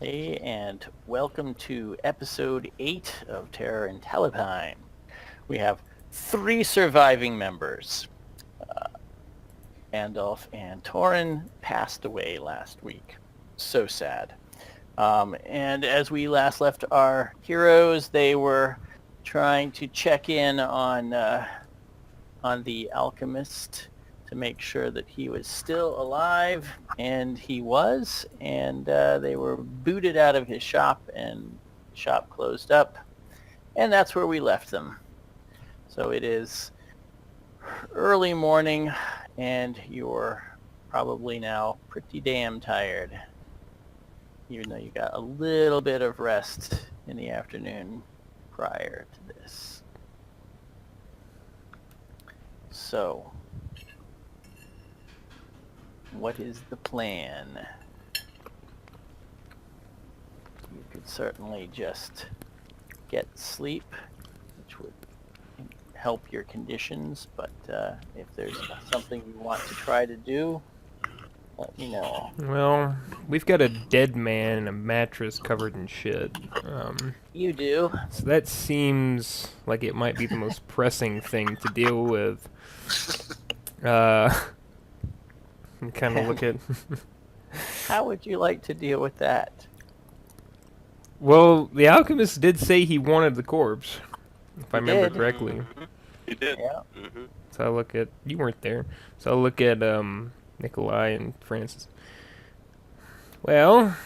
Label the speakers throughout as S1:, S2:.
S1: Hey, and welcome to episode 8 of Terror in Talabheim. We have 3 surviving members. Andolf and Torin passed away last week. So sad. And as we last left our heroes, they were trying to check in on the alchemist to make sure that he was still alive, and he was, and they were booted out of his shop, and the shop closed up, and that's where we left them. So it is early morning, and you're probably now pretty damn tired, even though you got a little bit of rest in the afternoon prior to this. So, what is the plan? You could certainly just get sleep, which would help your conditions, but if there's something you want to try to do, let me know.
S2: Well, we've got a dead man and a mattress covered in shit.
S1: You do.
S2: So that seems like it might be the most pressing thing to deal with. Uh, kind of look at.
S1: How would you like to deal with that?
S2: Well, the alchemist did say he wanted the corpse, if I
S1: He
S2: remember
S1: did.
S2: correctly.
S3: You did.
S1: Yeah.
S2: So I look at. You weren't there. So I look at Nikolai and Francis. Well,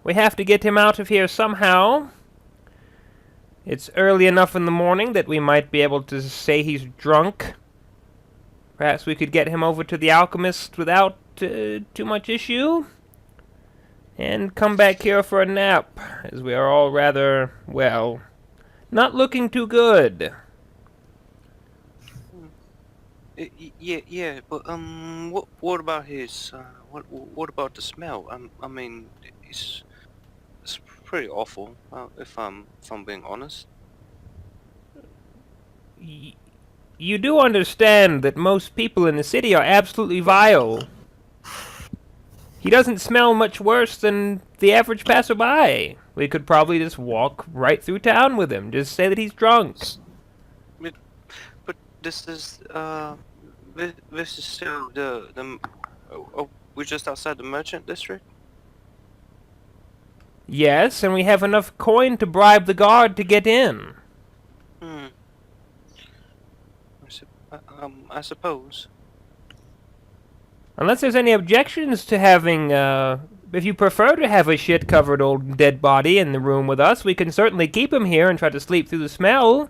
S2: we have to get him out of here somehow. It's early enough in the morning that we might be able to say he's drunk. Perhaps we could get him over to the alchemist without too much issue. And come back here for a nap, as we are all rather, well, not looking too good.
S3: Yeah, but what about his? What about the smell? I mean, it's pretty awful. If I'm being honest.
S2: You do understand that most people in the city are absolutely vile. He doesn't smell much worse than the average passerby. We could probably just walk right through town with him. Just say that he's drunk.
S3: But this is this is still the we're just outside the merchant district.
S2: Yes, and we have enough coin to bribe the guard to get in.
S3: Hmm. I suppose.
S2: Unless there's any objections to having, if you prefer to have a shit-covered old dead body in the room with us, we can certainly keep him here and try to sleep through the smell.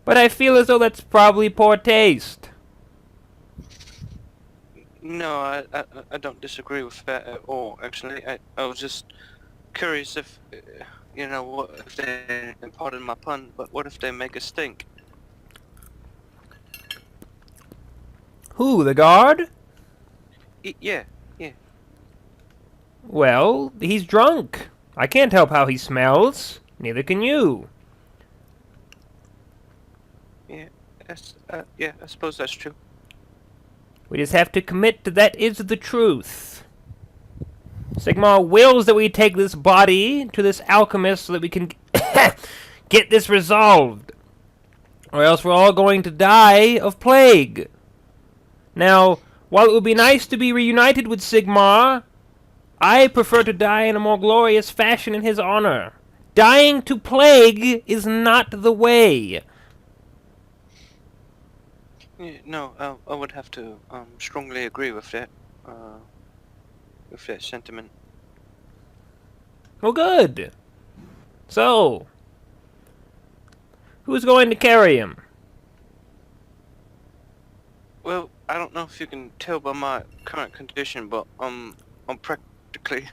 S2: But I feel as though that's probably poor taste.
S3: No, I don't disagree with that at all. Actually, I was just curious if what if they, and pardon my pun, but what if they make a stink?
S2: Who, the guard?
S3: Yeah.
S2: Well, he's drunk. I can't help how he smells. Neither can you.
S3: Yeah, I suppose that's true.
S2: We just have to commit to that is the truth. Sigmar wills that we take this body to this alchemist so that we can get this resolved. Or else we're all going to die of plague. Now, while it would be nice to be reunited with Sigmar, I prefer to die in a more glorious fashion in his honor. Dying to plague is not the way.
S3: Yeah, no, I would have to strongly agree with that sentiment.
S2: Well, good. So, who's going to carry him?
S3: Well, I don't know if you can tell by my current condition, but I'm practically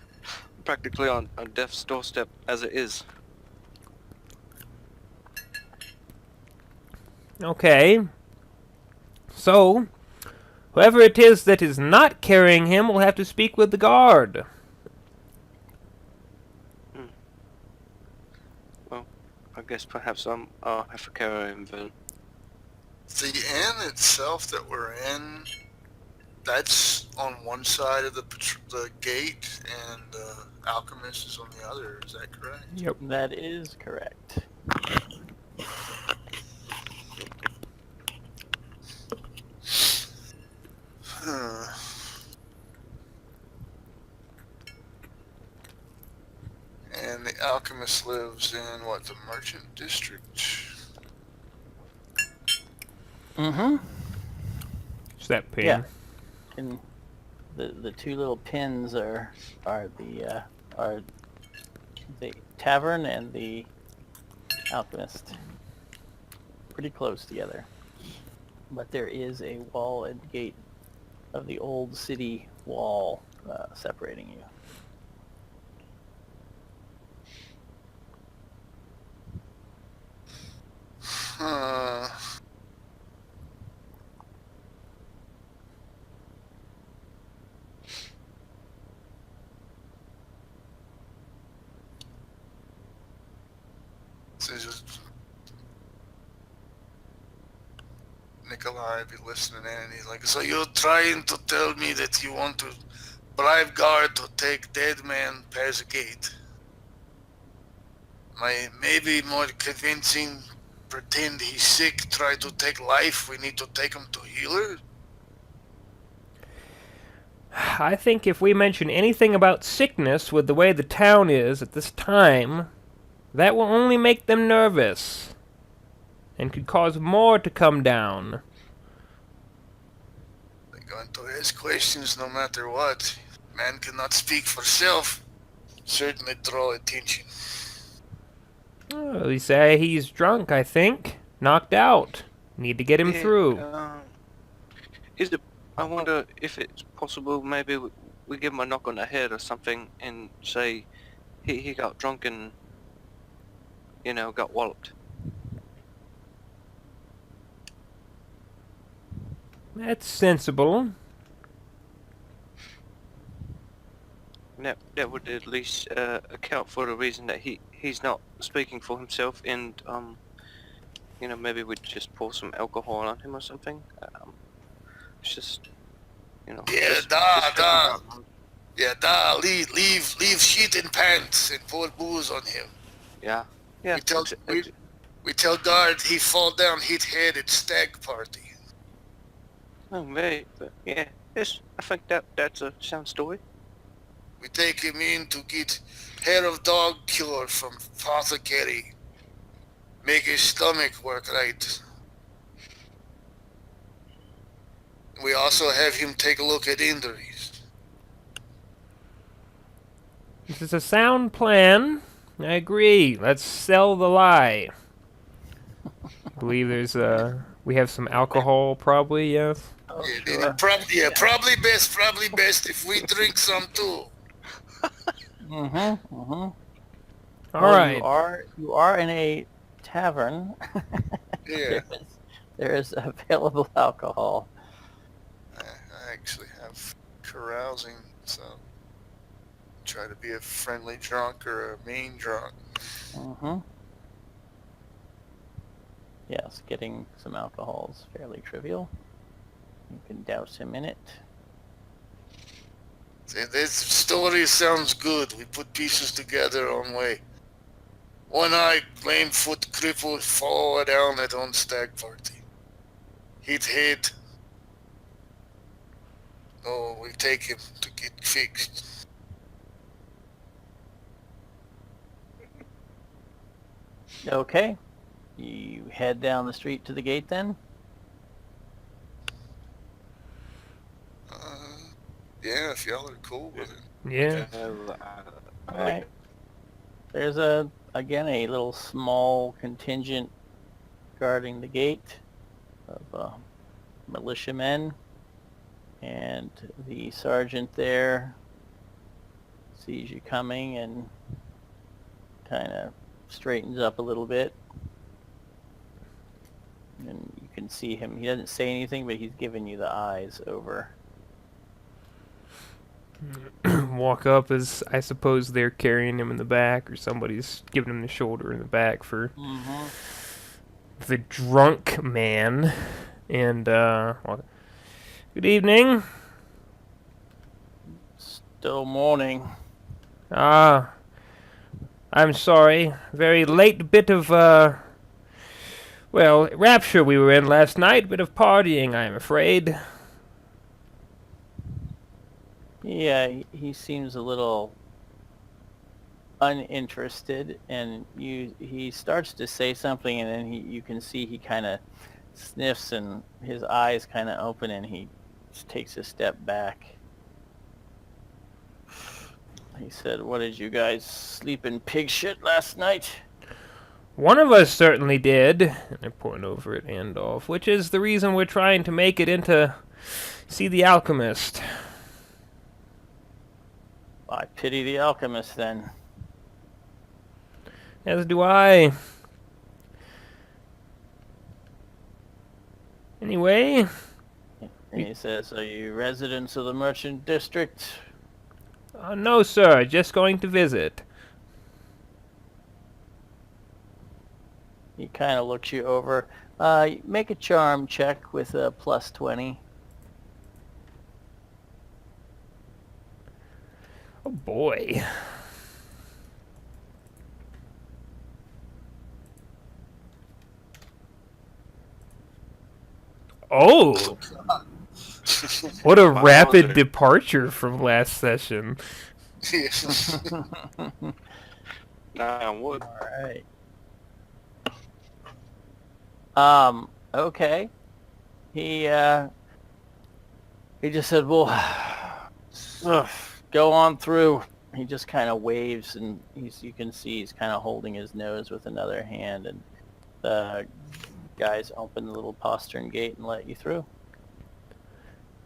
S3: on death's doorstep as it is.
S2: Okay. So, whoever it is that is not carrying him will have to speak with the guard.
S3: Well, I guess perhaps I'll have to carry him then.
S4: The inn itself that we're in, that's on one side of the gate, and alchemist is on the other. Is that correct?
S2: Yep.
S1: That is correct.
S4: And the alchemist lives in what, the merchant district?
S1: Mm-hmm.
S2: It's that pin.
S1: Yeah. And the two little pins are the tavern and the alchemist. Pretty close together. But there is a wall and gate of the old city wall separating you.
S4: So just Nikolai be listening in, and he's like, so you're trying to tell me that you want to bribe guard to take dead man past the gate? Maybe more convincing, pretend he's sick, try to take life, we need to take him to healer?
S2: I think if we mention anything about sickness with the way the town is at this time, that will only make them nervous, and could cause more to come down.
S4: They're going to ask questions no matter what. Man cannot speak for self. Certainly draw attention.
S2: Oh, they say he's drunk, I think. Knocked out. Need to get him through.
S3: I wonder if it's possible maybe we give him a knock on the head or something and say he got drunk and, got walloped.
S2: That's sensible.
S3: That would at least account for the reason that he's not speaking for himself, and maybe we'd just pour some alcohol on him or something. It's just,
S4: Yeah, leave sheet and pants and pour booze on him.
S3: Yeah.
S4: We tell guard he fall down, hit head at stag party.
S3: Oh, maybe, but yeah, yes, I think that's a sound story.
S4: We take him in to get hair of dog cure from apothecary. Make his stomach work right. We also have him take a look at injuries.
S2: This is a sound plan. I agree. Let's sell the lie. I believe we have some alcohol, probably, yes?
S1: Oh,
S4: Yeah,
S1: sure.
S4: probably best if we drink some too.
S1: Mm-hmm. Mm-hmm.
S2: All right.
S1: You are in a tavern.
S4: Yeah.
S1: There is available alcohol.
S4: I actually have carousing, so try to be a friendly drunk or a mean drunk.
S1: Mm-hmm. Yes, getting some alcohol is fairly trivial. You can douse him in it.
S4: This story sounds good. We put pieces together on way. One-eyed, lame-foot cripple fall down at on stag party. Hit head. Oh, we take him to get fixed.
S1: Okay. You head down the street to the gate then?
S4: Yeah, if y'all are cool with it.
S2: Yeah.
S1: Alright. There's again a little small contingent guarding the gate of militiamen, and the sergeant there sees you coming and kind of straightens up a little bit. And you can see him, he doesn't say anything, but he's giving you the eyes over.
S2: Walk up as I suppose they're carrying him in the back, or somebody's giving him the shoulder in the back for the drunk man. And well, good evening.
S1: Still morning.
S2: Ah, I'm sorry. Very late bit of, well, rapture we were in last night. Bit of partying, I'm afraid.
S1: Yeah, he seems a little uninterested, and he starts to say something, and then you can see he kind of sniffs, and his eyes kind of open, and he just takes a step back. He said, "What did you guys sleep in pig shit last night?"
S2: One of us certainly did. And I point over at Andolph, which is the reason we're trying to make it into see the alchemist.
S1: I pity the alchemist then.
S2: As do I. Anyway,
S1: And he says, "Are you residents of the merchant district?"
S2: no sir, just going to visit.
S1: He kind of looks you over. Make a charm check with a plus 20.
S2: Oh boy. Oh! What a rapid departure from last session.
S3: Nah, what?
S1: All right. Okay. He just said, "Well, go on through." He just kind of waves, and you can see he's kind of holding his nose with another hand, and the guys open the little postern gate and let you through.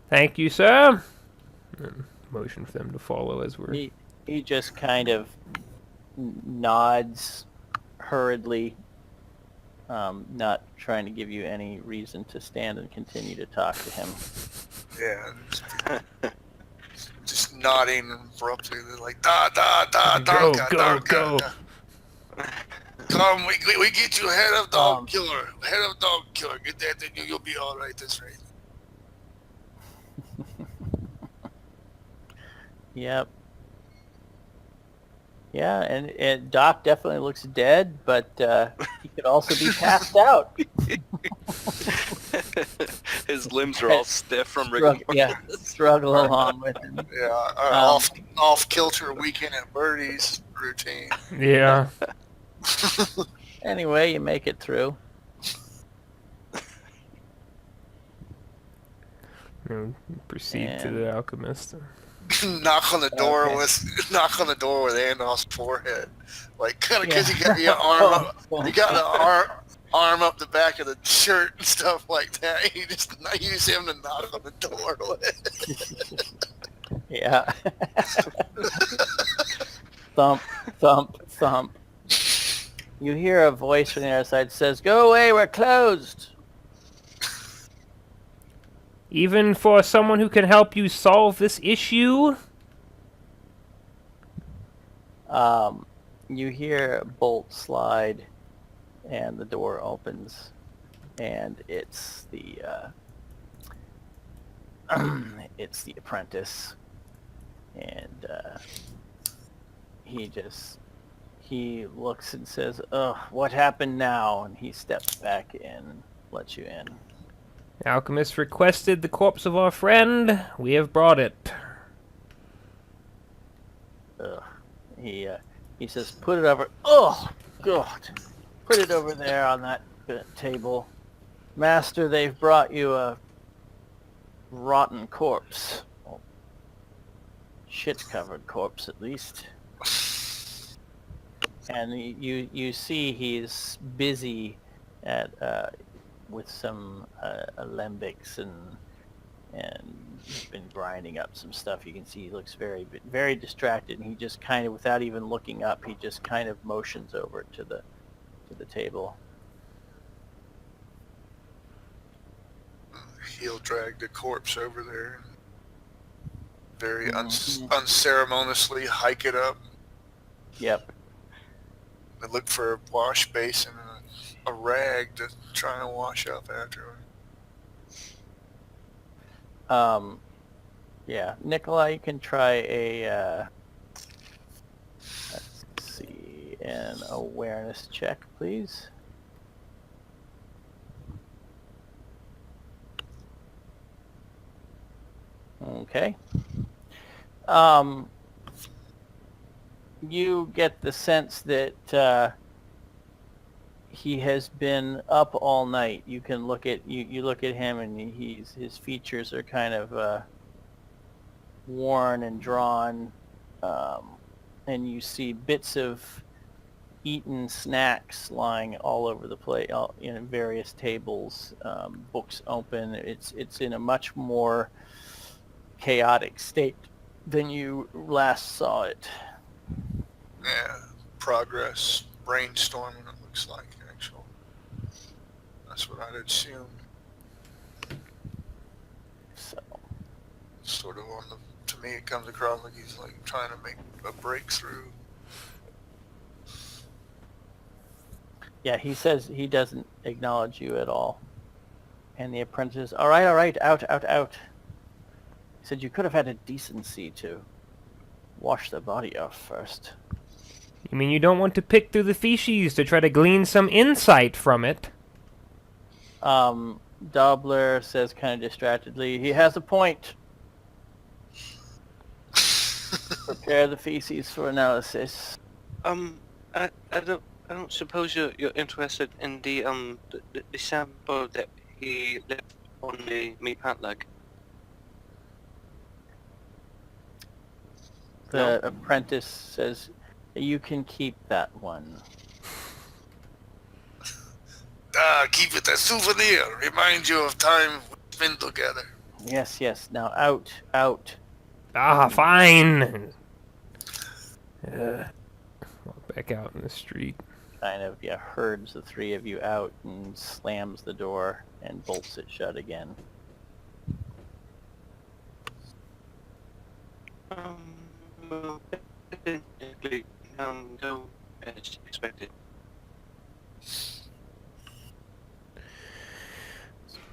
S2: Thank you, sir. And motion for them to follow as we're...
S1: He just kind of nods hurriedly, not trying to give you any reason to stand and continue to talk to him.
S4: Yeah. Just nodding abruptly. They're like, da, da, da,
S2: Go,
S4: Darka,
S2: go,
S4: Darka.
S2: go.
S4: Come, we get you head of dog killer. Head of dog killer. Get that, then you'll be all right. That's right.
S1: Yep. Yeah, and Doc definitely looks dead, but he could also be passed out.
S3: His limbs are all stiff from rigor mortis.
S1: Yeah, struggle along with him.
S4: Yeah, off kilter weekend at Birdie's routine.
S2: Yeah.
S1: Anyway, you make it through.
S2: Proceed to the alchemist.
S4: knock on the door
S1: Okay.
S4: with Andolph's forehead, like kind of because you got your arm up, you got the arm up the back of the shirt and stuff like that. You just use him to knock on the door with.
S1: Yeah. Thump, thump, thump. You hear a voice from the other side says, "Go away, we're closed."
S2: Even for someone who can help you solve this issue?
S1: You hear a bolt slide, and the door opens, and it's the it's the apprentice, and he looks and says, "Oh, what happened now?" And he steps back in and lets you in.
S2: Alchemist requested the corpse of our friend. We have brought it.
S1: Ugh. He says, "Put it over." Oh, God! Put it over there on that table, Master. They've brought you a rotten corpse, well, shit-covered corpse at least. And you see he's busy at with some alembics and he's been grinding up some stuff. You can see he looks very distracted, and he just kind of, without even looking up, he just kind of motions over to the table.
S4: He'll drag the corpse over there, and very unceremoniously hike it up.
S1: Yep.
S4: And look for a wash basin and a rag to try and wash up afterward.
S1: Yeah, Nikolai, you can try an awareness check, please. Okay. You get the sense that he has been up all night. You can look at you look at him, and his features are kind of worn and drawn, and you see bits of eaten snacks lying all over the place, in various tables, books open. It's in a much more chaotic state than you last saw it.
S4: Yeah, progress, brainstorming, it looks like, actually. That's what I'd assume.
S1: So,
S4: Sort of to me, it comes across like he's like trying to make a breakthrough.
S1: yeah, he says he doesn't acknowledge you at all. And the apprentice, all right, out. He said you could have had a decency to wash the body off first.
S2: You mean you don't want to pick through the feces to try to glean some insight from it?
S1: Dobler says kind of distractedly, he has a point. Prepare the feces for analysis.
S3: I don't suppose you're interested in the sample that he left on the meat pant leg.
S1: The apprentice says, you can keep that one.
S4: Keep it a souvenir. Remind you of time we spent together.
S1: Yes. Now out.
S2: Ah, fine. Walk back out in the street.
S1: Kind of, herds the three of you out and slams the door and bolts it shut again.
S3: Technically, go as expected.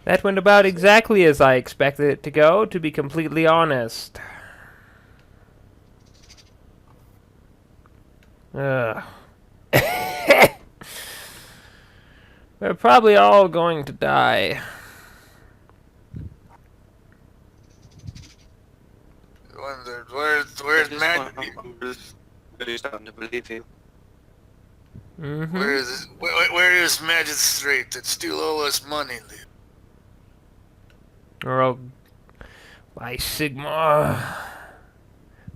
S2: That went about exactly as I expected it to go, to be completely honest. We're probably all going to die.
S4: Wondered where's Matt?
S3: I'm really starting to believe you.
S2: Mm-hmm.
S4: Where is magistrate that still owe us money live?
S2: Oh, by Sigmar.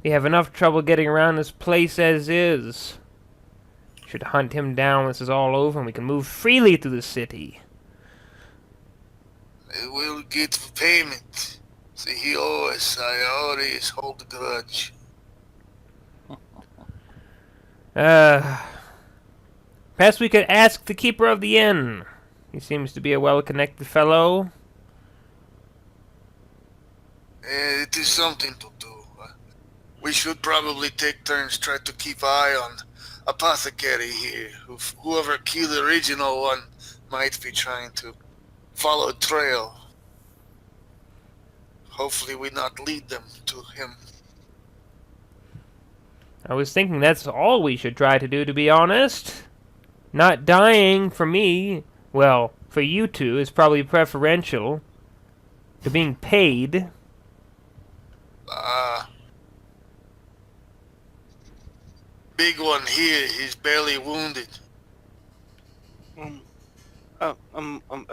S2: We have enough trouble getting around this place as is. Should hunt him down when this is all over and we can move freely through the city.
S4: We'll get payment. See, he owes us. I always hold a grudge.
S2: Perhaps we could ask the keeper of the inn. He seems to be a well-connected fellow.
S4: It is something to do. We should probably take turns try to keep eye on apothecary here. Whoever killed the original one might be trying to follow trail. Hopefully we not lead them to him.
S2: I was thinking that's all we should try to do, to be honest. Not dying for me, well, for you two, is probably preferential to being paid.
S4: Big one here, he's barely wounded.
S3: I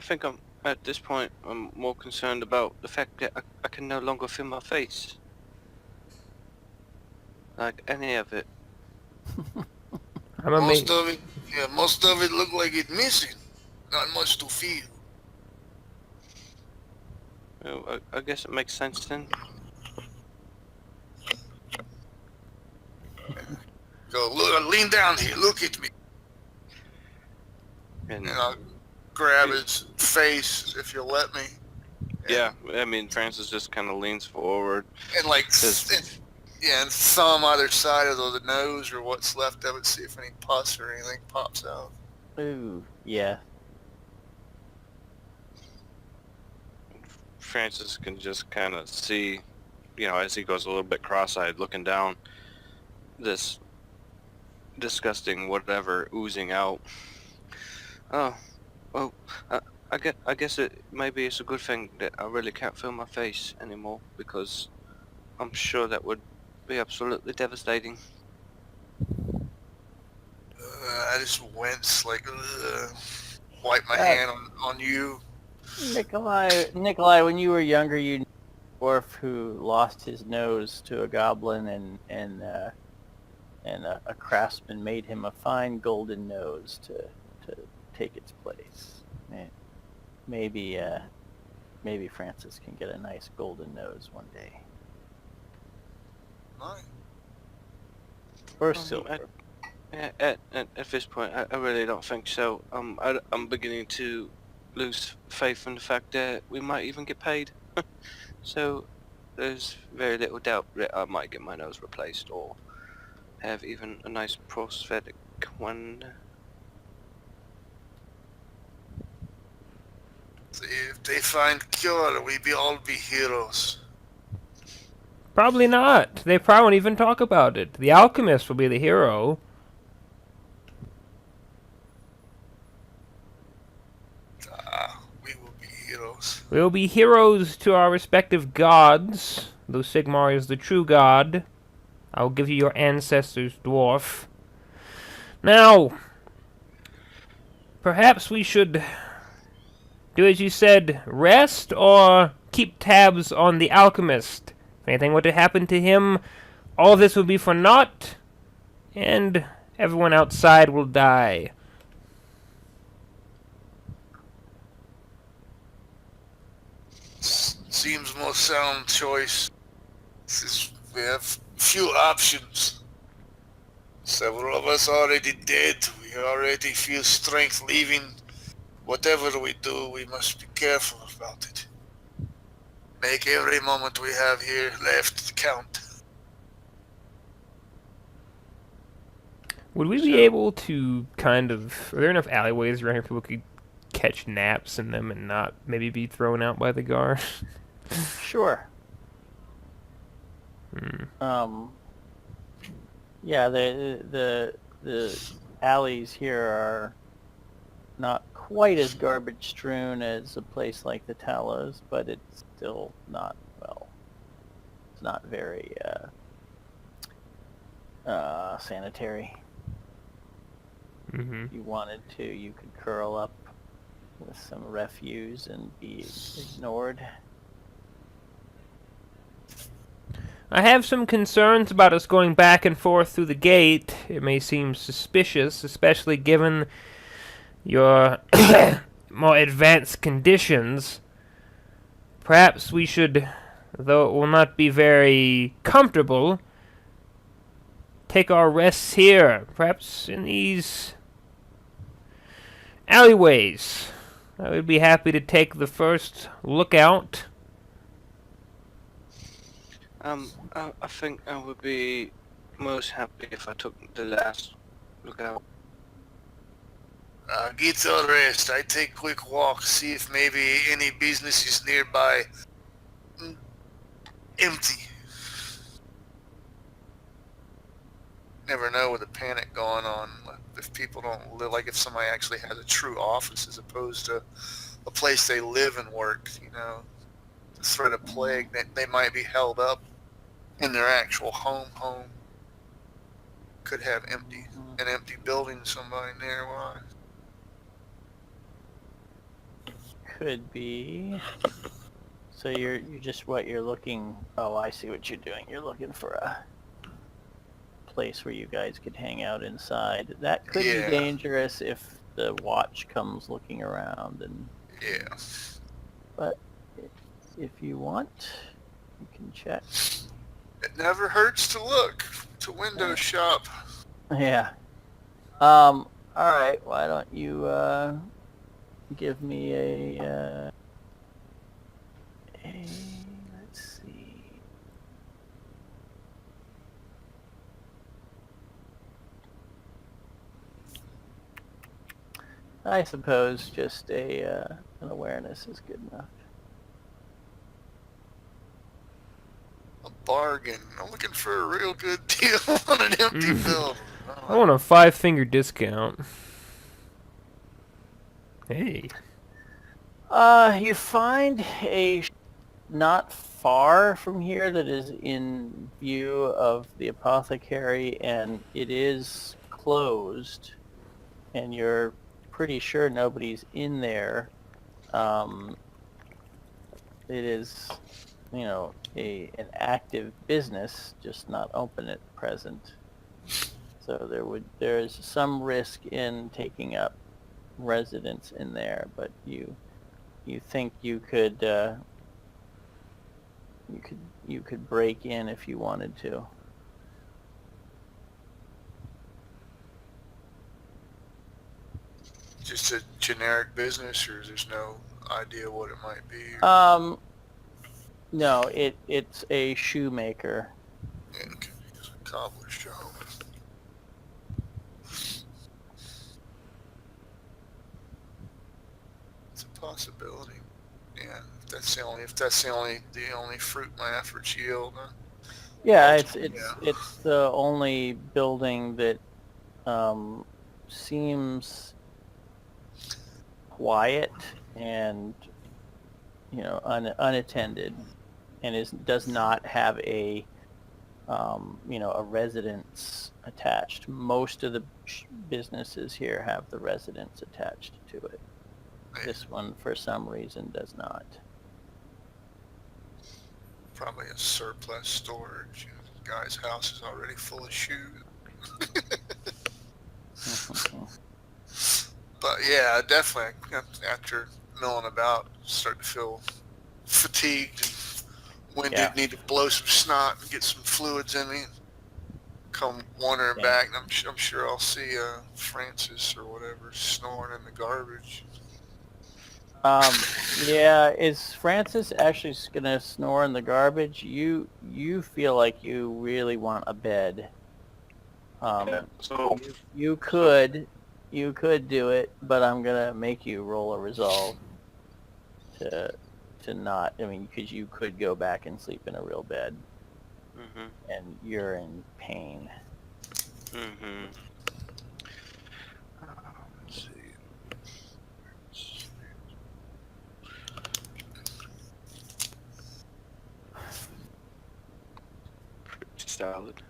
S3: think I'm at this point. I'm more concerned about the fact that I can no longer feel my face, like any of it.
S4: Most of it look like it's missing. Not much to feel.
S3: Well, I guess it makes sense then.
S4: Go, look, lean down here, look at me.
S3: And
S4: I'll grab his face, if you'll let me.
S3: yeah, I mean, Francis just kind of leans forward.
S4: And like, and thumb either side of the nose or what's left of it, see if any pus or anything pops out.
S1: Ooh, yeah.
S3: Francis can just kind of see, as he goes a little bit cross-eyed looking down, this disgusting whatever oozing out. Oh, well, I guess maybe it's a good thing that I really can't feel my face anymore, because I'm sure that would be absolutely devastating.
S4: I just wince, like, wipe my hand on you.
S1: Nikolai, when you were younger, you knew a dwarf who lost his nose to a goblin, and a craftsman made him a fine golden nose to take its place. Maybe Francis can get a nice golden nose one day,
S4: Right.
S1: or silver.
S3: At this point, I really don't think so. I'm beginning to lose faith in the fact that we might even get paid. So there's very little doubt that I might get my nose replaced or have even a nice prosthetic one.
S4: If they find cure, we all be heroes.
S2: Probably not. They probably won't even talk about it. The alchemist will be the hero.
S4: We will be heroes.
S2: We will be heroes to our respective gods, though Sigmar is the true god. I will give you your ancestors, dwarf. Now, perhaps we should do as you said, rest or keep tabs on the alchemist. If anything were to happen to him, all of this would be for naught, and everyone outside will die.
S4: Seems most sound choice. We have few options. Several of us already dead. We already feel strength leaving. Whatever we do, we must be careful about it. Make every moment we have here left count.
S2: Would we be able to kind of... Are there enough alleyways around here people could catch naps in them and not maybe be thrown out by the guard?
S1: Sure. Yeah, the alleys here are not quite as garbage strewn as a place like the Talos, but it's still not, well, it's not very sanitary.
S2: Mm-hmm.
S1: If you wanted to, you could curl up with some refuse and be ignored.
S2: I have some concerns about us going back and forth through the gate. It may seem suspicious, especially given your more advanced conditions. Perhaps we should, though it will not be very comfortable, take our rests here, perhaps in these alleyways. I would be happy to take the first lookout.
S3: I think I would be most happy if I took the last lookout.
S4: Get your rest. I take quick walk, see if maybe any business is nearby. Empty. Never know with a panic going on. If people don't live, like if somebody actually has a true office as opposed to a place they live and work, you know, the threat of plague, they might be held up in their actual home. Could have an empty building, somebody nearby.
S1: Could be. So you're just you're looking. Oh, I see what you're doing. You're looking for a place where you guys could hang out inside. That could be dangerous if the watch comes looking around and.
S4: Yeah.
S1: But if you want, you can check.
S4: It never hurts to look. To window shop.
S1: Yeah. All right. Why don't you give me a let's see. I suppose just an awareness is good enough.
S4: A bargain. I'm looking for a real good deal on an empty building.
S2: I want a 5-finger discount. Hey.
S1: You find a not far from here that is in view of the apothecary, and it is closed, and you're pretty sure nobody's in there. It is, an active business, just not open at present. So there's some risk in taking up residence in there, but you think you could break in if you wanted to.
S4: Just a generic business, or there's no idea what it might be?
S1: No, it's a shoemaker.
S4: Yeah, okay. It's a cobbler shop. It's a possibility. Yeah, if that's the only fruit my efforts yield.
S1: Yeah,
S4: Yeah.
S1: it's the only building that seems quiet and unattended, and does not have a a residence attached. Most of the businesses here have the residence attached to it. This one, for some reason, does not.
S4: Probably a surplus storage. The guy's house is already full of shoes. But yeah, definitely, after milling about, start to feel fatigued and winded.
S1: Yeah.
S4: Need to blow some snot and get some fluids in me. And come wandering back, and I'm sure I'll see Francis or whatever snoring in the garbage.
S1: Yeah, is Francis actually gonna snore in the garbage? You feel like you really want a bed.
S3: So
S1: You could do it, but I'm gonna make you roll a resolve to not. I mean, because you could go back and sleep in a real bed, and you're in pain.
S3: Let's see. Pretty solid.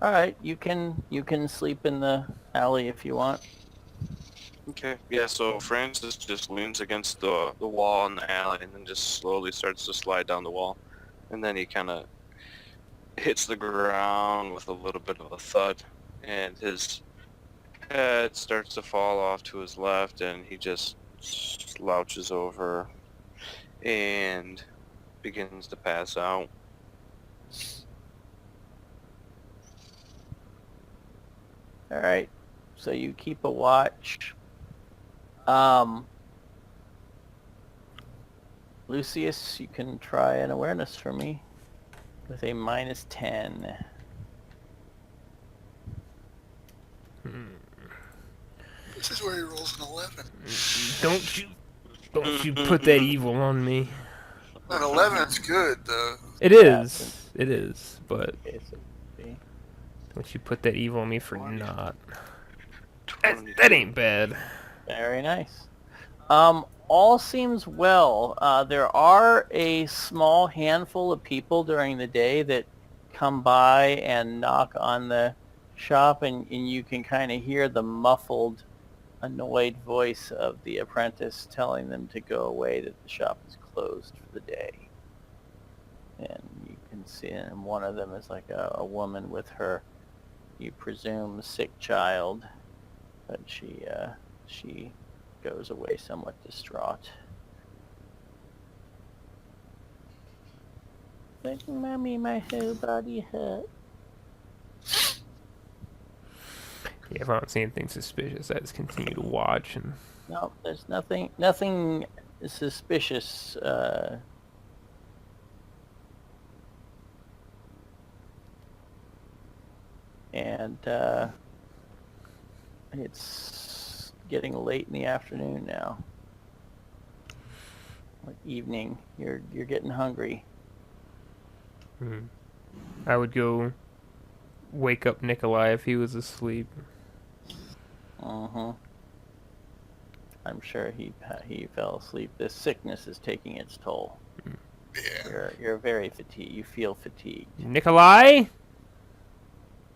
S1: All right, you can sleep in the alley if you want.
S3: Okay. Yeah. So Francis just leans against the wall in the alley, and then just slowly starts to slide down the wall, and then he kind of hits the ground with a little bit of a thud, and his head starts to fall off to his left, and he just slouches over and begins to pass out.
S1: All right, so you keep a watch. Lucius, you can try an awareness for me with a -10.
S4: This is where he rolls an 11.
S2: Don't you put that evil on me.
S4: An 11's good, though.
S2: It is. It is. But
S1: Basically.
S2: don't you put that evil on me for not. That ain't bad.
S1: Very nice. All seems well. There are a small handful of people during the day that come by and knock on the shop, and you can kind of hear the muffled, annoyed voice of the apprentice telling them to go away, that the shop is closed for the day. And you can see, and one of them is like a woman with her, you presume, sick child, but she goes away somewhat distraught. Like, Mommy, my whole body hurt.
S2: Yeah, if I don't see anything suspicious, I just continue to watch and.
S1: No, there's nothing suspicious. And it's getting late in the afternoon now. Like evening. You're getting hungry.
S2: I would go wake up Nikolai if he was asleep.
S1: Uh-huh. I'm sure he fell asleep. This sickness is taking its toll.
S4: Yeah,
S1: You're very fatigued. You feel fatigued.
S2: Nikolai?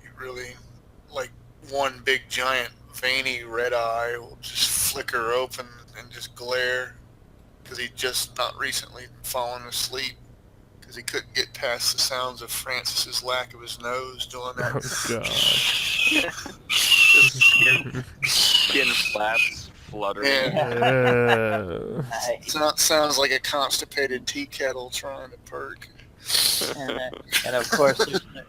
S4: he really, like, one big giant veiny red eye will just flicker open and just glare, because he'd just not recently fallen asleep, because he couldn't get past the sounds of Francis's lack of his nose doing that.
S2: Oh, God.
S3: Skin flaps fluttering.
S4: Yeah.
S1: Nice.
S4: Sounds like a constipated tea kettle trying to perk.
S1: And of course,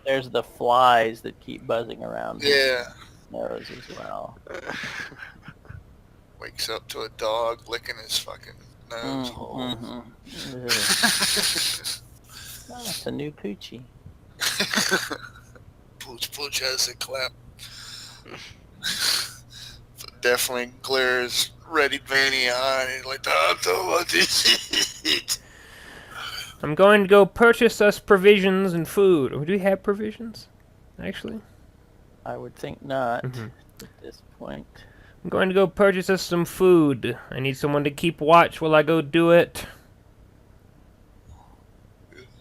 S1: there's the flies that keep buzzing around his
S4: Yeah.
S1: nose as well.
S4: Wakes up to a dog licking his fucking nose hole.
S1: Mm-hmm. Oh, it's a new poochie.
S4: Pooch has a clap. But definitely glares ready veiny eye and he's like, Doctor, what is it?
S2: I'm going to go purchase us provisions and food. Do we have provisions, actually?
S1: I would think not
S2: Mhm.
S1: at this point.
S2: I'm going to go purchase us some food. I need someone to keep watch while I go do it.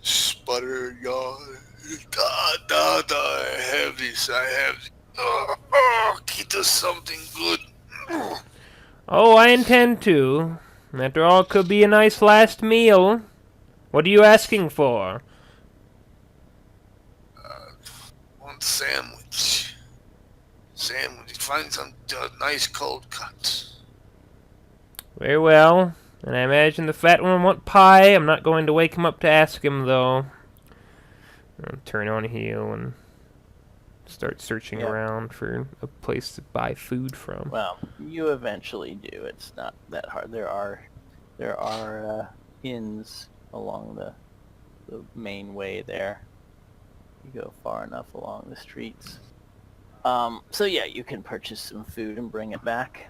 S4: Sputter, y'all. Da, I have this. Get us something good.
S2: Oh, I intend to. After all, it could be a nice last meal. What are you asking for?
S4: One sandwich. Find some nice cold cuts.
S2: Very well. And I imagine the fat one want pie. I'm not going to wake him up to ask him, though. I'll turn on heel and start searching
S1: Yep.
S2: around for a place to buy food from.
S1: Well, you eventually do. It's not that hard. There are inns along the main way there. You go far enough along the streets. So yeah, you can purchase some food and bring it back.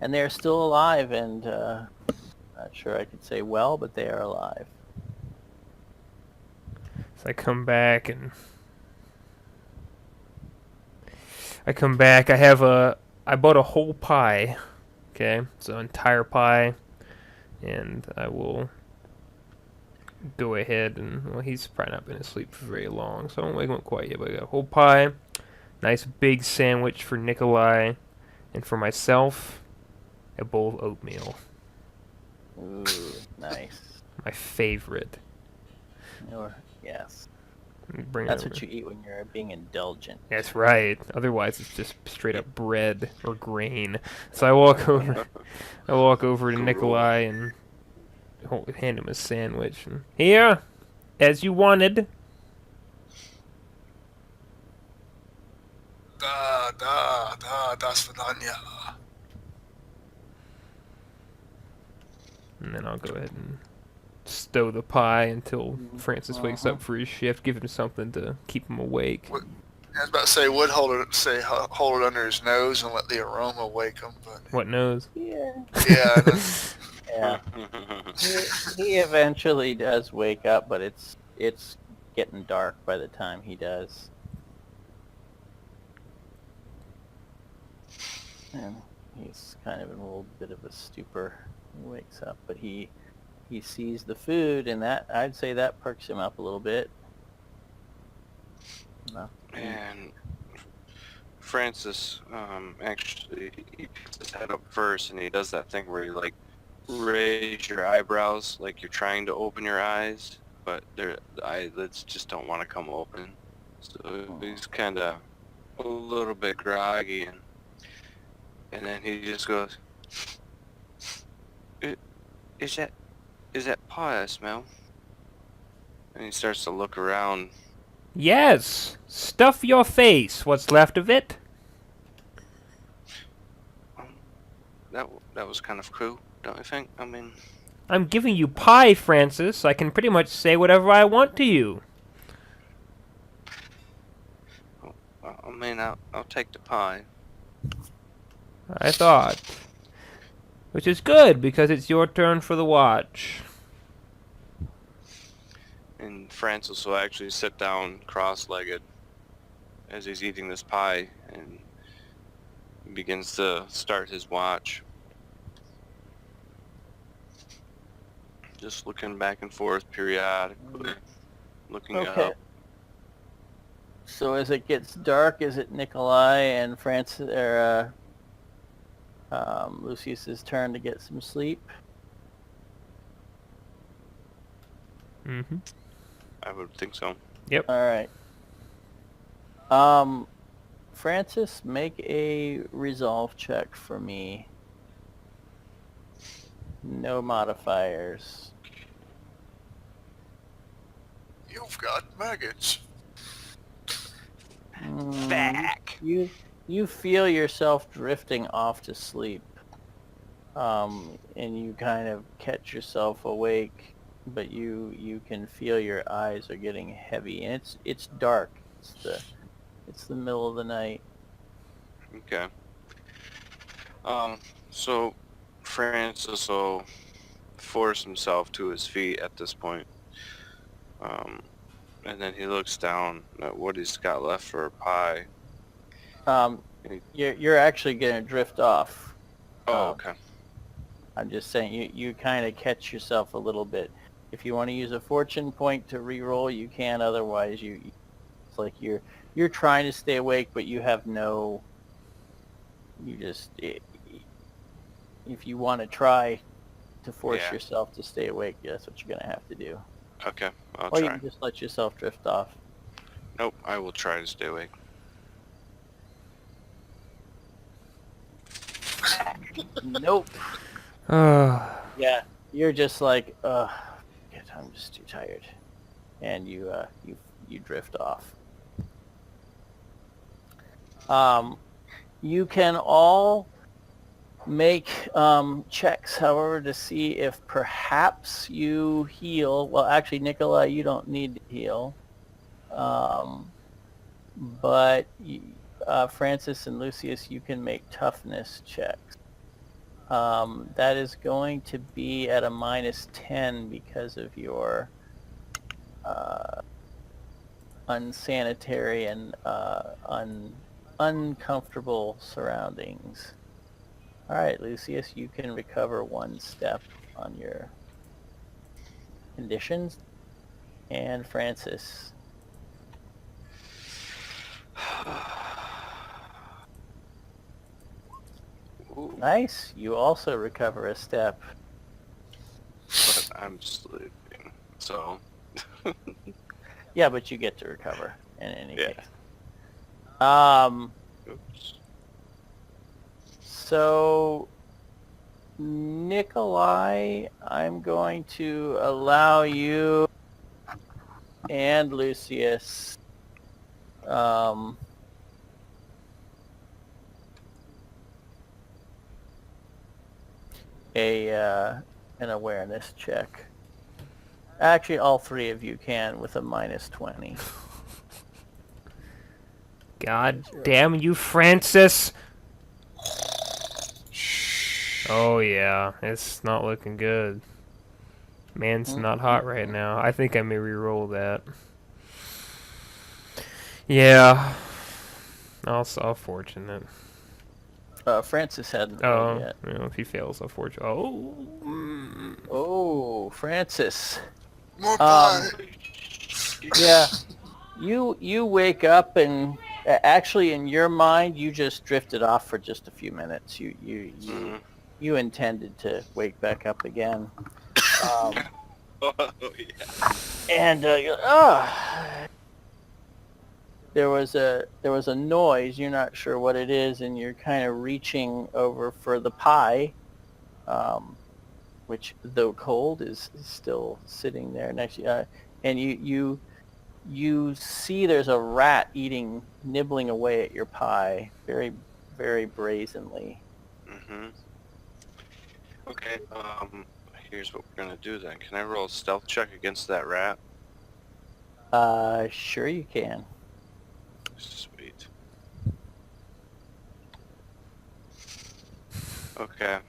S1: And they're still alive, and not sure I could say well, but they are alive.
S2: So I come back. I bought a whole pie. Okay, so entire pie. And I will go ahead and, well, he's probably not been asleep for very long, so I won't wake him up quite yet, but I got a whole pie, nice big sandwich for Nikolai, and for myself, a bowl of oatmeal.
S1: Ooh, nice.
S2: My favorite.
S1: Yes.
S2: Bring it
S1: That's
S2: over.
S1: what you eat when you're being indulgent.
S2: That's right. Otherwise, it's just straight up bread or grain. So I walk over to Nikolai and hand him a sandwich. And, here, as you wanted.
S4: Das Vidania.
S2: And then I'll go ahead and stow the pie until Francis wakes up for his shift. Give him something to keep him awake.
S4: I was about to say, would hold it under his nose and let the aroma wake him, but
S2: What nose?
S1: Yeah.
S4: yeah, I know.
S1: Yeah. He eventually does wake up, but it's getting dark by the time he does. And he's kind of in a little bit of a stupor. He wakes up, but he sees the food, and that, I'd say, that perks him up a little bit. No.
S3: And Francis, actually, he puts his head up first, and he does that thing where you, like, raise your eyebrows like you're trying to open your eyes, but the eyelids just don't want to come open. So he's kind of a little bit groggy, and then he just goes, Is that pie I smell? And he starts to look around.
S2: Yes! Stuff your face. What's left of it?
S3: That was kind of cool, don't you think? I mean,
S2: I'm giving you pie, Francis. I can pretty much say whatever I want to you.
S3: I'll take the pie.
S2: I thought. Which is good, because it's your turn for the watch.
S3: And Francis will actually sit down cross-legged as he's eating this pie and begins to start his watch. Just looking back and forth periodically, looking
S1: Okay.
S3: up.
S1: So as it gets dark, is it Nikolai and Francis or Lucius's turn to get some sleep?
S2: Mm-hmm.
S3: I would think so.
S2: Yep.
S1: All right. Francis, make a resolve check for me. No modifiers.
S4: You've got maggots.
S3: Back.
S1: You feel yourself drifting off to sleep, and you kind of catch yourself awake, but you can feel your eyes are getting heavy, and it's dark. It's the middle of the night.
S3: Okay. So Francis will force himself to his feet at this point. And then he looks down at what he's got left for a pie.
S1: You're actually gonna drift off.
S3: Oh, okay.
S1: I'm just saying you kind of catch yourself a little bit. If you want to use a fortune point to re-roll, you can. Otherwise, it's like you're trying to stay awake, but you have no. You just if you want to try to force
S3: Yeah.
S1: yourself to stay awake, that's what you're gonna have to do.
S3: Okay, I'll
S1: Or you
S3: try.
S1: can just let yourself drift off.
S3: Nope, I will try to stay awake.
S1: Nope.
S2: Oh.
S1: Yeah, you're just like, I'm just too tired, and you drift off. You can all make checks, however, to see if perhaps you heal. Well, actually, Nikolai, you don't need to heal, but Francis and Lucius, you can make toughness checks. That is going to be at a -10 because of your unsanitary and uncomfortable surroundings. All right, Lucius, you can recover 1 step on your conditions. And Francis.
S3: Ooh,
S1: Nice. You also recover a step.
S3: but I'm sleeping, so...
S1: Yeah, but you get to recover in any
S3: Yeah.
S1: case.
S3: Oops.
S1: So, Nikolai, I'm going to allow you and Lucius an awareness check. Actually, all 3 of you can with a -20.
S2: God damn you, Francis! Oh yeah, it's not looking good. Man's not hot right now. I think I may re-roll that. Yeah. Also fortunate.
S1: Francis hadn't rolled
S2: Oh,
S1: yet.
S2: you know, if he fails, unfortunate. Oh.
S1: Oh, Francis.
S4: More pie.
S1: Yeah. You wake up and actually in your mind you just drifted off for just a few minutes. You intended to wake back up again.
S3: Oh, yeah.
S1: And there was a noise. You're not sure what it is, and you're kind of reaching over for the pie, which, though cold, is still sitting there next to you. And you see there's a rat nibbling away at your pie, very, very brazenly.
S3: Mm-hmm. Okay, here's what we're gonna do then. Can I roll a stealth check against that rat?
S1: Sure you can.
S3: Sweet. Okay.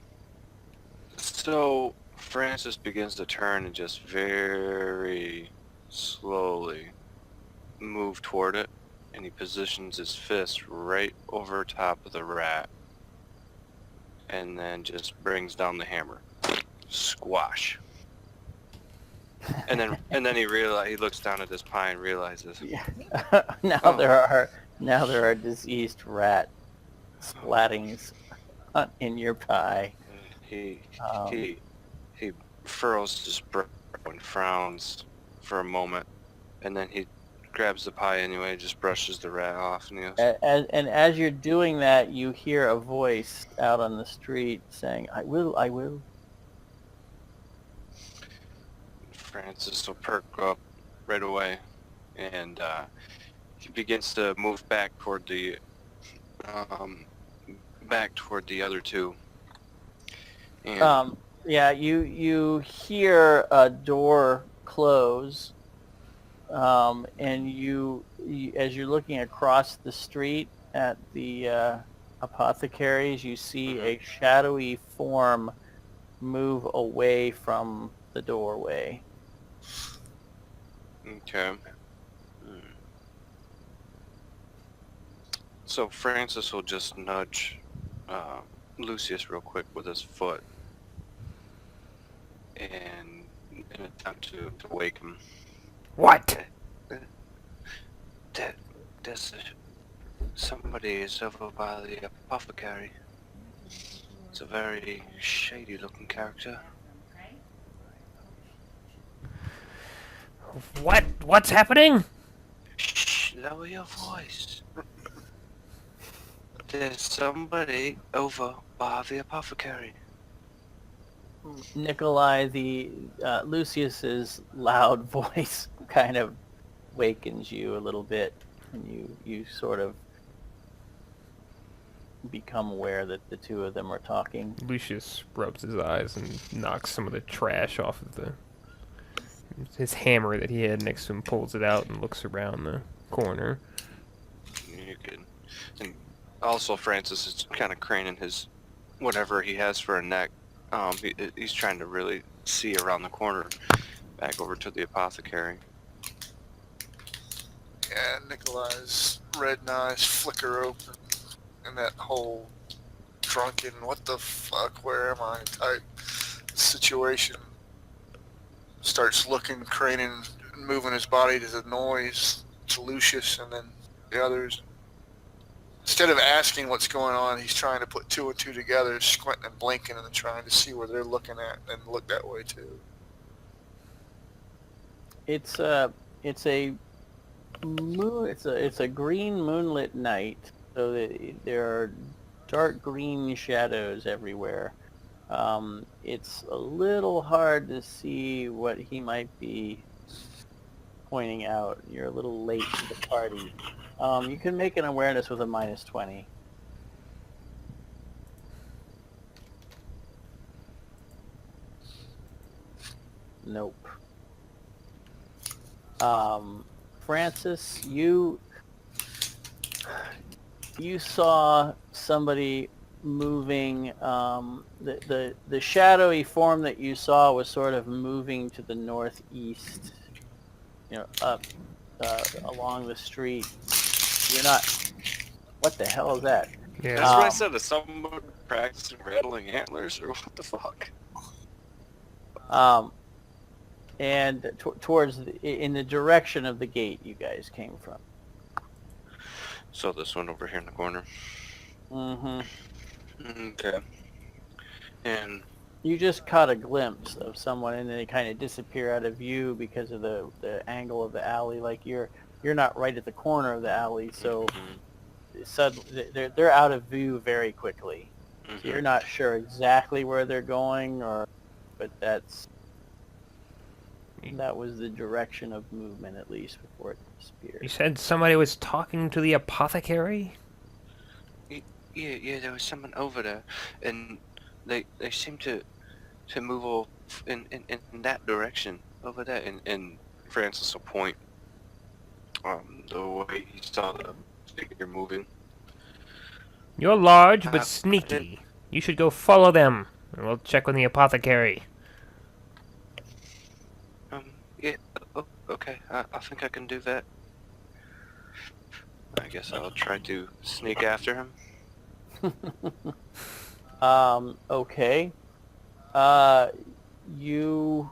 S3: So Francis begins to turn and just very slowly move toward it, and he positions his fist right over top of the rat, and then just brings down the hammer. Squash. And then he looks down at this pie and realizes,
S1: Yeah.
S3: Oh.
S1: Now there are diseased rat splattings in your pie.
S3: he
S1: Um,
S3: he furrows his brow and frowns for a moment, and then he grabs the pie anyway, just brushes the rat off, and he goes,
S1: and as you're doing that, you hear a voice out on the street saying, "I will, I will."
S3: Francis will perk up right away, and he begins to move back toward the other two. And
S1: Yeah, you hear a door close, and you as you're looking across the street at the apothecaries, you see a shadowy form move away from the doorway.
S3: Okay. So Francis will just nudge Lucius real quick with his foot, and in an attempt to wake him.
S2: What?
S3: There's somebody is over by the apothecary. It's a very shady looking character.
S2: What's happening?
S3: Shh, lower your voice. There's somebody over by the apothecary.
S1: Nikolai, Lucius's loud voice kind of wakens you a little bit, and you sort of become aware that the two of them are talking.
S2: Lucius rubs his eyes and knocks some of the trash off of his hammer that he had next to him, pulls it out and looks around the corner.
S3: You can, and also Francis is kind of craning his whatever he has for a neck. He's trying to really see around the corner, back over to the apothecary.
S4: Yeah, Nikolai's red eyes flicker open in that whole drunken, what the fuck, where am I type situation. Starts looking, craning, moving his body to the noise, to Lucius and then the others. Instead of asking what's going on, he's trying to put two and two together, squinting and blinking and trying to see where they're looking at and look that way too.
S1: It's a green moonlit night, so there are dark green shadows everywhere. It's a little hard to see what he might be pointing out. You're a little late to the party. You can make an awareness with a -20. Nope. Francis, you saw somebody moving. The shadowy form that you saw was sort of moving to the northeast, up along the street. You're not. What the hell is that?
S2: Yeah.
S3: That's what I said. Is someone practicing rattling antlers, or what the fuck?
S1: And towards in the direction of the gate you guys came from.
S3: So this one over here in the corner.
S1: Mm-hmm.
S3: Okay. And
S1: You just caught a glimpse of someone, and then they kind of disappear out of view because of the angle of the alley. Like you're not right at the corner of the alley, so suddenly they're out of view very quickly. So you're not sure exactly where they're going, but that was the direction of movement, at least before it disappeared.
S2: You said somebody was talking to the apothecary?
S3: Yeah, there was someone over there, and they seem to move in that direction over there, and Francis will point the way he saw the figure moving.
S2: You're large but sneaky. You should go follow them, and we'll check on the apothecary.
S3: Yeah, Okay, I think I can do that. I guess I'll try to sneak after him.
S1: Okay. You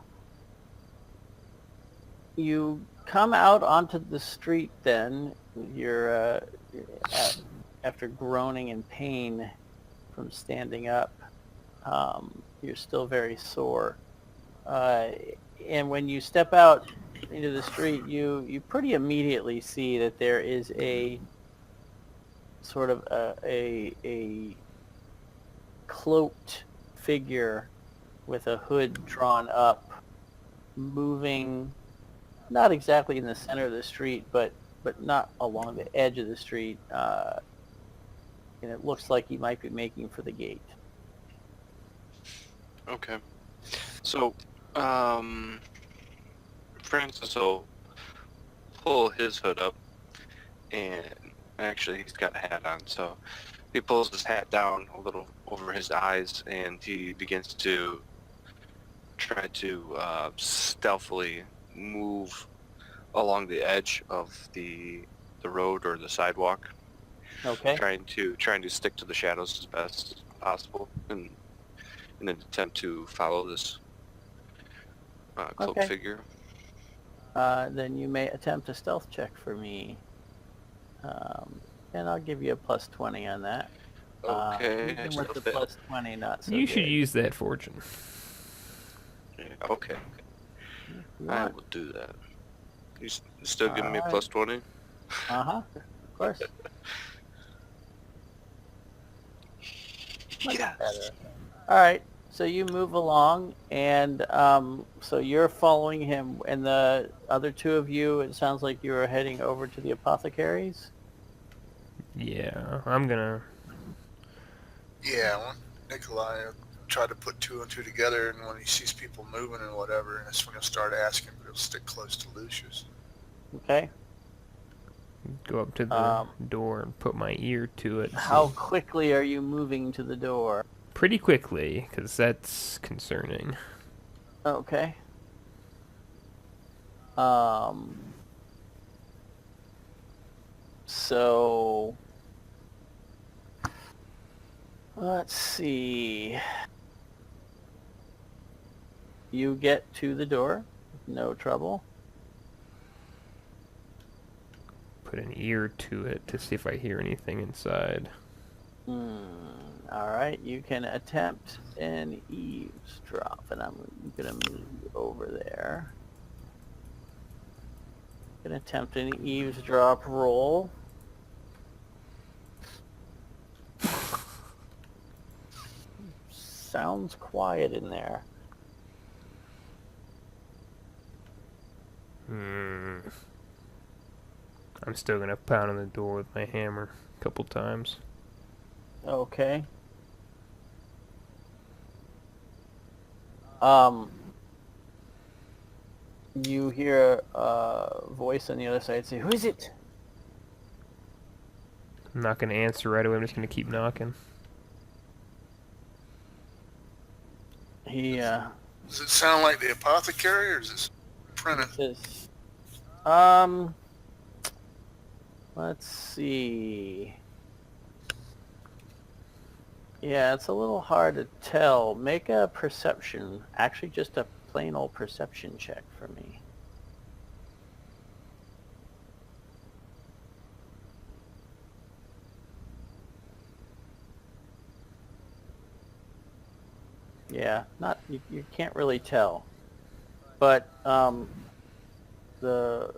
S1: come out onto the street then. You're after groaning in pain from standing up. You're still very sore. And when you step out into the street, you pretty immediately see that there is a sort of a cloaked figure with a hood drawn up, moving not exactly in the center of the street, but not along the edge of the street. And it looks like he might be making for the gate.
S3: Okay. So, Francis will pull his hood up, and actually he's got a hat on, so he pulls his hat down a little over his eyes, and he begins to try to stealthily move along the edge of the road or the sidewalk,
S1: Okay.
S3: trying to stick to the shadows as best as possible, in an attempt to follow this cloaked
S1: Okay.
S3: figure.
S1: Then you may attempt a stealth check for me. And I'll give you a plus 20 on that.
S3: Okay.
S1: Even
S3: still
S1: with the
S3: fail.
S1: plus 20, not so
S2: You
S1: good.
S2: should use that fortune.
S3: Yeah, okay.
S1: If you
S3: I
S1: want.
S3: will do that. You still giving me a
S1: Alright.
S3: plus 20?
S1: Uh-huh. Of course. Much
S3: Yes.
S1: better. All right. So you move along, and so you're following him, and the other two of you, it sounds like you are heading over to the apothecaries.
S2: Yeah, I'm gonna...
S4: Yeah, well, Nikolai tried to put two and two together, and when he sees people moving and whatever, and that's when he'll start asking, but he'll stick close to Lucius.
S1: Okay.
S2: go up to the door and put my ear to it.
S1: How quickly are you moving to the door?
S2: Pretty quickly, because that's concerning.
S1: Okay. So let's see. You get to the door, no trouble.
S2: Put an ear to it to see if I hear anything inside.
S1: All right, you can attempt an eavesdrop, and I'm gonna move you over there. Gonna attempt an eavesdrop roll. Sounds quiet in there.
S2: I'm still gonna pound on the door with my hammer a couple times.
S1: Okay. You hear a voice on the other side say, "Who is it?"
S2: I'm not gonna answer right away. I'm just gonna keep knocking.
S1: He
S4: Does it sound like the apothecary, or is this apprentice?
S1: says, let's see. Yeah, it's a little hard to tell. Make a perception, actually just a plain old perception check for me. Yeah, not you can't really tell, but the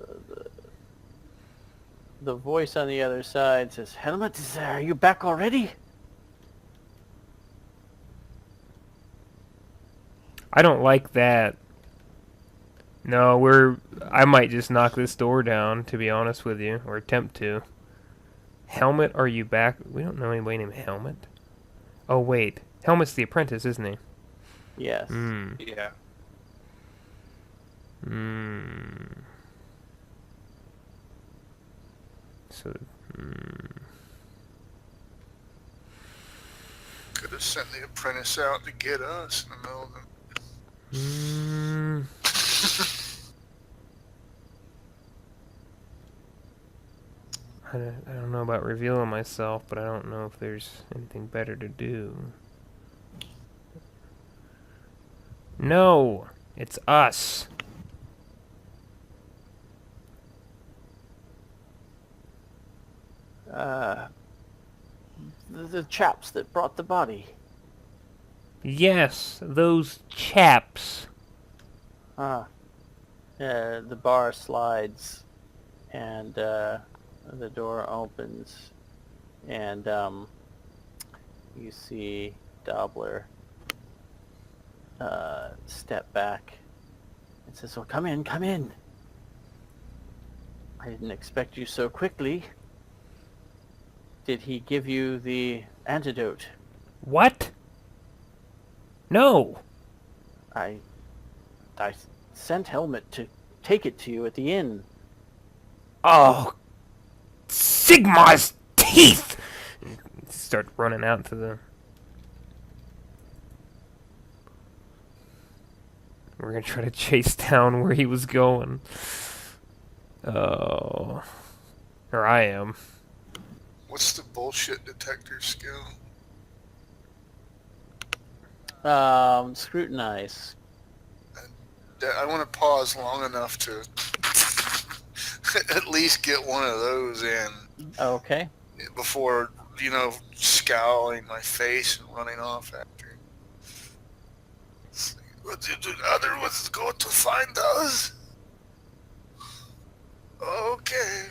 S1: voice on the other side says, "Helmut, are you back already?"
S2: I don't like that. No, I might just knock this door down, to be honest with you, or attempt to. Helmut, are you back? We don't know anybody named Helmut. Oh, wait. Helmut's the apprentice, isn't he?
S1: Yes.
S3: Yeah.
S2: So,
S4: Could have sent the apprentice out to get us in the middle of the...
S2: I don't know about revealing myself, but I don't know if there's anything better to do. No! It's us!
S1: The chaps that brought the body.
S2: Yes, those chaps.
S1: The bar slides, and the door opens, and you see Dobler step back and says, "Well, come in, come in. I didn't expect you so quickly. Did he give you the antidote?"
S2: What? No!
S1: I sent Helmet to take it to you at the inn.
S2: Oh! Sigmar's teeth! Start running out to the... We're gonna try to chase down where he was going. Oh. Or I am.
S4: What's the bullshit detector skill?
S1: Scrutinize.
S4: I want to pause long enough to at least get one of those in
S1: Okay.
S4: before, scowling my face and running off after. What did the other ones go to find us? Okay.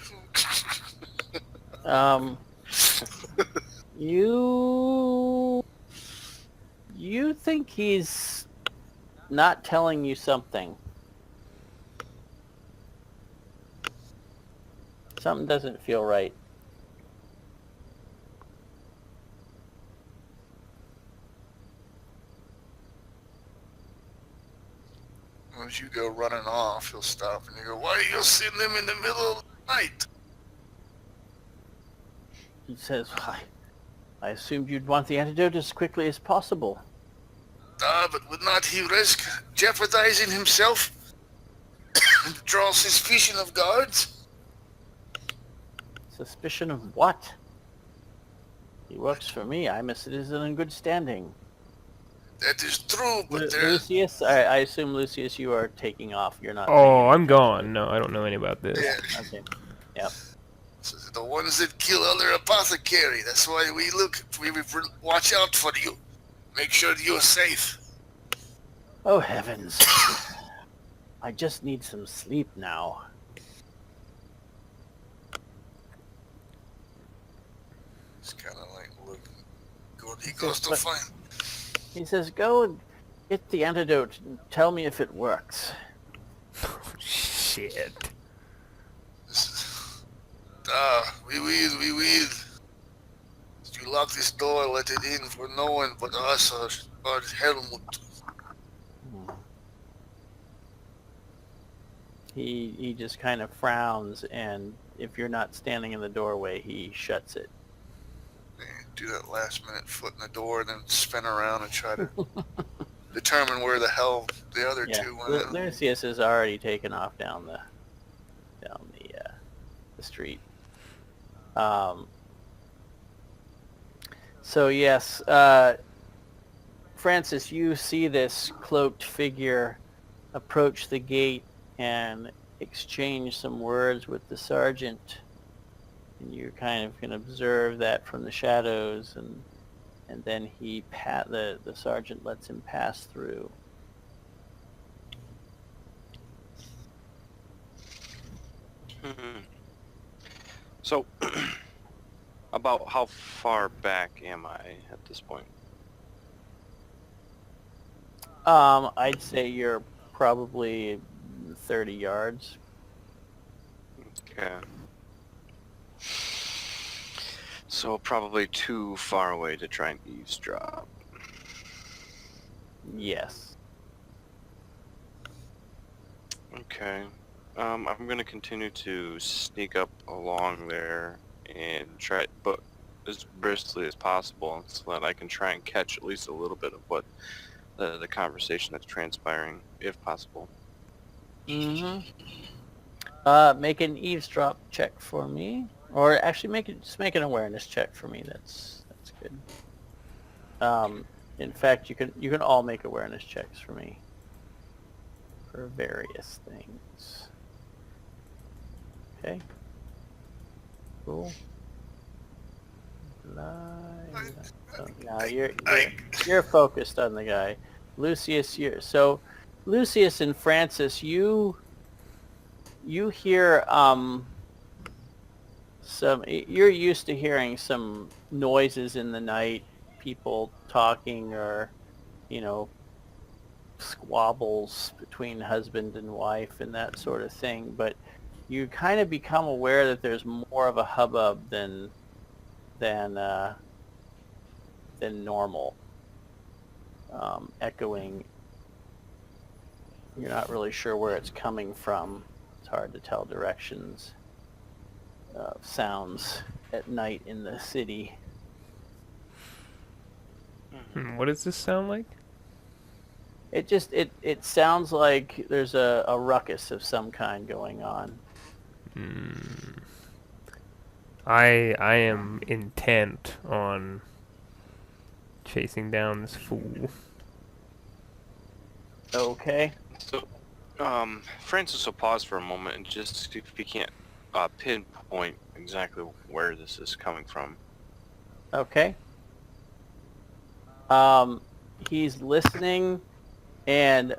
S1: You think he's not telling you something. Something doesn't feel right.
S4: As you go running off, he'll stop and you go, "Why are you seeing them in the middle of the night?"
S1: He says, I assumed you'd want the antidote as quickly as possible.
S4: But would not he risk jeopardizing himself and draw suspicion of guards?
S1: Suspicion of what? He works for me. I'm a citizen in good standing.
S4: That is true, but there...
S1: Lucius? I assume, Lucius, you are taking off. You're not...
S2: Oh, I'm gone. No, I don't know any about this.
S4: Yeah.
S1: Okay. Yep.
S4: So the ones that kill other apothecary. That's why we watch out for you. Make sure you're safe.
S1: Oh, heavens. I just need some sleep now.
S4: It's kind of like, look, he goes to find...
S1: He says, go and get the antidote and tell me if it works.
S2: Shit.
S4: We will. You lock this door, let it in for no one but us or Helmut.
S1: He just kind of frowns, and if you're not standing in the doorway, he shuts it.
S4: Do that last minute foot in the door and then spin around and try to determine where the hell the other two went.
S1: Lucius has already taken off down the street. So yes, Francis, you see this cloaked figure approach the gate and exchange some words with the sergeant. And you kind of can observe that from the shadows, and then the sergeant lets him pass through.
S3: So, about how far back am I at this point?
S1: I'd say you're probably 30 yards.
S3: Okay. So probably too far away to try and eavesdrop.
S1: Yes.
S3: Okay. I'm gonna continue to sneak up along there and try, but as briskly as possible, so that I can try and catch at least a little bit of what the conversation that's transpiring, if possible.
S1: Mm-hmm. Make an eavesdrop check for me. Or actually, just make an awareness check for me. That's good. In fact, you can all make awareness checks for me for various things. Okay. Cool. Oh, now you're focused on the guy, Lucius. Lucius and Francis, you hear you're used to hearing some noises in the night, people talking or squabbles between husband and wife and that sort of thing, but you kind of become aware that there's more of a hubbub than normal, echoing. You're not really sure where it's coming from. It's hard to tell directions. Sounds at night in the city.
S2: What does this sound like?
S1: It sounds like there's a ruckus of some kind going on.
S2: I am intent on chasing down this fool.
S1: Okay.
S3: So, Francis will pause for a moment and just see if he can't pinpoint exactly where this is coming from.
S1: Okay. He's listening, and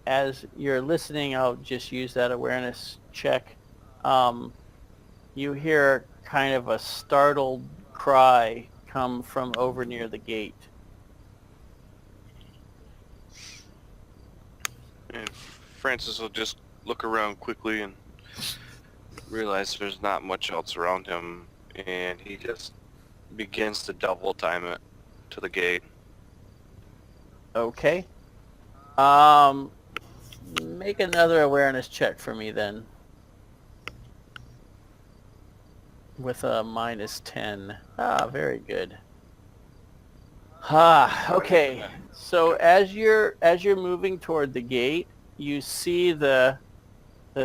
S1: as you're listening, I'll just use that awareness check. You hear kind of a startled cry come from over near the gate.
S3: And Francis will just look around quickly and realize there's not much else around him, and he just begins to double time it to the gate.
S1: Okay. Make another awareness check for me then. With a -10. Ah, very good. Okay. So as you're moving toward the gate, you see the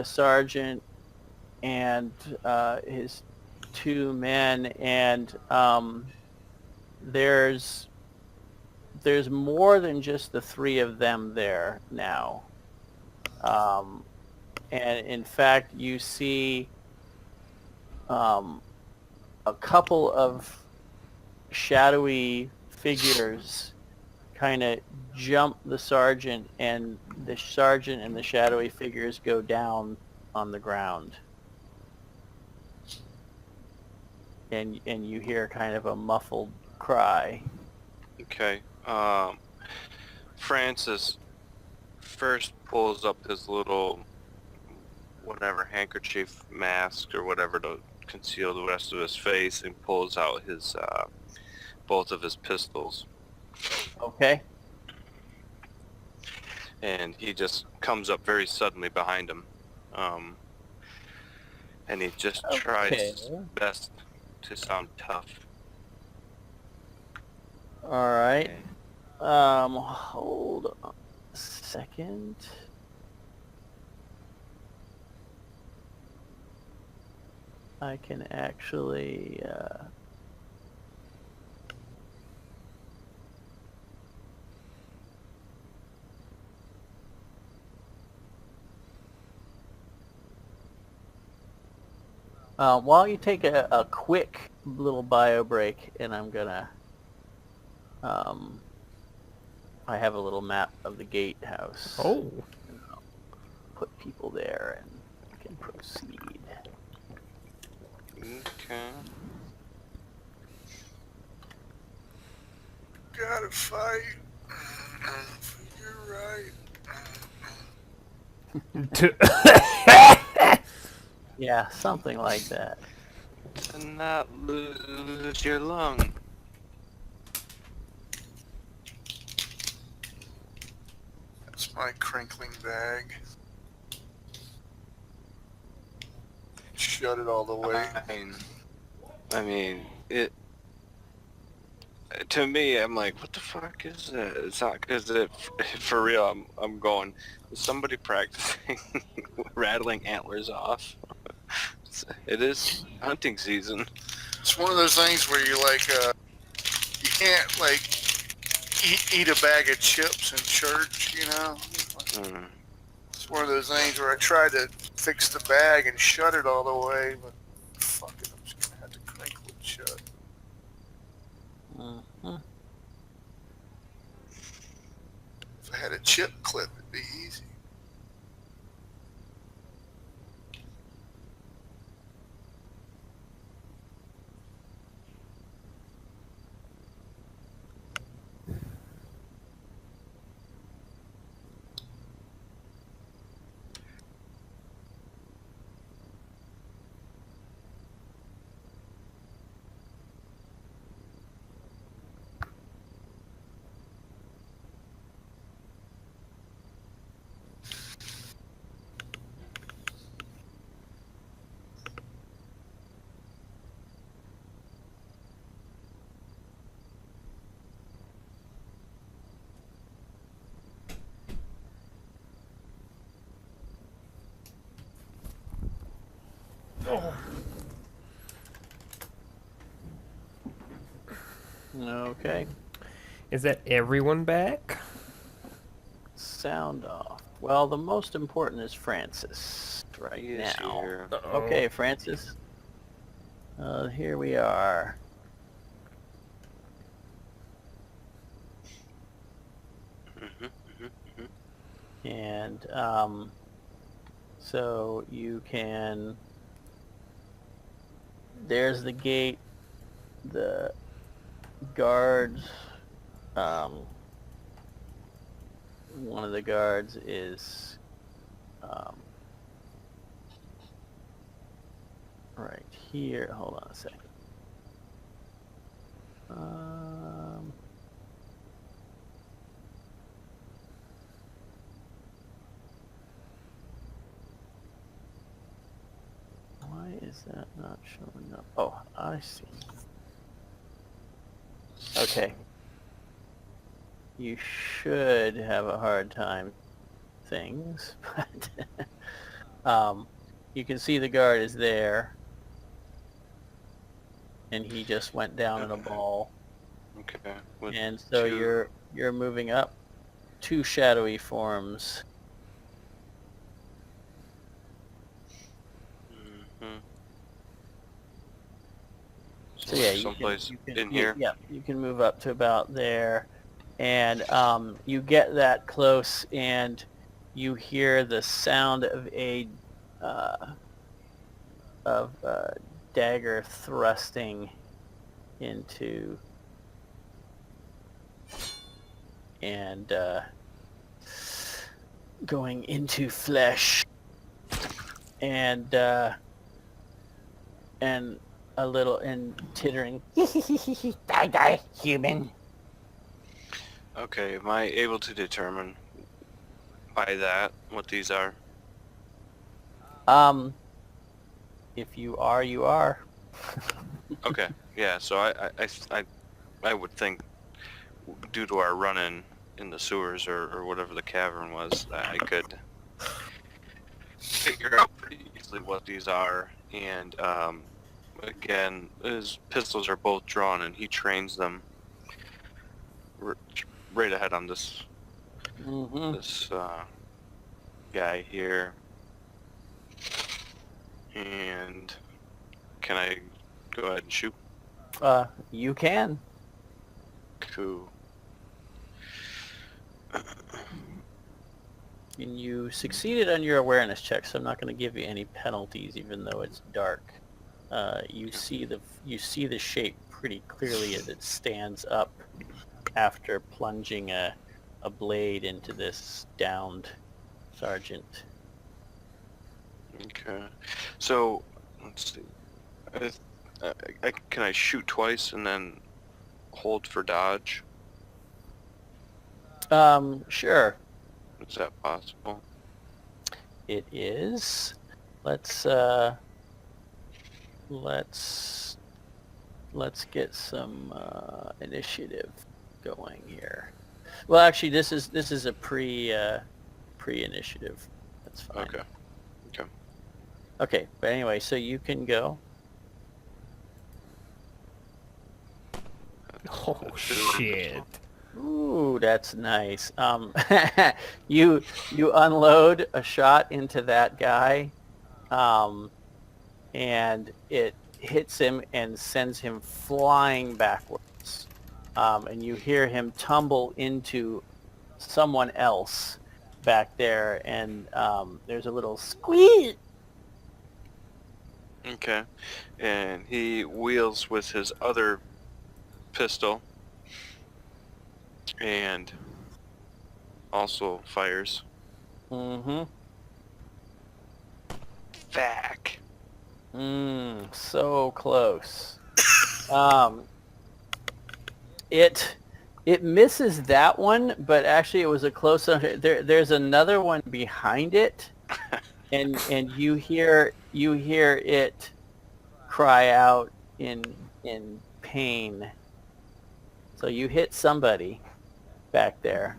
S1: sergeant and his two men, and there's more than just the three of them there now. And in fact, you see a couple of shadowy figures kind of jump the sergeant, and the sergeant and the shadowy figures go down on the ground. And you hear kind of a muffled cry.
S3: Okay. Francis first pulls up his little whatever handkerchief mask or whatever to conceal the rest of his face, and pulls out his both of his pistols.
S1: Okay.
S3: And he just comes up very suddenly behind him, and he just tries his best to sound tough.
S1: All right. Hold on a second. I can actually while you take a quick little bio break, and I'm gonna I have a little map of the gatehouse.
S2: Oh.
S1: And I'll put people there and we can proceed.
S3: Okay.
S4: Gotta fight. You're right.
S1: Yeah, something like that.
S3: To not lose your lung.
S4: That's my crinkling bag. Shut it all the way.
S3: I mean, it. To me, I'm like, what the fuck is that? It's not because for real. I'm going. Is somebody practicing rattling antlers off? It is hunting season.
S4: It's one of those things where you like, you can't like eat a bag of chips in church, you know?
S3: Mm.
S4: It's one of those things where I tried to fix the bag and shut it all the way, but fuck it, I'm just gonna have to crinkle it shut.
S1: Mhm.
S4: If I had a chip clip, it'd be easy.
S1: Okay.
S2: Is that everyone back?
S1: Sound off. Well, the most important is Francis right
S3: He is
S1: now.
S3: here.
S1: Okay, Francis. Here we are. And so you can. There's the gate. The guards. One of the guards is right here. Hold on a second. Why is that not showing up? Oh, I see. Okay. You should have a hard time things, but you can see the guard is there, and he just went down in a ball.
S3: Okay. With
S1: And so
S3: two-
S1: you're moving up two shadowy forms.
S3: Mhm.
S1: So yeah,
S3: someplace
S1: you can
S3: in here.
S1: Yeah, you can move up to about there, and you get that close, and you hear the sound of a dagger thrusting into and going into flesh, and a little and tittering. Die, die, human.
S3: Okay. Am I able to determine by that what these are?
S1: If you are, you are.
S3: Okay. Yeah. So I would think, due to our run-in in the sewers or whatever the cavern was, that I could figure out pretty easily what these are. And again, his pistols are both drawn, and he trains them right ahead on this this guy here. And can I go ahead and shoot?
S1: You can.
S3: Cool.
S1: And you succeeded on your awareness check, so I'm not going to give you any penalties, even though it's dark. You see the shape pretty clearly as it stands up after plunging a blade into this downed sergeant.
S3: Okay. So let's see. Can I shoot twice and then hold for dodge?
S1: Sure,
S3: Is that possible?
S1: it is. Let's get some initiative going here. Well, actually, this is a pre-initiative. That's fine.
S3: Okay. Okay.
S1: Okay, but anyway, so you can go.
S2: Oh shit!
S1: Ooh, that's nice. You unload a shot into that guy, and it hits him and sends him flying backwards. And you hear him tumble into someone else back there, and there's a little squeak.
S3: Okay. And he wheels with his other pistol and also fires.
S1: Mm-hmm.
S3: Back.
S1: So close. It misses that one, but actually it was a close enough. There's another one behind it, and you hear it cry out in pain. So you hit somebody back there,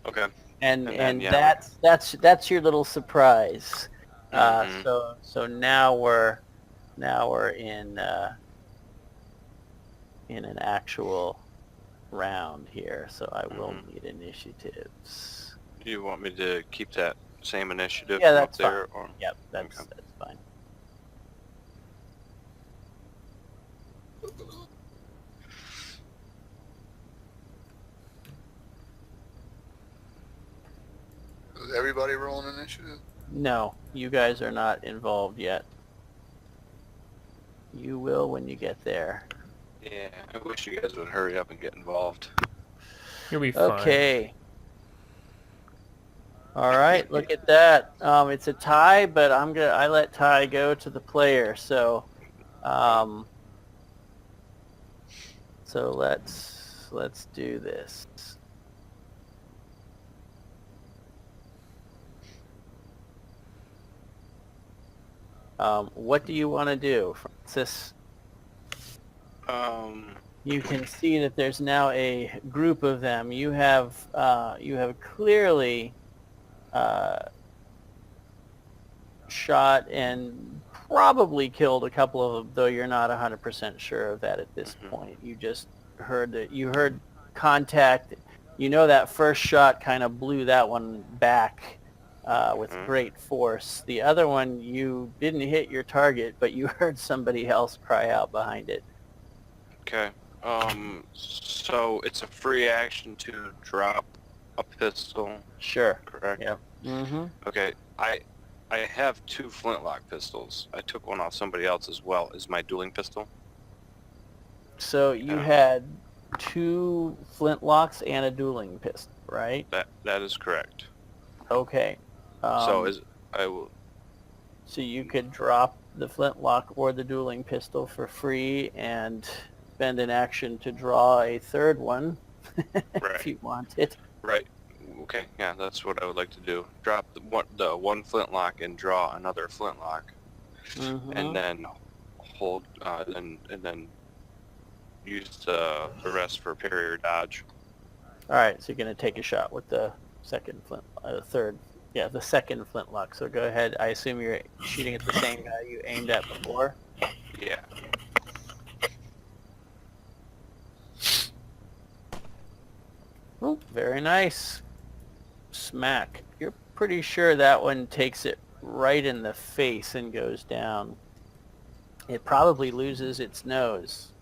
S3: Okay.
S1: and
S3: then, yeah.
S1: that's your little surprise.
S3: Mhm.
S1: So now we're in an actual round here, so I will need initiatives.
S3: Do you want me to keep that same initiative
S1: Yeah,
S3: from up
S1: that's
S3: there?
S1: fine.
S3: Or?
S1: Yep, that's
S3: Okay.
S1: that's fine.
S4: Is everybody rolling initiative?
S1: No, you guys are not involved yet. You will when you get there.
S3: Yeah, I wish you guys would hurry up and get involved.
S2: You'll be fine.
S1: Okay. All right, look at that. It's a tie, but I let tie go to the player. So, so let's do this. What do you want to do, Francis? You can see that there's now a group of them. You have clearly shot and probably killed a couple of them, though you're not 100% sure of that at this point. You just heard contact. You know that first shot kind of blew that one back with great force. The other one, you didn't hit your target, but you heard somebody else cry out behind it.
S3: Okay. So it's a free action to drop a pistol.
S1: Sure.
S3: Correct.
S1: Yep. Mm-hmm.
S3: Okay. I have 2 flintlock pistols. I took one off somebody else as well. Is my dueling pistol?
S1: So you
S3: Yeah.
S1: had 2 flintlocks and a dueling pistol, right?
S3: That is correct.
S1: Okay.
S3: So
S1: So you could drop the flintlock or the dueling pistol for free and spend an action to draw a third one if you wanted.
S3: Right. Okay. Yeah, that's what I would like to do. Drop the one flintlock and draw another flintlock, and then hold and then use the rest for parry or dodge.
S1: All right, so you're going to take a shot with the second the second flintlock. So go ahead. I assume you're shooting at the same guy you aimed at before.
S3: Yeah.
S1: Oh, very nice. Smack. You're pretty sure that one takes it right in the face and goes down. It probably loses its nose.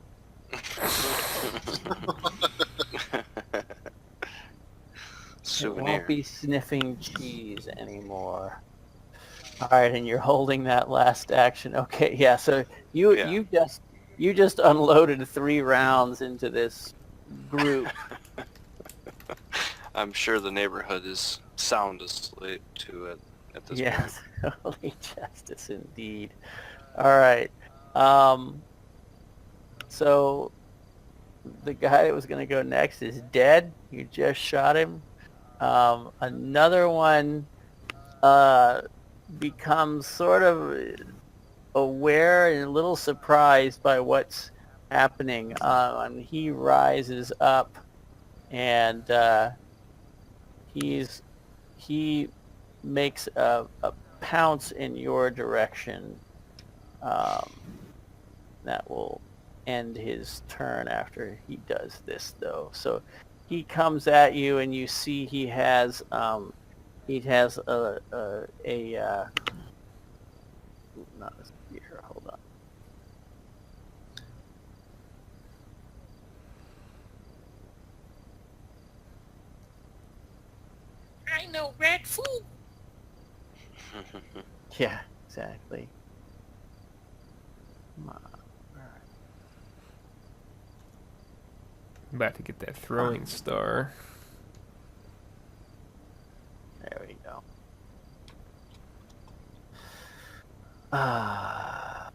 S3: Souvenir.
S1: It won't be sniffing cheese anymore. All right, and you're holding that last action. Okay, yeah. So you just unloaded 3 rounds into this group.
S3: I'm sure the neighborhood is sound asleep to it at this point.
S1: Yes, holy justice indeed. All right. So the guy that was going to go next is dead. You just shot him. Another one becomes sort of aware and a little surprised by what's happening. He rises up and he makes a pounce in your direction. That will end his turn after he does this, though. So he comes at you, and you see he has a not a spear. Hold on.
S4: I know rat food.
S1: Yeah, exactly. Come on.
S2: About to get that throwing star.
S1: There we go. Ah.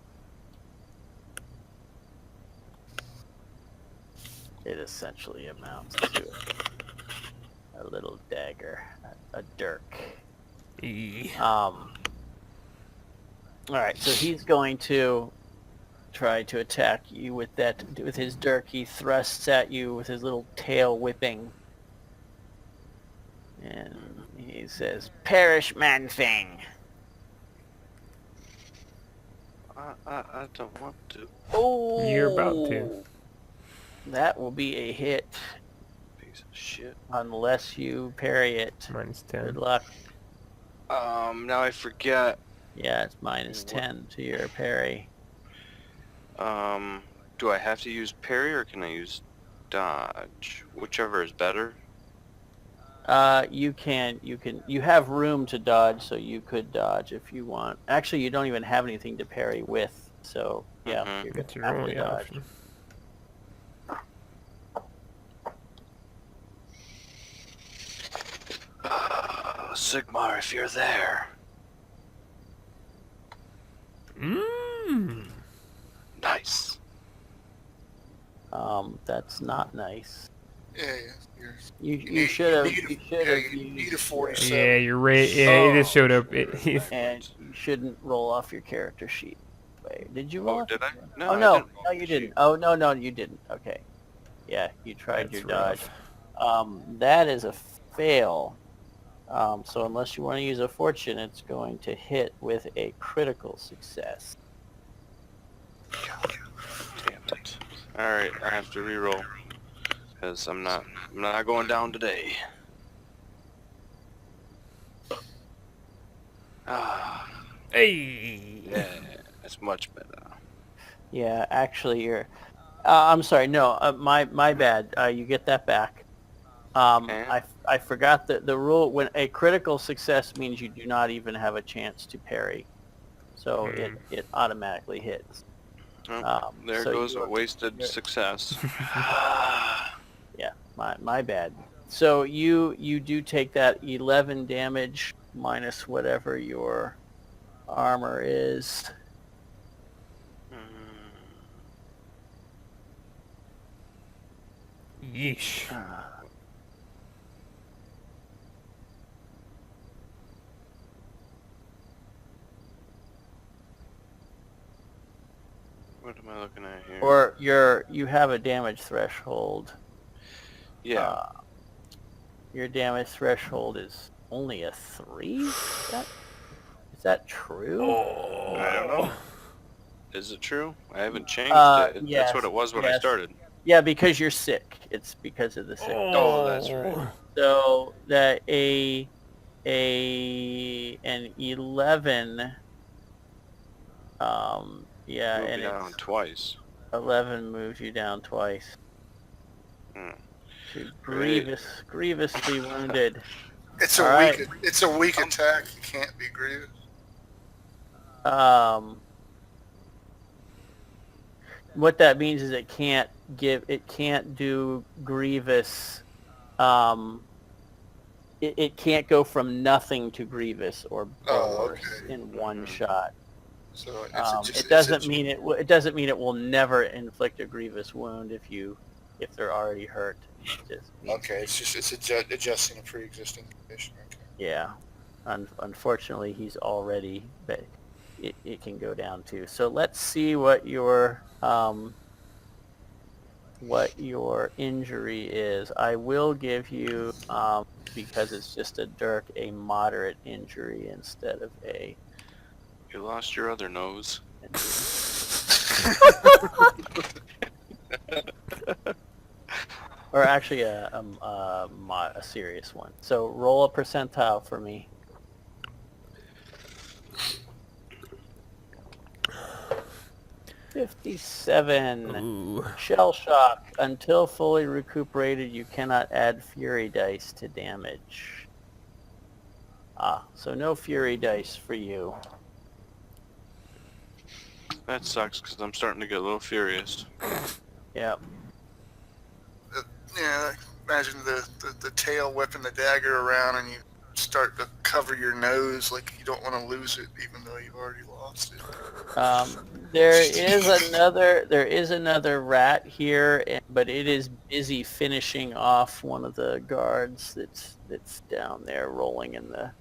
S1: It essentially amounts to a little dagger, a dirk. All right, so he's going to try to attack you with his dirk. He thrusts at you with his little tail whipping, and he says, "Perish, man thing."
S3: I don't want to.
S1: Oh,
S2: You're about to.
S1: That will be a hit
S3: Piece of shit.
S1: unless you parry it.
S2: Minus
S1: Good
S2: 10.
S1: luck.
S3: Now I forget.
S1: Yeah, it's minus 10 to your parry.
S3: Do I have to use parry or can I use dodge? Whichever is better.
S1: You have room to dodge, so you could dodge if you want. Actually, you don't even have anything to parry with, so yeah,
S3: Mhm.
S1: you're
S2: That's
S1: gonna
S2: your
S1: have to
S2: only
S1: dodge.
S2: option.
S3: Sigmar, if you're there. Nice.
S1: That's not nice.
S4: Yeah.
S1: You should have. You should have
S4: You need a
S1: used.
S4: 47.
S2: Yeah, you're right. Yeah, he just showed up.
S1: And you shouldn't roll off your character sheet. Wait, did you roll?
S3: Oh,
S1: off
S3: did I?
S1: your-
S3: No,
S1: Oh
S3: I
S1: no,
S3: didn't roll
S1: no,
S3: the
S1: you
S3: sheet.
S1: didn't. Oh no, you didn't. Okay. Yeah, you tried
S2: That's
S1: your dodge.
S2: rough.
S1: That is a fail. So unless you want to use a fortune, it's going to hit with a critical success.
S3: Damn it. Alright, I have to reroll. Because I'm not going down today.
S2: Hey!
S3: Yeah, it's much better.
S1: Yeah, actually, you're. I'm sorry. No, my bad. You get that back.
S3: Okay.
S1: I forgot that the rule when a critical success means you do not even have a chance to parry, so it automatically hits.
S3: Oh, there
S1: so
S3: goes
S1: you're-
S3: a wasted success.
S1: Yeah, my bad. So you do take that 11 damage minus whatever your armor is.
S2: Yeesh.
S3: What am I looking at here?
S1: Or you have a damage threshold.
S3: Yeah.
S1: Your damage threshold is only a 3? Is that true?
S3: I don't know. Is it true? I haven't changed it.
S1: Yes,
S3: That's what it was when I
S1: yes.
S3: started.
S1: Yeah, because you're sick. It's because of the sick.
S3: Oh, that's right.
S1: So that an 11 yeah,
S3: Moved
S1: and
S3: me down
S1: it's
S3: twice.
S1: 11 moves you down twice.
S3: Hmm.
S1: To
S3: Great.
S1: grievously wounded.
S4: It's
S1: All
S4: a
S1: right.
S4: weak. It's a weak attack. You can't be grievous.
S1: What that means is it can't do grievous. It can't go from nothing to grievous or worse in one shot.
S4: So
S1: It doesn't mean it will never inflict a grievous wound if they're already hurt.
S4: It's adjusting a pre-existing condition. Okay.
S1: Yeah. Unfortunately, he's already. But it can go down too. So let's see what your what your injury is. I will give you, because it's just a dirk, a moderate injury instead of a
S3: You lost your other nose.
S1: or actually a serious one. So roll a percentile for me. 57.
S2: Ooh.
S1: Shell shock. Until fully recuperated, you cannot add fury dice to damage. So no fury dice for you.
S3: That sucks because I'm starting to get a little furious.
S1: Yep.
S4: Yeah, imagine the tail whipping the dagger around and you start to cover your nose like you don't want to lose it even though you've already lost it.
S1: There is another rat here, but it is busy finishing off one of the guards that's down there rolling in the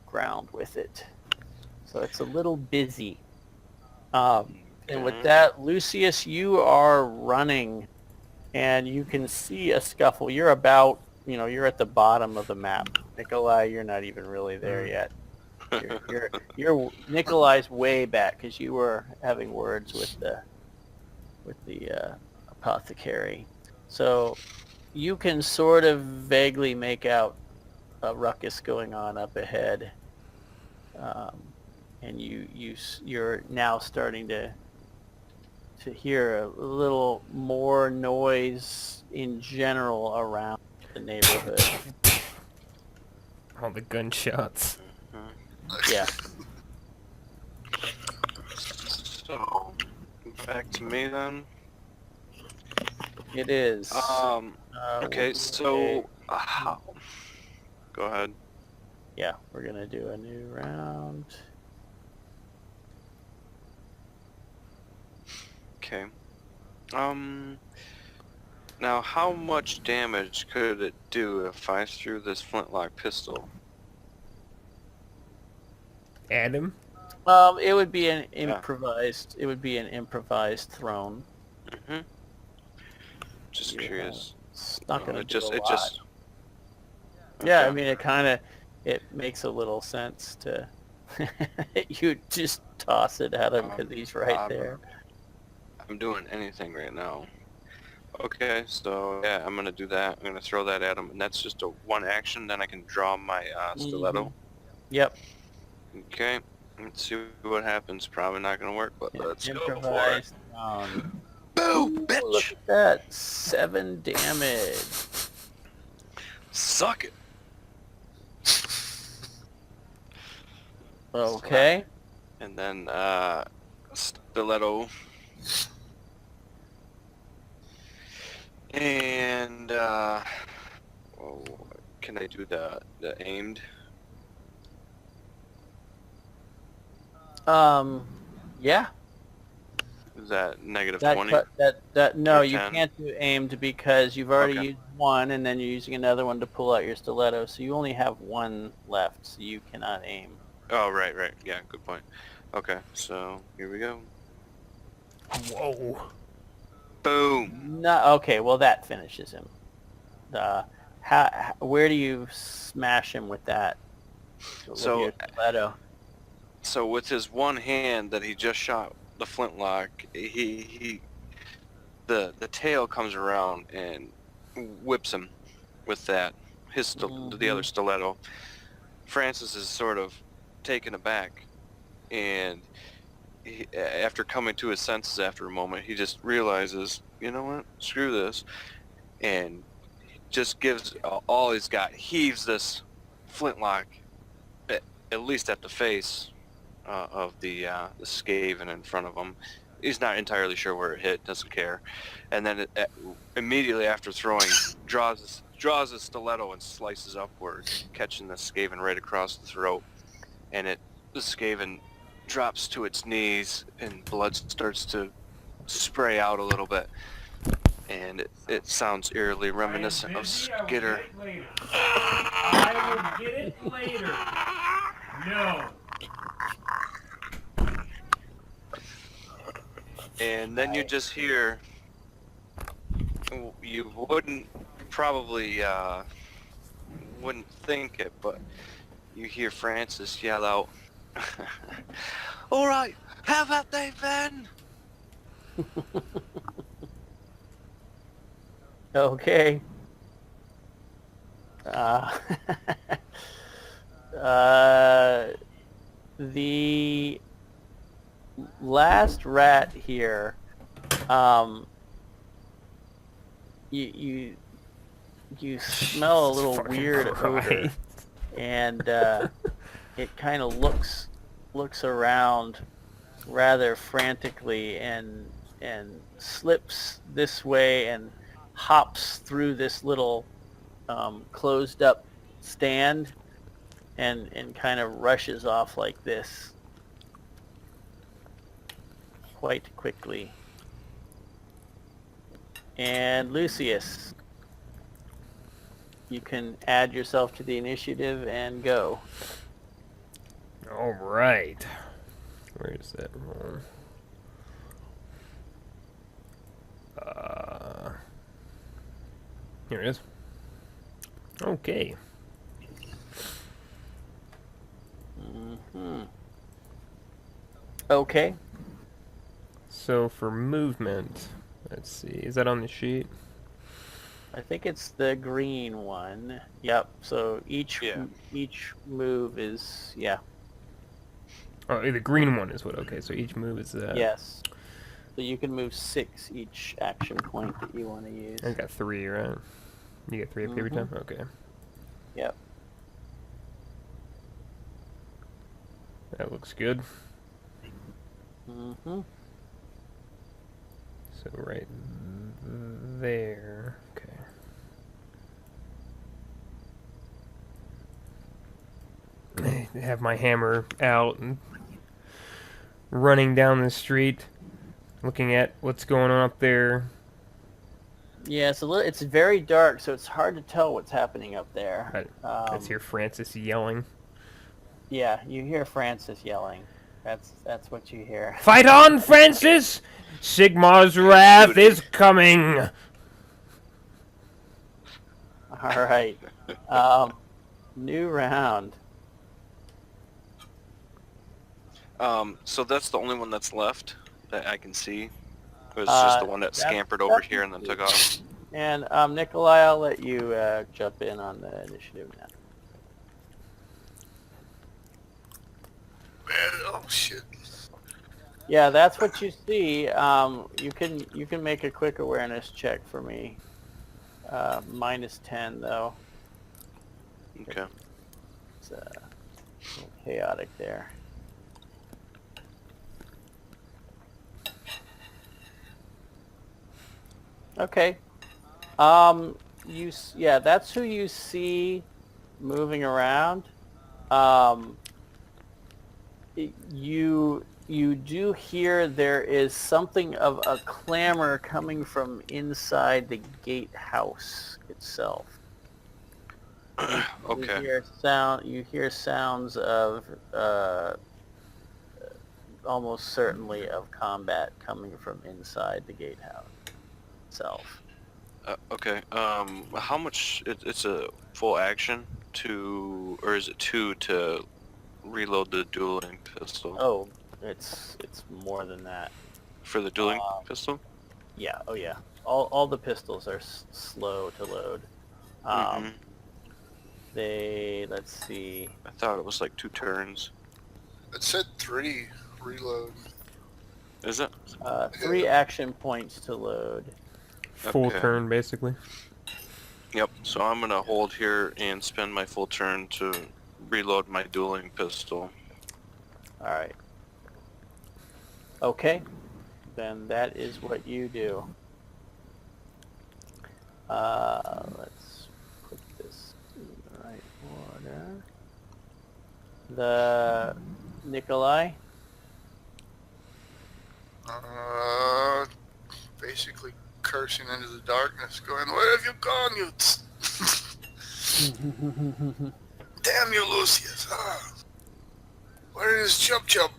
S1: ground with it. So it's a little busy. And with that, Lucius, you are running, and you can see a scuffle. You're about, you're at the bottom of the map. Nikolai, you're not even really there yet. You're Nikolai's way back because you were having words with the apothecary. So you can sort of vaguely make out a ruckus going on up ahead, and you're now starting to hear a little more noise in general around the neighborhood.
S2: All the gunshots.
S1: Yeah.
S3: So, back to me then.
S1: It is.
S3: Okay, so how? Go ahead.
S1: Yeah, we're gonna do a new round.
S3: Okay. Now how much damage could it do if I threw this flintlock pistol?
S2: Adam?
S1: It would be an improvised. It would be an improvised thrown.
S3: Mm-hmm. Just curious.
S1: It's not gonna
S3: It
S1: do
S3: just.
S1: a
S3: It
S1: lot.
S3: just.
S1: Yeah, I
S3: Okay.
S1: mean, it makes a little sense to you just toss it at him because he's right there.
S3: I'm doing anything right now. Okay, so yeah, I'm gonna do that. I'm gonna throw that at him, and that's just a one action. Then I can draw my stiletto.
S1: Yep.
S3: Okay, let's see what happens. Probably not gonna work, but let's go for it.
S1: Improvised.
S3: Boom,
S1: Look
S3: bitch!
S1: at that. 7 damage.
S3: Suck it.
S1: Okay.
S3: And then stiletto. And can I do the aimed?
S1: Yeah.
S3: Is that negative
S1: That
S3: 20?
S1: no,
S3: Or
S1: you
S3: 10?
S1: can't do aimed because you've already
S3: Okay.
S1: used one, and then you're using another one to pull out your stiletto. So you only have one left, so you cannot aim.
S3: Oh, right. Yeah, good point. Okay, so here we go.
S2: Whoa.
S3: Boom.
S1: No. Okay. Well, that finishes him. Where do you smash him with that? With
S3: So-
S1: your stiletto.
S3: So with his one hand that he just shot the flintlock, the tail comes around and whips him with that the other stiletto. Francis is sort of taken aback, and after coming to his senses after a moment, he just realizes, you know what, screw this, and he just gives all he's got, heaves this flintlock at least at the face of the Skaven in front of him. He's not entirely sure where it hit, doesn't care, and then immediately after throwing, draws a stiletto and slices upward, catching the Skaven right across the throat, and the Skaven drops to its knees and blood starts to spray out a little bit, and it sounds eerily reminiscent of Skitter.
S2: I will get it later. No.
S3: And then you just hear You wouldn't probably wouldn't think it, but you hear Francis yell out, "All right, have at they then!"
S1: Okay. Uh, the last rat here, you smell a little
S2: Fucking
S1: weird odor,
S2: Christ.
S1: and it kind of looks around rather frantically and slips this way and hops through this little closed up stand and kind of rushes off like this quite quickly. And Lucius, you can add yourself to the initiative and go.
S2: All right. Where is that roll? Here it is. Okay.
S1: Okay.
S2: So for movement, let's see. Is that on the sheet?
S1: I think it's the green one. Yep. So each move is
S2: Oh, the green one is what? Okay, so each move is that.
S1: yes. So you can move 6 each action point that you want to use.
S2: I got 3, right? You get 3 every time? Okay.
S1: Yep.
S2: That looks good.
S1: Mm-hmm.
S2: So right there. Okay. I have my hammer out and running down the street, looking at what's going on up there.
S1: Yeah, it's very dark, so it's hard to tell what's happening up there.
S2: Let's hear Francis yelling.
S1: Yeah, you hear Francis yelling. That's what you hear.
S2: Fight on, Francis! Sigmar's wrath is coming!
S1: All right. New round.
S3: So that's the only one that's left that I can see. It was just the one that scampered over here and then took off.
S1: And Nikolai, I'll let you jump in on the initiative now.
S4: Oh shit.
S1: Yeah, that's what you see. You can make a quick awareness check for me. -10 though.
S3: Okay.
S1: It's a little chaotic there. Okay. That's who you see moving around. You do hear there is something of a clamor coming from inside the gatehouse itself.
S3: Okay.
S1: You hear sounds of almost certainly of combat coming from inside the gatehouse itself.
S3: Okay. How much? It's a full action to, or is it 2 to reload the dueling pistol?
S1: Oh, it's more than that.
S3: For the dueling pistol?
S1: Yeah. Oh yeah. All the pistols are slow to load. Let's see.
S3: I thought it was like 2 turns.
S4: It said 3 reload.
S3: Is it?
S1: 3 action points to load.
S2: Full
S3: Okay.
S2: turn, basically.
S3: Yep. So I'm gonna hold here and spend my full turn to reload my dueling pistol.
S1: All right. Okay. Then that is what you do. Let's put this in the right order. The Nikolai.
S4: Basically cursing into the darkness, going, "Where have you gone, you damn you, Lucius! Where is Chub Chub?"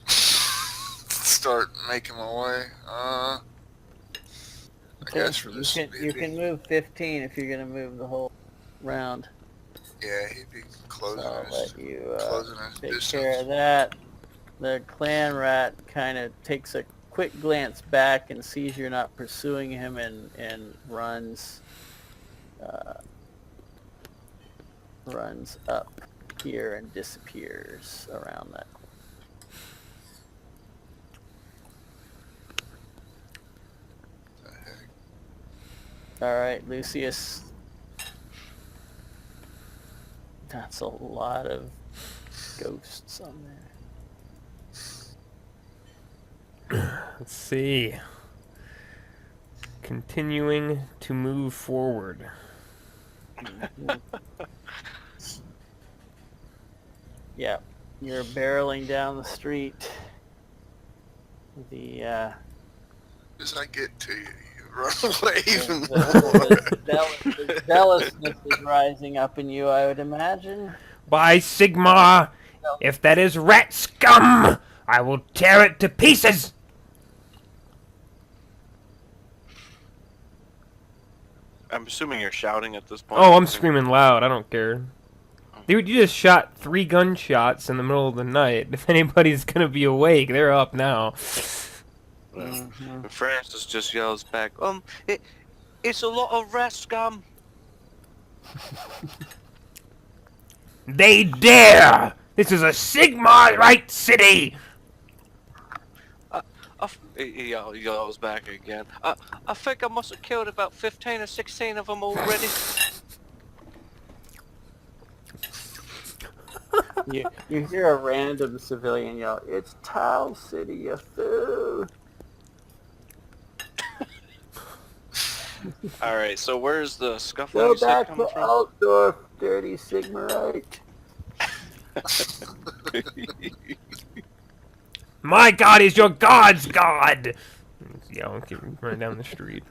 S4: Start making my way. guess, for
S1: you
S4: this
S1: can you
S4: baby.
S1: can move 15 if you're gonna move the whole round.
S4: Yeah, he'd be
S1: So
S4: closing
S1: I'll
S4: his
S1: let you take
S4: distance.
S1: care of that. The clan rat kind of takes a quick glance back and sees you're not pursuing him and runs runs up here and disappears around that. All right, Lucius. That's a lot of ghosts on there.
S2: Let's see. Continuing to move forward.
S1: Yeah, you're barreling down the street. The
S4: As I get to you, you run away even more.
S1: the zealousness is rising up in you, I would imagine.
S2: By Sigmar, if that is rat scum, I will tear it to pieces!
S3: I'm assuming you're shouting at this point.
S2: Oh, I'm screaming loud. I don't care. Dude, you just shot 3 gunshots in the middle of the night. If anybody's gonna be awake, they're up now.
S3: And Francis just yells back, it's a lot of rat scum.
S2: They dare! This is a Sigmar right city!
S3: He yells back again. I think I must have killed about 15 or 16 of them already.
S1: You hear a random civilian yell, "It's Tau City, you fool!"
S3: Alright, so where's the scuffling
S1: Go
S3: you said
S1: back
S3: coming
S1: to
S3: from?
S1: Altdorf, dirty Sigmarite.
S2: My god is your god's god! Yeah, I'll keep running down the street.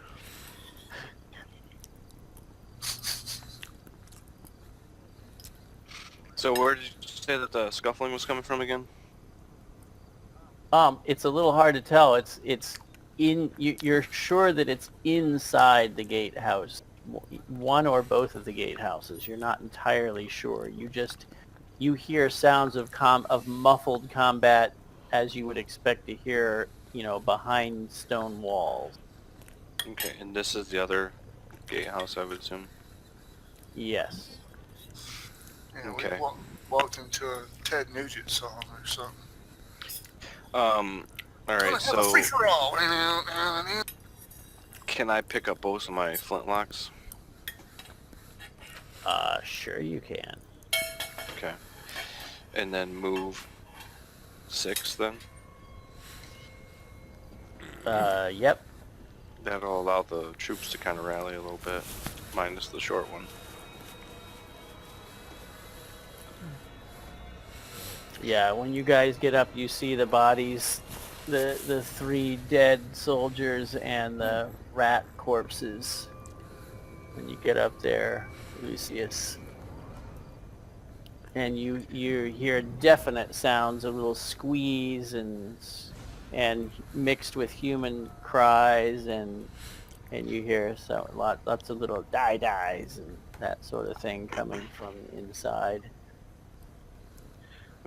S3: So where did you say that the scuffling was coming from again?
S1: It's a little hard to tell. It's you're sure that it's inside the gatehouse, one or both of the gatehouses. You're not entirely sure. You hear sounds of muffled combat as you would expect to hear, behind stone walls.
S3: Okay, and this is the other gatehouse, I would assume.
S1: Yes.
S4: Yeah,
S3: Okay.
S4: we walked into a Ted Nugent song or something.
S3: Alright,
S4: Have a
S3: so
S4: free-for-all.
S3: can I pick up both of my flintlocks?
S1: Sure you can.
S3: Okay. And then move 6 then?
S1: Yep.
S3: That'll allow the troops to kind of rally a little bit, minus the short one.
S1: Yeah, when you guys get up, you see the bodies, the 3 dead soldiers and the rat corpses. When you get up there, Lucius, and you hear definite sounds of little squeeze and mixed with human cries, and you hear lots of little dies and that sort of thing coming from inside.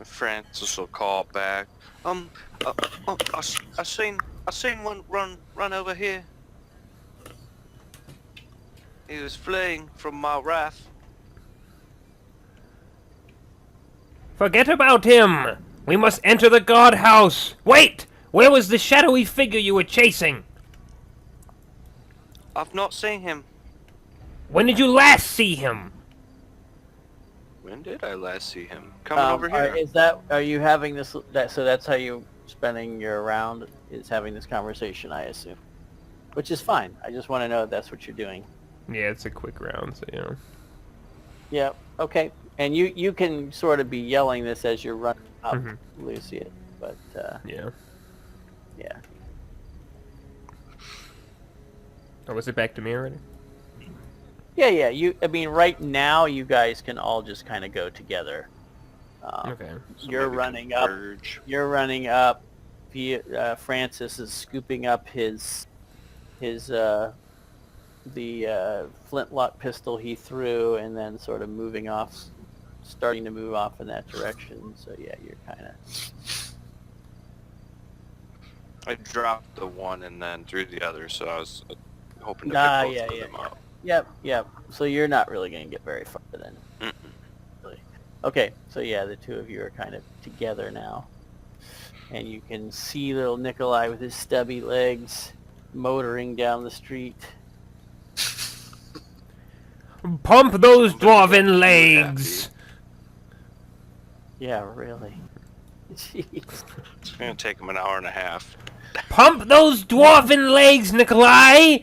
S3: Francis will call back. I seen one run over here. He was fleeing from my wrath.
S2: Forget about him! We must enter the guard house! Wait! Where was the shadowy figure you were chasing?
S3: I've not seen him.
S2: When did you last see him?
S3: When did I last see him? Coming over here.
S1: Are you having this? So that's how you spending your round, is having this conversation, I assume. Which is fine. I just want to know if that's what you're doing.
S2: Yeah, it's a quick round, so yeah.
S1: Yeah. Okay. And you can sort of be yelling this as you're running up, Lucius. But
S2: Yeah.
S1: yeah.
S2: Oh, was it back to me already?
S1: Yeah. I mean, right now you guys can all just kind of go together.
S2: Okay.
S3: So
S1: You're
S3: maybe
S1: running up.
S3: converge.
S1: You're running up. Francis is scooping up his flintlock pistol he threw, and then sort of moving off, starting to move off in that direction. So yeah, you're kind of.
S3: I dropped the one and then threw the other, so I was hoping to pick both of them up.
S1: Yep. So you're not really going to get very far then.
S3: Mm-mm.
S1: Really. Okay, so yeah, the two of you are kind of together now. And you can see little Nikolai with his stubby legs motoring down the street.
S2: Pump those
S3: I'm gonna get
S2: dwarven
S3: too
S2: legs!
S1: Yeah, really. Jeez.
S3: It's going to take him an hour and a half.
S2: Pump those dwarven legs, Nikolai!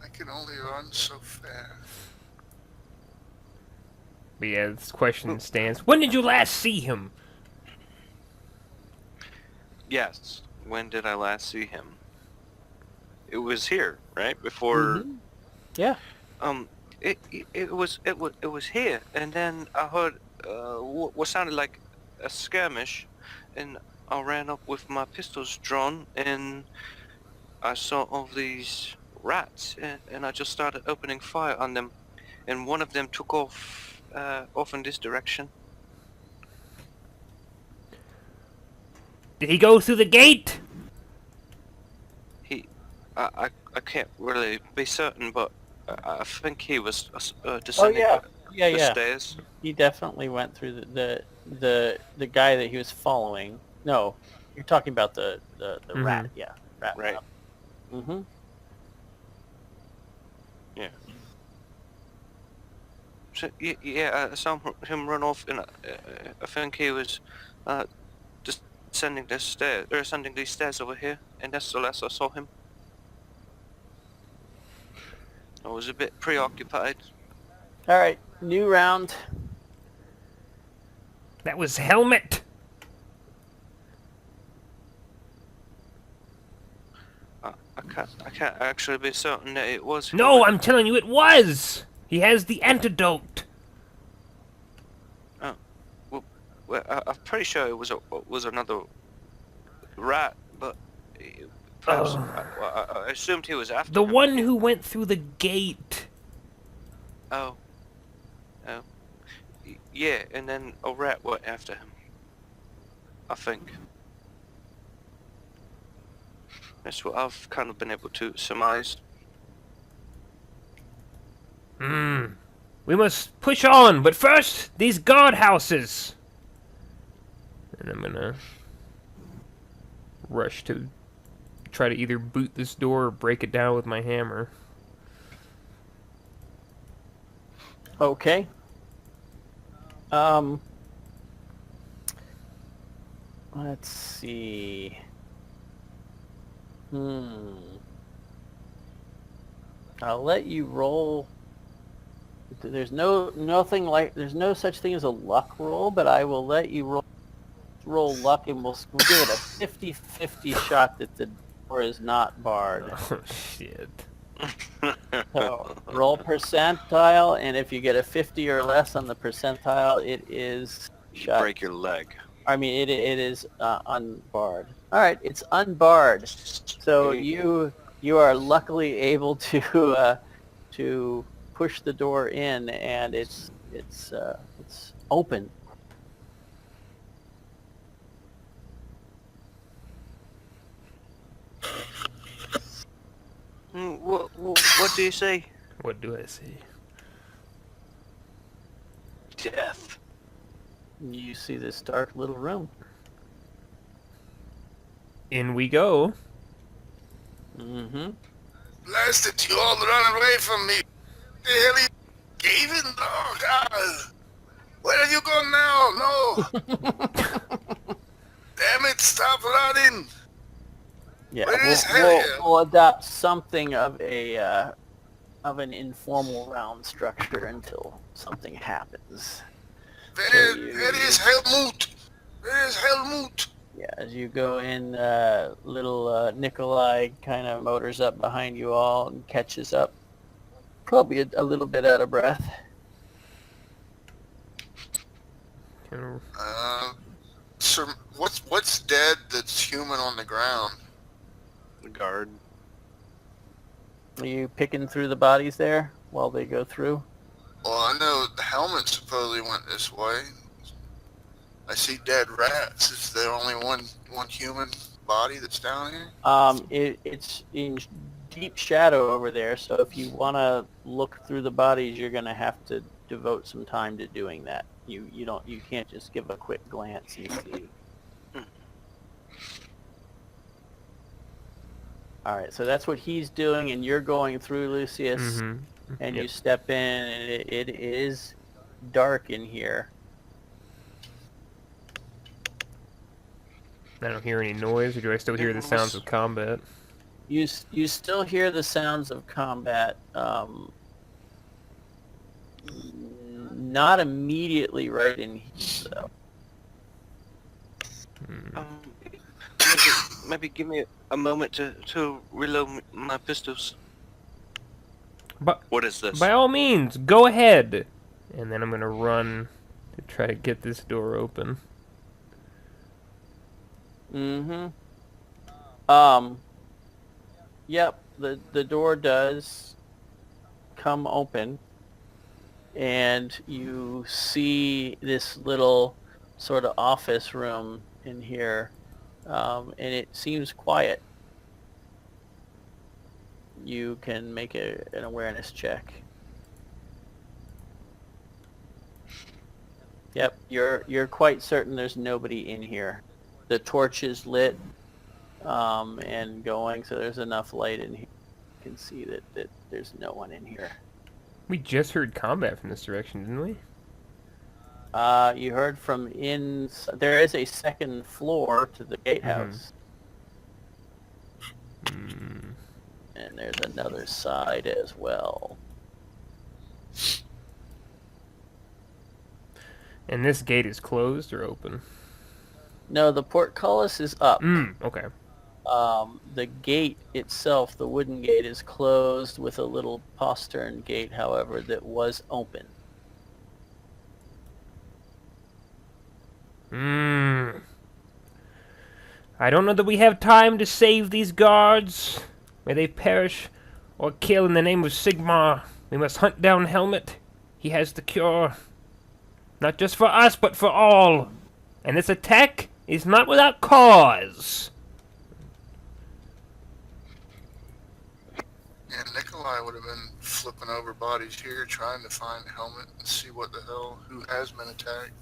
S4: I can only run so fast.
S2: But yeah, this question stands. When did you last see him?
S3: Yes. When did I last see him? It was here, right? Before...
S1: Mhm. Yeah.
S3: It was here, and then I heard what sounded like a skirmish, and I ran up with my pistols drawn, and I saw all these rats, and I just started opening fire on them, and one of them took off in this direction.
S2: Did he go through the gate?
S3: I can't really be certain, but I think he was descending the stairs.
S1: He definitely went through the guy that he was following. No, you're talking about the rat. Yeah, rat.
S3: Right.
S1: Mm-hmm.
S3: Yeah. So, yeah, I saw him run off, and I think he was descending the stairs, or ascending these stairs over here, and that's the last I saw him. I was a bit preoccupied.
S1: All right, new round.
S2: That was Helmet.
S3: I can't actually be certain that it was.
S2: No, I'm telling you it was! He has the antidote.
S3: Oh, well, I'm pretty sure it was another rat, but perhaps I assumed he was after
S2: The
S3: him.
S2: one who went through the gate.
S3: Oh. Yeah, and then a rat went after him. I think. That's what I've kind of been able to surmise.
S2: We must push on, but first, these guardhouses. And I'm gonna rush to try to either boot this door or break it down with my hammer.
S1: Okay. Let's see. I'll let you roll. There's no such thing as a luck roll, but I will let you roll luck, and we'll give it a 50-50 shot that the door is not barred.
S2: Oh shit.
S1: So roll percentile, and if you get a 50 or less on the percentile, it is shut.
S3: Break your leg.
S1: I mean, it is unbarred. All right, it's unbarred. So you are luckily able to push the door in, and it's open.
S3: What do you say?
S2: What do I see?
S3: Death.
S1: You see this dark little room.
S2: In we go.
S1: Mm-hmm.
S4: Blasted, you all run away from me. The hell you Gavin? Oh, God. Where are you going now? No. Damn it, stop running.
S1: Yeah,
S4: Where is Harriet?
S1: we'll adopt something of an informal round structure until something happens.
S4: Where is Helmut? Where is Helmut?
S1: Yeah, as you go in, little Nikolai kind of motors up behind you all and catches up. Probably a little bit out of breath.
S4: Sir, what's dead that's human on the ground?
S3: The guard.
S1: Are you picking through the bodies there while they go through?
S4: Well, I know the helmet supposedly went this way. I see dead rats. Is there only one human body that's down here?
S1: It's in deep shadow over there, so if you want to look through the bodies, you're going to have to devote some time to doing that. You can't just give a quick glance and see. All right, so that's what he's doing, and you're going through, Lucius,
S2: Mm-hmm.
S1: and
S2: Yep.
S1: you step in, and it is dark in here.
S2: I don't hear any noise, or do I still hear the sounds of combat?
S1: You still hear the sounds of combat. Not immediately right in here, though.
S3: Maybe give me a moment to reload my pistols.
S2: But
S3: What is this?
S2: by all means, go ahead. And then I'm gonna run to try to get this door open.
S1: Mm-hmm. Yep, the door does come open, and you see this little sort of office room in here, and it seems quiet. You can make an awareness check. Yep, you're quite certain there's nobody in here. The torch is lit and going, so there's enough light in here. You can see that there's no one in here.
S2: We just heard combat from this direction, didn't we?
S1: You heard from there is a second floor to the gatehouse.
S2: Mm.
S1: And there's another side as well.
S2: And this gate is closed or open?
S1: No, the portcullis is up.
S2: Okay.
S1: The gate itself, the wooden gate, is closed with a little postern gate, however, that was open.
S2: I don't know that we have time to save these guards. May they perish or kill in the name of Sigmar. We must hunt down Helmet. He has the cure. Not just for us, but for all. And this attack is not without cause.
S4: Yeah, Nikolai would have been flipping over bodies here, trying to find Helmet and see what the hell, who has been attacked.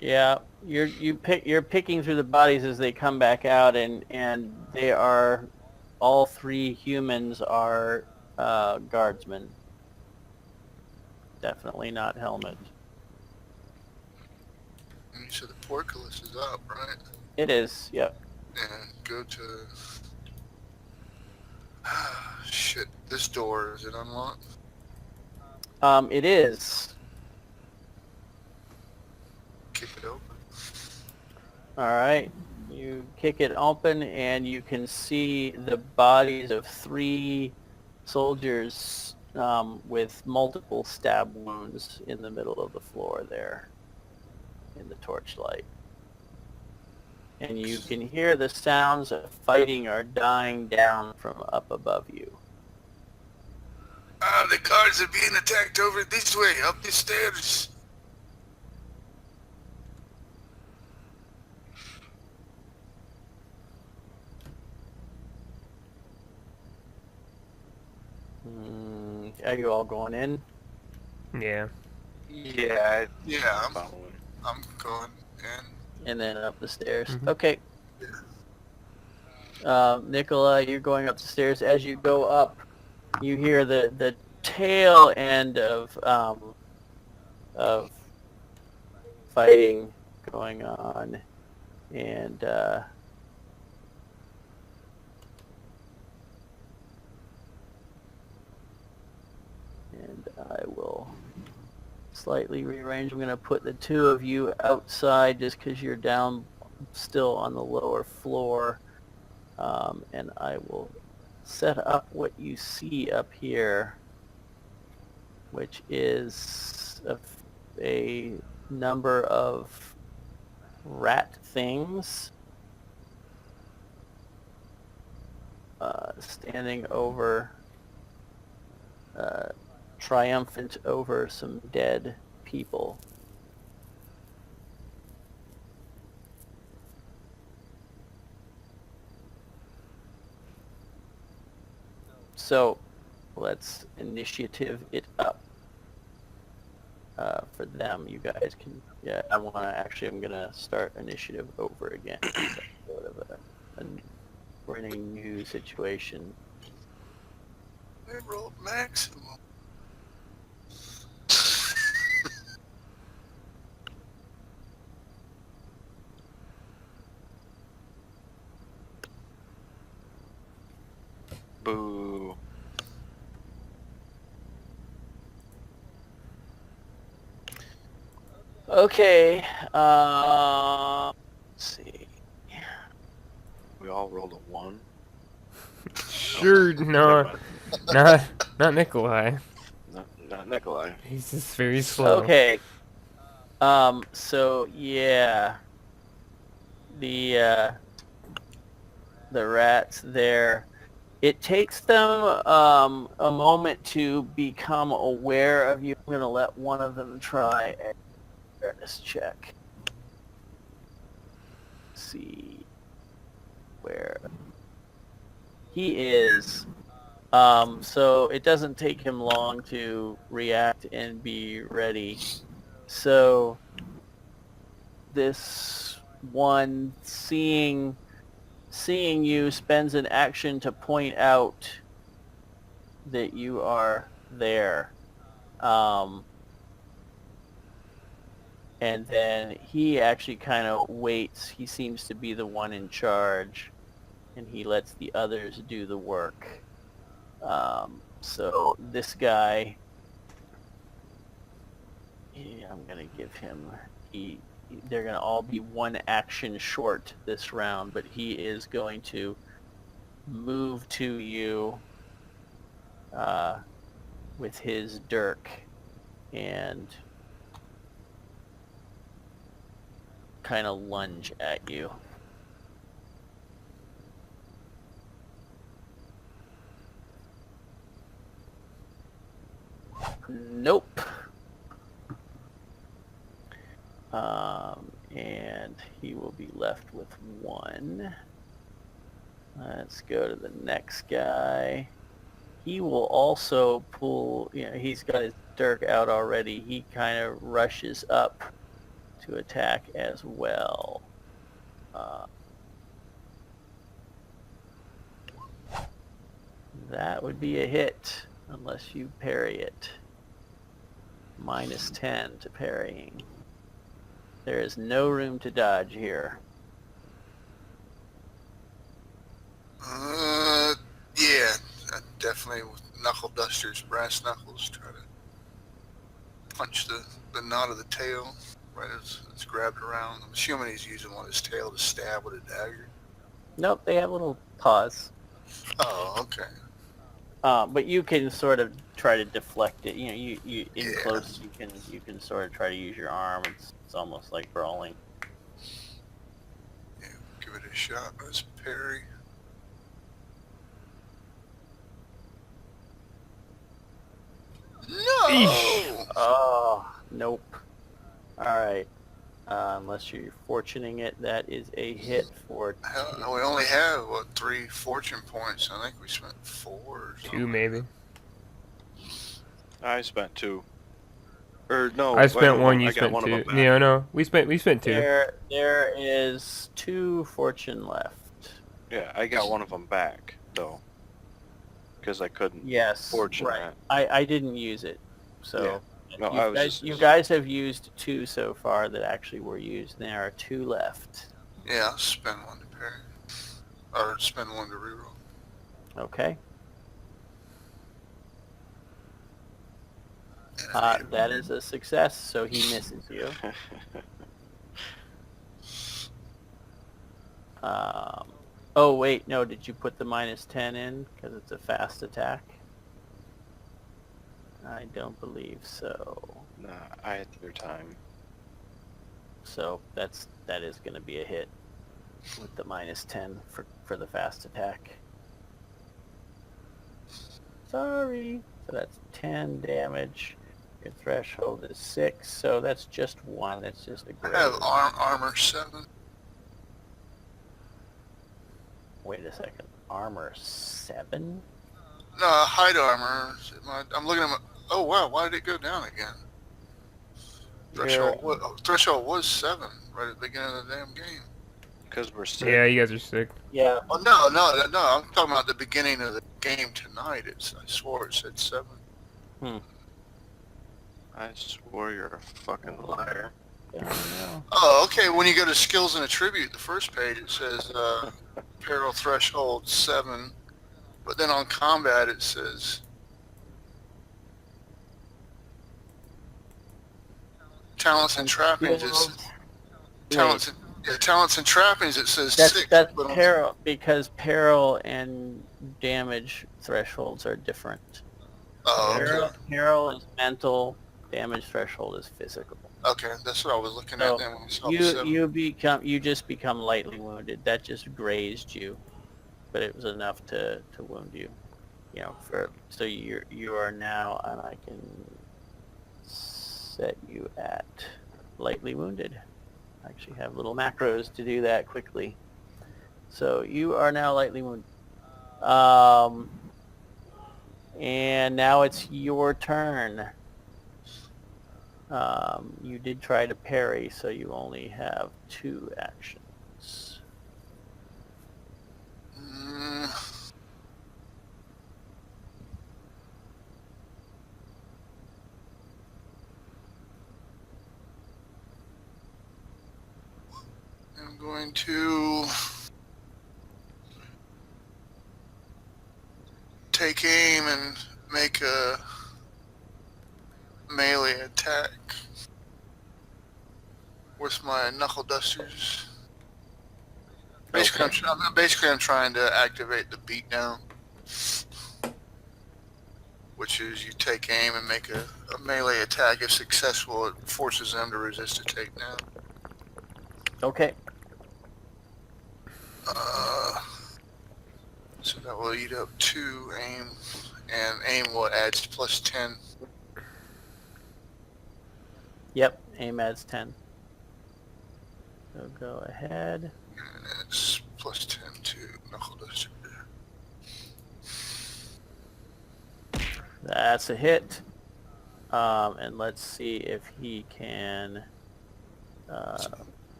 S1: Yeah, you're picking through the bodies as they come back out, and they are, all three humans are guardsmen. Definitely not Helmet.
S4: And you said the portcullis is up, right?
S1: It is, yep.
S4: And go to... Shit, this door, is it unlocked?
S1: It is.
S4: Kick it open.
S1: Alright, you kick it open and you can see the bodies of three soldiers with multiple stab wounds in the middle of the floor there in the torchlight. And you can hear the sounds of fighting are dying down from up above you.
S4: The guards are being attacked over this way, up the stairs.
S1: Are you all going in?
S2: Yeah.
S3: Yeah.
S4: Yeah,
S3: I'm following.
S4: I'm going in.
S1: And then up the stairs.
S2: Mhm.
S1: Okay. Nicola, you're going up the stairs. As you go up, you hear the tail end of fighting going on, and I will slightly rearrange. I'm going to put the two of you outside just because you're down still on the lower floor, and I will set up what you see up here, which is a number of rat things standing over, triumphant over some dead people. So let's initiative it up for them. You guys can, yeah, I'm going to start initiative over again. So sort of we're in a new situation.
S4: I rolled maximum.
S3: Boo.
S1: Okay, let's see.
S3: We all rolled a 1.
S2: Sure, no, not Nikolai.
S3: Not Nikolai.
S2: He's just very slow.
S1: Okay. So yeah, the rats there. It takes them a moment to become aware of you. I'm gonna let one of them try a awareness check. See where he is. So it doesn't take him long to react and be ready. So this one seeing you spends an action to point out that you are there. And then he actually kind of waits. He seems to be the one in charge, and he lets the others do the work. So this guy, yeah, I'm going to give him, they're going to all be one action short this round, but he is going to move to you with his dirk and kind of lunge at you. Nope. And he will be left with 1. Let's go to the next guy. He will also pull, he's got his dirk out already. He kind of rushes up to attack as well. That would be a hit unless you parry it. -10 to parrying. There is no room to dodge here.
S4: Yeah, definitely with knuckle dusters, brass knuckles, try to punch the knot of the tail right as it's grabbed around. I'm assuming he's using one of his tail to stab with a dagger.
S1: Nope, they have little paws.
S4: Oh, okay.
S1: But you can sort of try to deflect it. You in
S4: Yeah.
S1: close, you can sort of try to use your arm. It's almost like brawling.
S4: Yeah, give it a shot. Let's parry. No!
S2: Eesh.
S1: Oh, nope. All right. Unless you're fortuning it, that is a hit for
S4: Hell, we only have, 3 fortune points. I think we spent 4 or something.
S2: 2 maybe.
S3: I spent 2. Or no,
S2: I spent
S3: wait,
S2: 1. You
S3: I got
S2: spent
S3: one of
S2: 2.
S3: them back.
S2: Yeah, no, we spent 2.
S1: There is 2 fortune left.
S3: Yeah, I got one of them back though, because I couldn't.
S1: Yes,
S3: Fortune
S1: right.
S3: that.
S1: I didn't use it, so
S3: No, I was
S1: you guys have used 2 so far that actually were used. There are 2 left.
S4: Yeah, I'll spend 1 to parry. Or spend 1 to reroll.
S1: Okay. That is a success, so he misses you. Oh wait, no, did you put the -10 in? Because it's a fast attack? I don't believe so.
S3: Nah, I had their time.
S1: So that is going to be a hit with the -10 for the fast attack. Sorry. So that's 10 damage. Your threshold is 6, so that's just 1. It's just a
S4: I
S1: graze.
S4: have armor 7.
S1: Wait a second. Armor 7?
S4: No, hide armor. I'm looking at my... Oh, wow. Why did it go down again? Threshold was 7 right at the beginning of the damn game.
S3: Because we're sick.
S2: Yeah, you guys are sick.
S1: Yeah.
S4: Oh, no. I'm talking about the beginning of the game tonight. I swore it said 7.
S3: I swore you're a fucking liar.
S1: I don't know.
S4: Oh, okay. When you go to skills and attribute, the first page, it says peril threshold 7. But then on combat, it says talents and trappings. Talents and trappings. It says 6.
S1: That's
S4: but
S1: peril, because peril and damage thresholds are different.
S4: Oh, okay.
S1: Peril is mental. Damage threshold is physical.
S4: Okay, that's what I was looking at then when I saw the 7.
S1: You just become lightly wounded. That just grazed you, but it was enough to wound you. You know, so you are now, and I can set you at lightly wounded. I actually have little macros to do that quickly. So you are now lightly wounded. And now it's your turn. You did try to parry, so you only have 2 actions.
S4: I'm going to take aim and make a melee attack with my knuckle dusters. Basically,
S1: Okay.
S4: I'm trying to activate the beatdown, which is you take aim and make a melee attack. If successful, it forces them to resist a takedown.
S1: Okay.
S4: So that will eat up 2 aim, and aim will add +10.
S1: Yep, aim adds 10. So go ahead.
S4: And it's +10 to knuckle duster.
S1: That's a hit. And let's see if he can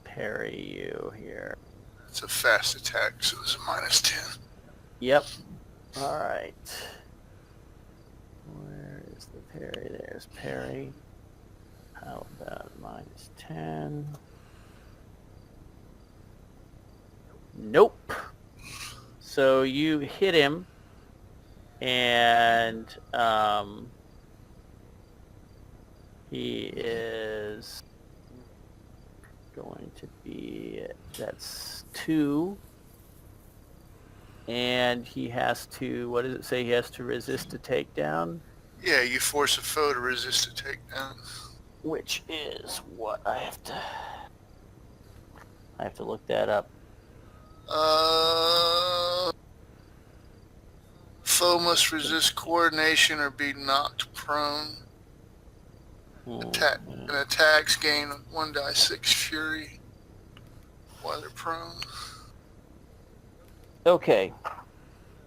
S1: parry you here.
S4: It's a fast attack, so it's a -10.
S1: Yep. All right. Where is the parry? There's parry. How about -10? Nope. So you hit him, and he is going to be, that's 2. And he has to, what does it say? He has to resist a takedown,
S4: Yeah, you force a foe to resist a takedown.
S1: which is what I have to look that up.
S4: Foe must resist coordination or be knocked prone. An attacks gain 1d6 fury while they're prone.
S1: Okay.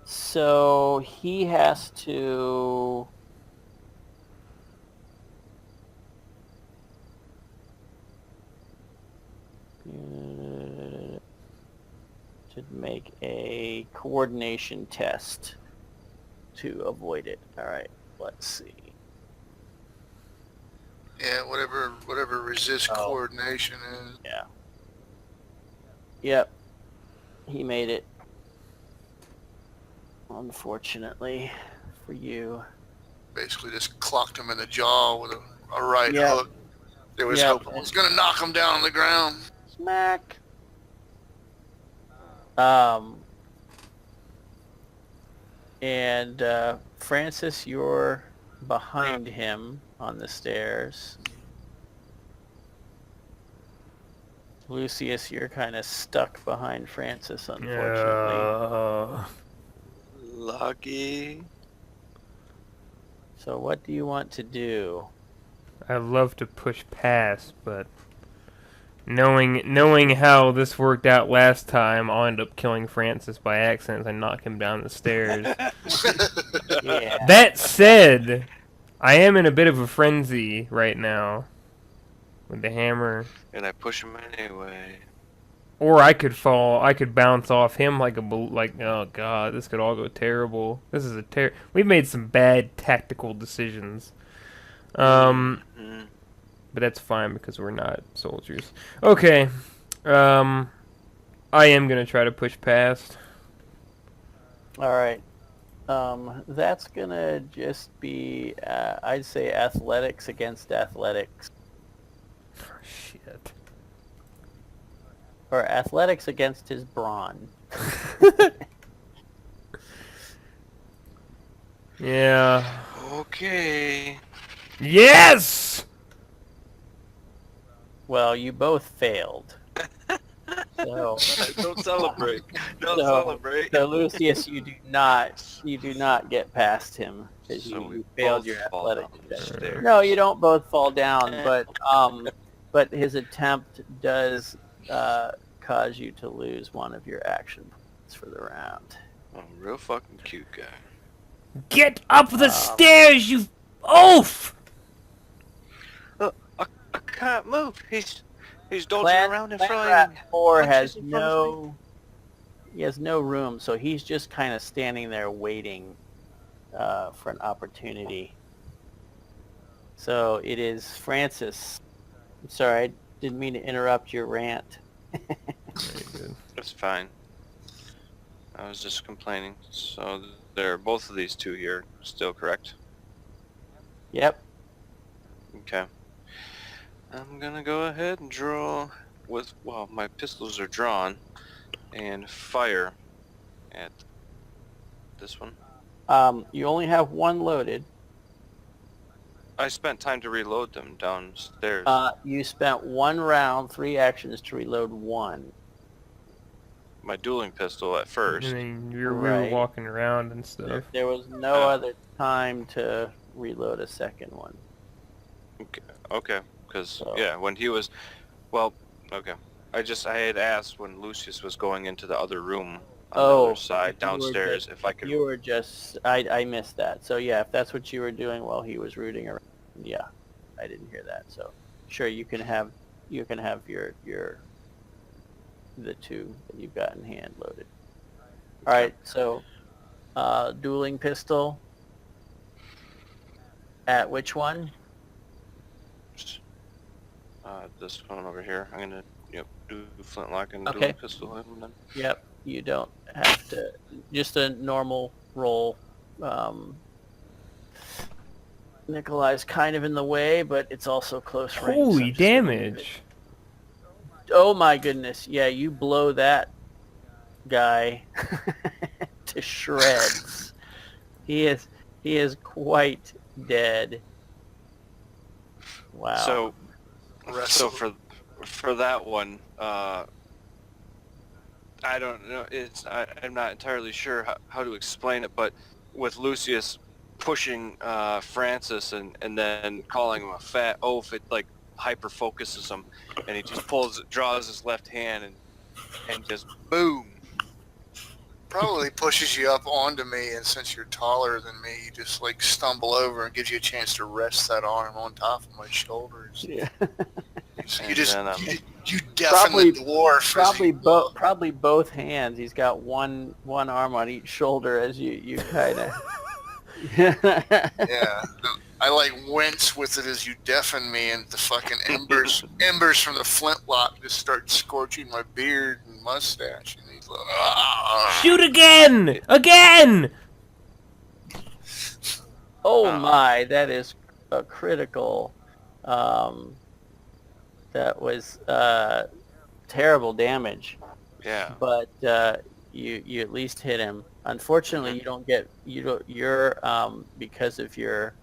S1: So he has to make a coordination test to avoid it. All right, let's see.
S4: Yeah, whatever resist coordination is.
S1: Yeah. Yep. He made it. Unfortunately for you.
S4: Basically just clocked him in the jaw with a right
S1: Yep.
S4: hook. There was hope it was going to knock him down on the ground.
S1: Smack. And Francis, you're behind him on the stairs. Lucius, you're kind of stuck behind Francis, unfortunately.
S3: Lucky.
S1: So what do you want to do?
S2: I'd love to push past, but knowing how this worked out last time, I'll end up killing Francis by accident and knock him down the stairs.
S1: Yeah.
S2: That said, I am in a bit of a frenzy right now with the hammer.
S3: And I push him anyway.
S2: Or I could fall. I could bounce off him like oh god, this could all go terrible. This is we've made some bad tactical decisions.
S3: Mm-hmm.
S2: But that's fine because we're not soldiers. Okay. I am gonna try to push past.
S1: All right. That's gonna just be, I'd say, athletics against athletics,
S2: Oh, shit.
S1: or athletics against his brawn.
S2: Yeah.
S3: Okay.
S2: Yes!
S1: Well, you both failed. So,
S3: Don't celebrate. Don't
S1: So-
S3: celebrate.
S1: so Lucius, you do not get past him because
S3: So we
S1: you failed
S3: both
S1: your
S3: fall
S1: athletics
S3: down the
S1: check.
S3: stairs.
S1: No, you don't both fall down, but his attempt does cause you to lose one of your action points for the round.
S3: I'm a real fucking cute guy.
S2: Get up the stairs, you oaf!
S3: I can't move. He's dodging
S1: Clan,
S3: around in
S1: Clan
S3: front
S1: Rat
S3: of me.
S1: 4
S3: punches
S1: has
S3: in front of
S1: he has no room, so he's just kind of standing there waiting for an opportunity. So it is Francis. I'm sorry, I didn't mean to interrupt your rant.
S2: Very good.
S3: That's fine. I was just complaining. So they're both of these two here still correct?
S1: Yep.
S3: Okay. I'm gonna go ahead and draw with, well, my pistols are drawn, and fire at this one.
S1: You only have one loaded.
S3: I spent time to reload them downstairs.
S1: You spent one round, 3 actions to reload one.
S3: My dueling pistol at first.
S2: And then we were
S1: Right.
S2: walking around and stuff.
S1: There was no other time to reload a second one.
S3: Okay, because,
S1: So-
S3: yeah, when he was, well, okay. I had asked when Lucius was going into the other room on the other side,
S1: you were
S3: downstairs,
S1: just-
S3: if I could...
S1: You were just... I missed that. So yeah, if that's what you were doing while he was rooting around, yeah, I didn't hear that. So sure, you can have your the 2 that you've got in hand loaded. All right, so dueling pistol. At which one?
S3: This one over here. I'm gonna, do flintlock and
S1: Okay.
S3: dueling pistol at him then.
S1: Yep, you don't have to. Just a normal roll. Nikolai's kind of in the way, but it's also close range. so
S2: Holy
S1: I'm just gonna leave it.
S2: damage!
S1: Oh my goodness! Yeah, you blow that guy to shreds. He is quite dead. Wow.
S3: So
S4: Wrestle.
S3: for that one, I don't know. I'm not entirely sure how to explain it, but with Lucius pushing Francis and then calling him a fat oaf, it like hyper focuses him, and he just draws his left hand and just boom.
S4: Probably pushes you up onto me, and since you're taller than me, you just like stumble over and gives you a chance to rest that arm on top of my shoulders.
S1: Yeah.
S4: You just
S3: And then,
S4: you deafen the dwarf.
S1: Probably both hands. He's got one arm on each shoulder as you kind of.
S4: Yeah, I like wince with it as you deafen me, and the fucking embers from the flintlock just start scorching my beard and mustache, and he's like, "Ah!"
S2: Shoot again! Again!
S1: Oh my, that is a critical. That was terrible damage,
S3: Yeah.
S1: but you at least hit him. Unfortunately, you're because of your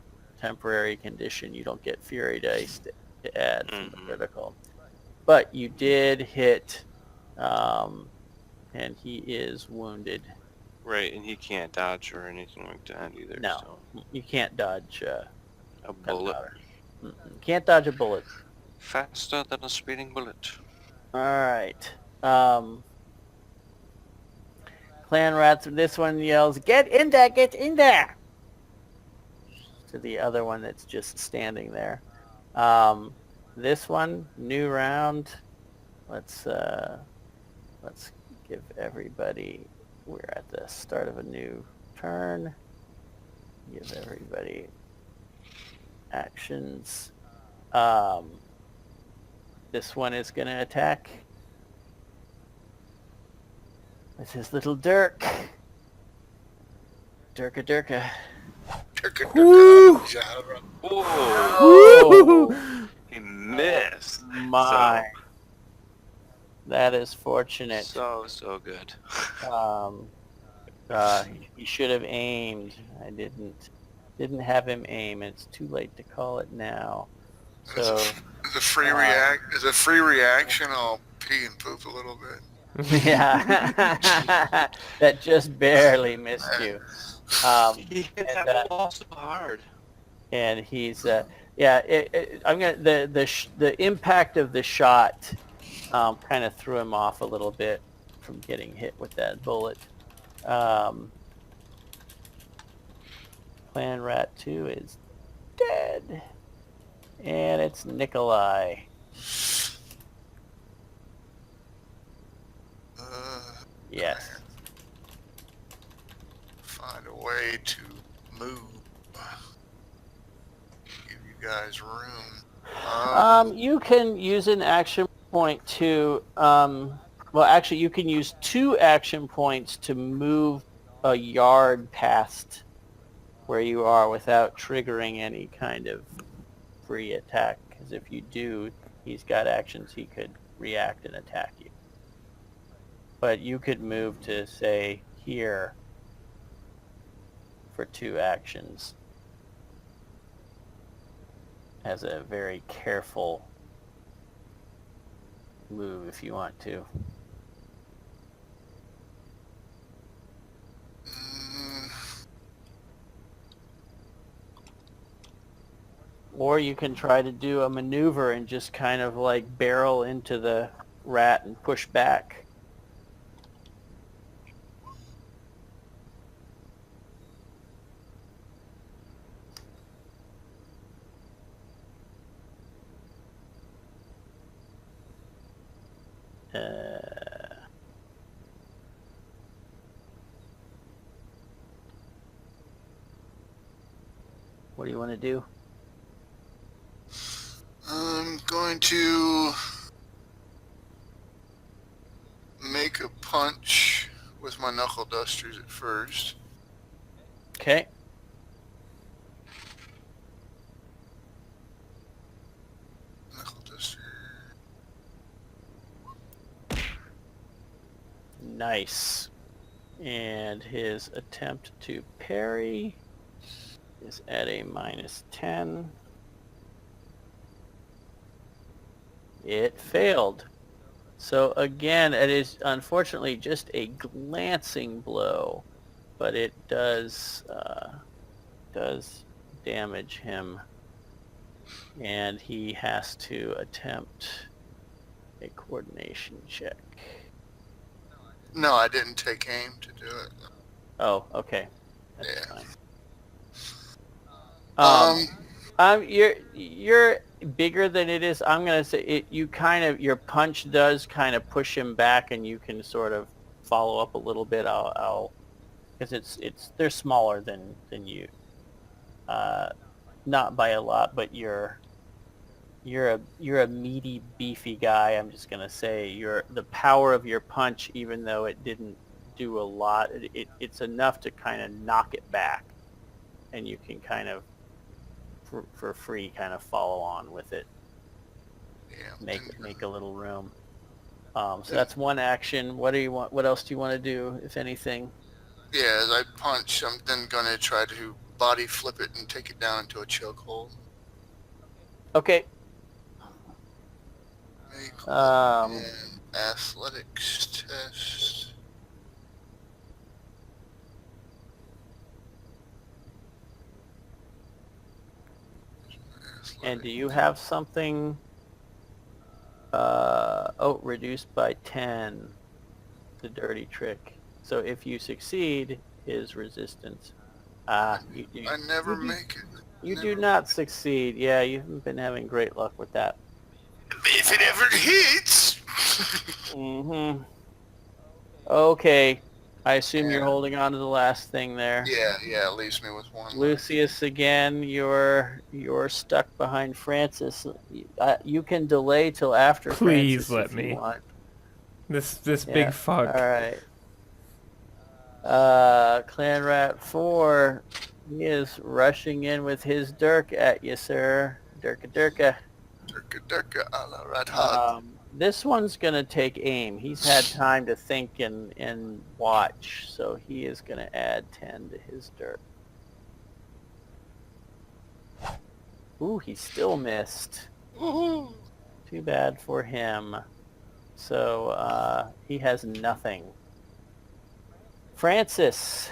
S1: temporary condition, you don't get fury dice to add from the
S3: Mhm.
S1: critical. but you did hit, and he is wounded.
S3: Right, and he can't dodge or anything like that either.
S1: No,
S3: So
S1: you can't dodge
S3: a bullet
S1: gunpowder. Can't dodge a bullet.
S3: faster than a speeding bullet.
S1: All right. Clan rats. This one yells, "Get in there! Get in there!" to the other one that's just standing there. This one, new round. Let's give everybody. We're at the start of a new turn. Give everybody actions. This one is going to attack with his little dirk. Durka Durka.
S2: Woo!
S3: Oh, he missed.
S1: My. That is fortunate.
S3: So good.
S1: He should have aimed. I didn't have him aim. It's too late to call it now. So
S4: As a free reaction, I'll pee and poop a little bit.
S1: yeah, that just barely missed you.
S3: He hit that ball so hard.
S1: And he's I'm gonna the impact of the shot kind of threw him off a little bit from getting hit with that bullet. Clan Rat 2 is dead, and it's Nikolai. Yes.
S4: Find a way to move. Give you guys room.
S1: You can use an action point to, well, actually, you can use 2 action points to move a yard past where you are without triggering any kind of free attack. Because if you do, he's got actions he could react and attack you. But you could move to, say, here for 2 actions as a very careful move if you want to. Or you can try to do a maneuver and just kind of like barrel into the rat and push back. What do you want to do?
S4: I'm going to make a punch with my knuckle dusters at first.
S1: Okay.
S4: Knuckle duster.
S1: Nice. And his attempt to parry is at a -10. It failed. So again, it is unfortunately just a glancing blow, but it does damage him, and he has to attempt a coordination check.
S4: No, I didn't take aim to do it.
S1: Oh, okay. That's
S4: Yeah.
S1: fine. You're bigger than it is. I'm gonna say it. You kind of, your punch does kind of push him back, and you can sort of follow up a little bit. I'll because they're smaller than you. Not by a lot, but you're a meaty, beefy guy. I'm just gonna say the power of your punch, even though it didn't do a lot, it's enough to kind of knock it back, and you can kind of for free kind of follow on with it.
S4: Yeah.
S1: Make a little room. So that's one action. What do you want? What else do you want to do, if anything?
S4: Yeah, as I punch, I'm then gonna try to body flip it and take it down into a chokehold.
S1: Okay.
S4: Make
S1: Um,
S4: an athletics test.
S1: and do you have something? Oh, reduced by 10. The dirty trick. So if you succeed, his resistance.
S4: I never make it.
S1: You
S4: Never.
S1: do not succeed. Yeah, you haven't been having great luck with that.
S4: If it ever hits.
S1: Mm-hmm. Okay. I assume you're
S4: Yeah.
S1: holding on to the last thing there.
S4: Yeah, it leaves me with one left.
S1: Lucius, again, you're stuck behind Francis. You can delay till after
S2: Please
S1: Francis
S2: let
S1: if
S2: me.
S1: you want.
S2: This
S1: Yeah,
S2: big fuck.
S1: All right. Clan Rat 4, he is rushing in with his dirk at you, sir. Durka durka.
S4: Durka a la rat hot.
S1: This one's gonna take aim. He's had time to think and watch, so he is gonna add 10 to his dirk. Ooh, he still missed.
S4: Woohoo!
S1: Too bad for him. So he has nothing. Francis.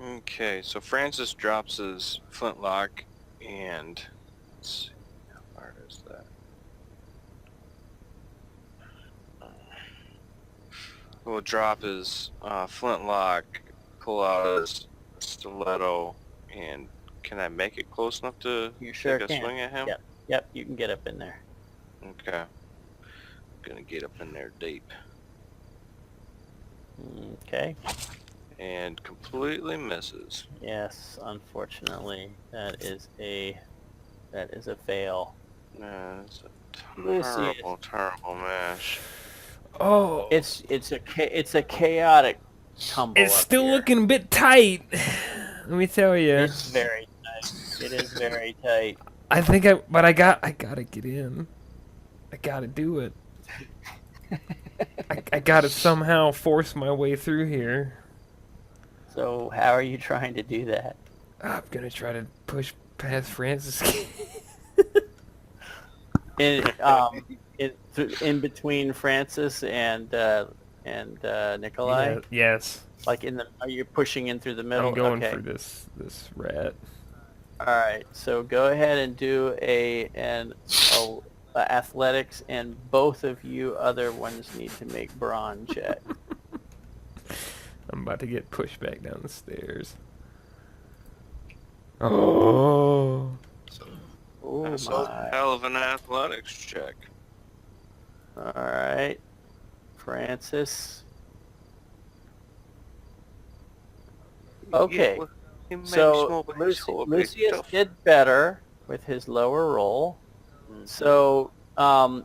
S3: Okay, so Francis drops his flintlock and let's see, how far is that? We'll drop his flintlock, pull out his stiletto, and can I make it close enough to
S1: You sure
S3: take a
S1: can.
S3: swing at him?
S1: Yep, you can get up in there.
S3: Okay. Gonna get up in there deep.
S1: Okay.
S3: And completely misses.
S1: Yes, unfortunately, that is a fail.
S3: That's a
S1: Lucius.
S3: terrible mash.
S2: Oh,
S1: It's a chaotic tumble.
S2: it's
S1: up
S2: still
S1: here.
S2: looking a bit tight. Let me tell you.
S1: It's very tight. It is very tight.
S2: I think I gotta get in. I gotta do it. I gotta somehow force my way through here.
S1: So how are you trying to do that?
S2: I'm gonna try to push past Francis.
S1: In between Francis and Nikolai.
S2: Yeah, yes,
S1: Like are you pushing in through the middle?
S2: I'm going
S1: Okay.
S2: for this rat.
S1: All right. So go ahead and do an athletics, and both of you other ones need to make brawn check.
S2: I'm about to get pushed back down the stairs. Oh.
S1: Oh
S3: That's a
S1: my.
S3: hell of an athletics check.
S1: All right. Francis. Okay.
S3: Yeah, well, he made me
S1: So
S3: small, but he's so big
S1: Lucius
S3: tough.
S1: did better with his lower roll. So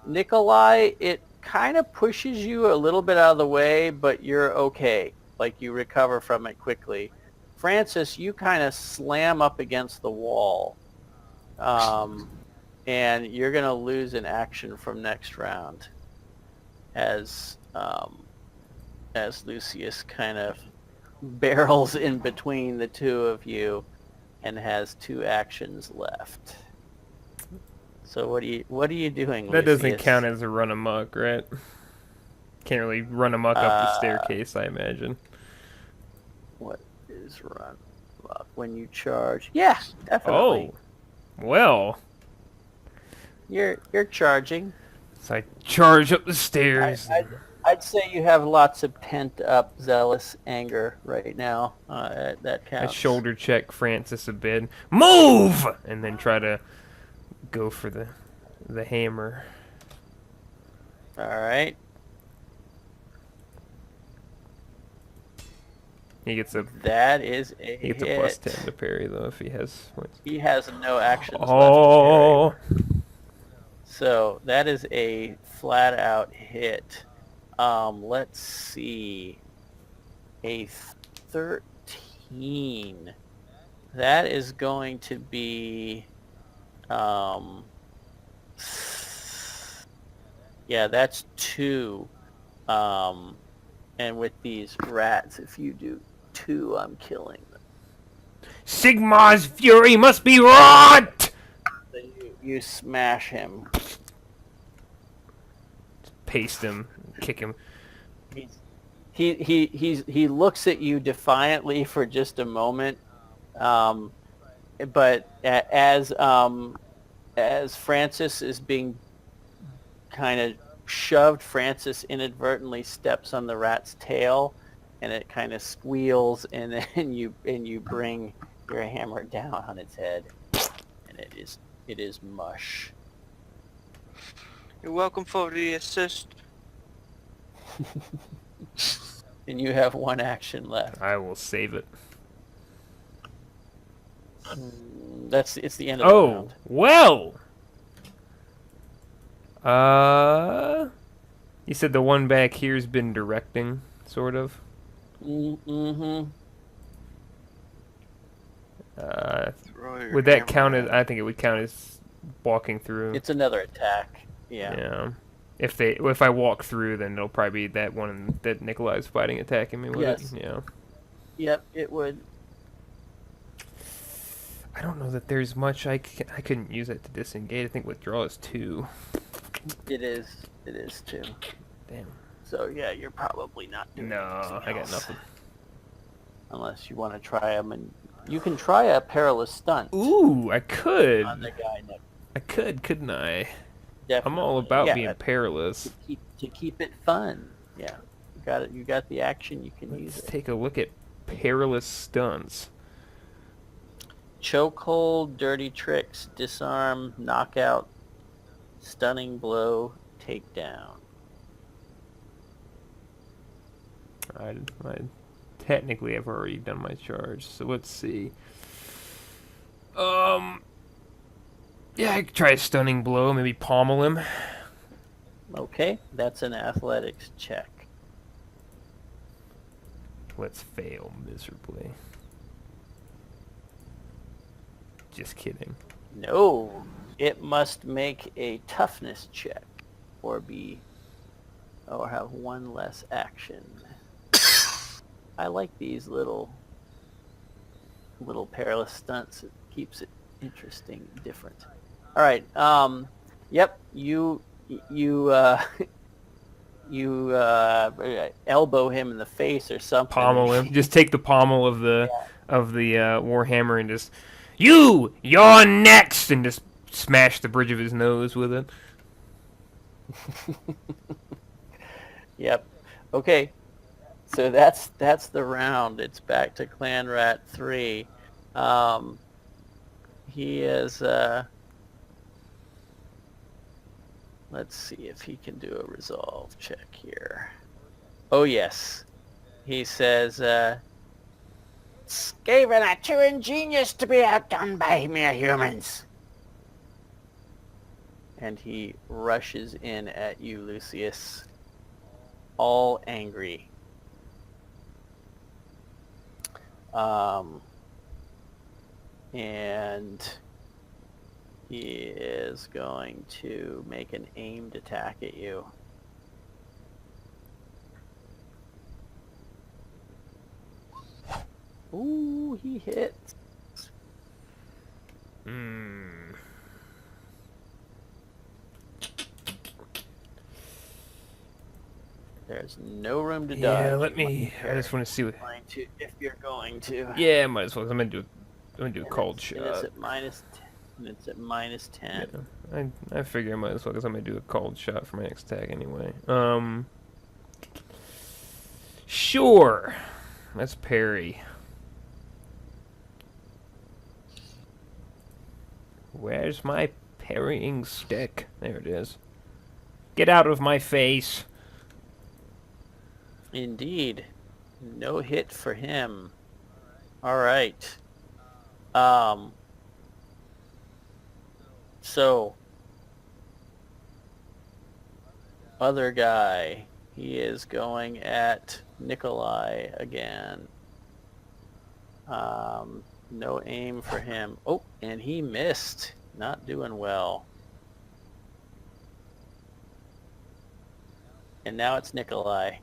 S1: Nikolai, it kind of pushes you a little bit out of the way, but you're okay. Like you recover from it quickly. Francis, you kind of slam up against the wall. And you're going to lose an action from next round as Lucius kind of barrels in between the two of you and has 2 actions left. So what are you doing,
S2: That doesn't
S1: Lucius?
S2: count as a run amok, right? Can't really run amok up the staircase, I imagine.
S1: What is run amok when you charge? Yeah, definitely.
S2: Oh, well.
S1: You're charging.
S2: So I charge up the stairs.
S1: I'd say you have lots of pent-up zealous anger right now. That
S2: I
S1: counts.
S2: shoulder check Francis a bit. Move! And then try to go for the hammer.
S1: All right.
S2: He gets a
S1: That is a
S2: he gets a
S1: hit.
S2: plus 10 to parry though if he has points.
S1: He has no actions left to
S2: Oh,
S1: carry. So that is a flat-out hit. Let's see. A 13. That is going to be... yeah, that's 2. And with these rats, if you do 2, I'm killing them.
S2: Sigmar's fury must be wrought!
S1: So you smash him.
S2: paste him, kick him.
S1: He looks at you defiantly for just a moment, but as Francis is being kind of shoved, Francis inadvertently steps on the rat's tail, and it kind of squeals, and then you bring your hammer down on its head, and it is mush.
S3: You're welcome for the assist.
S1: And you have one action left.
S2: I will save it.
S1: It's the end of the
S2: Oh,
S1: round.
S2: well. You said the one back here's been directing, sort of.
S1: Mm-hmm.
S2: Would that count as? I think it would count as walking through.
S1: It's another attack. Yeah.
S2: Yeah. If I walk through, then it'll probably be that one that Nikolai's fighting attacking me with.
S1: Yes.
S2: It. Yeah.
S1: Yep, it would.
S2: I don't know that there's much I couldn't use it to disengage. I think withdraw is 2.
S1: It is too.
S2: Damn.
S1: So yeah, you're probably not doing
S2: No,
S1: anything
S2: I got
S1: else.
S2: nothing.
S1: Unless you want to try them, and you can try a perilous stunt
S2: Ooh, I could.
S1: on the guy next.
S2: I could, couldn't I?
S1: Definitely.
S2: I'm all about
S1: Yeah,
S2: being perilous.
S1: to keep it fun. Yeah, you got it. You got the action. You can use
S2: Let's
S1: it.
S2: take a look at perilous stunts.
S1: Chokehold, dirty tricks, disarm, knockout, stunning blow, takedown.
S2: I technically have already done my charge, so let's see. Yeah, I could try a stunning blow, maybe pommel him.
S1: Okay, that's an athletics check.
S2: Let's fail miserably. Just kidding.
S1: No, it must make a toughness check, or have one less action. I like these little perilous stunts. It keeps it interesting, different. All right. Yep. You elbow him in the face or something.
S2: Pommel him. Just take the pommel of the warhammer and just you're next, and just smash the bridge of his nose with it.
S1: Yep. Okay. So that's the round. It's back to Clan Rat 3. He is let's see if he can do a resolve check here. Oh yes. He says Skaven are too ingenious to be outdone by mere humans. And he rushes in at you, Lucius, all angry. And he is going to make an aimed attack at you. Ooh, he hits. There's no room to dodge.
S2: Yeah, let me. I just want to see what.
S1: If you're going to.
S2: Yeah, might as well. I'm gonna do a cold shot.
S1: It's at minus. It's at minus 10.
S2: Yeah, I figure I might as well, because I'm gonna do a cold shot for my next attack anyway. Sure. Let's parry. Where's my parrying stick? There it is. Get out of my face.
S1: Indeed. No hit for him. All right. So, other guy, he is going at Nikolai again. No aim for him. Oh, and he missed. Not doing well. And now it's Nikolai.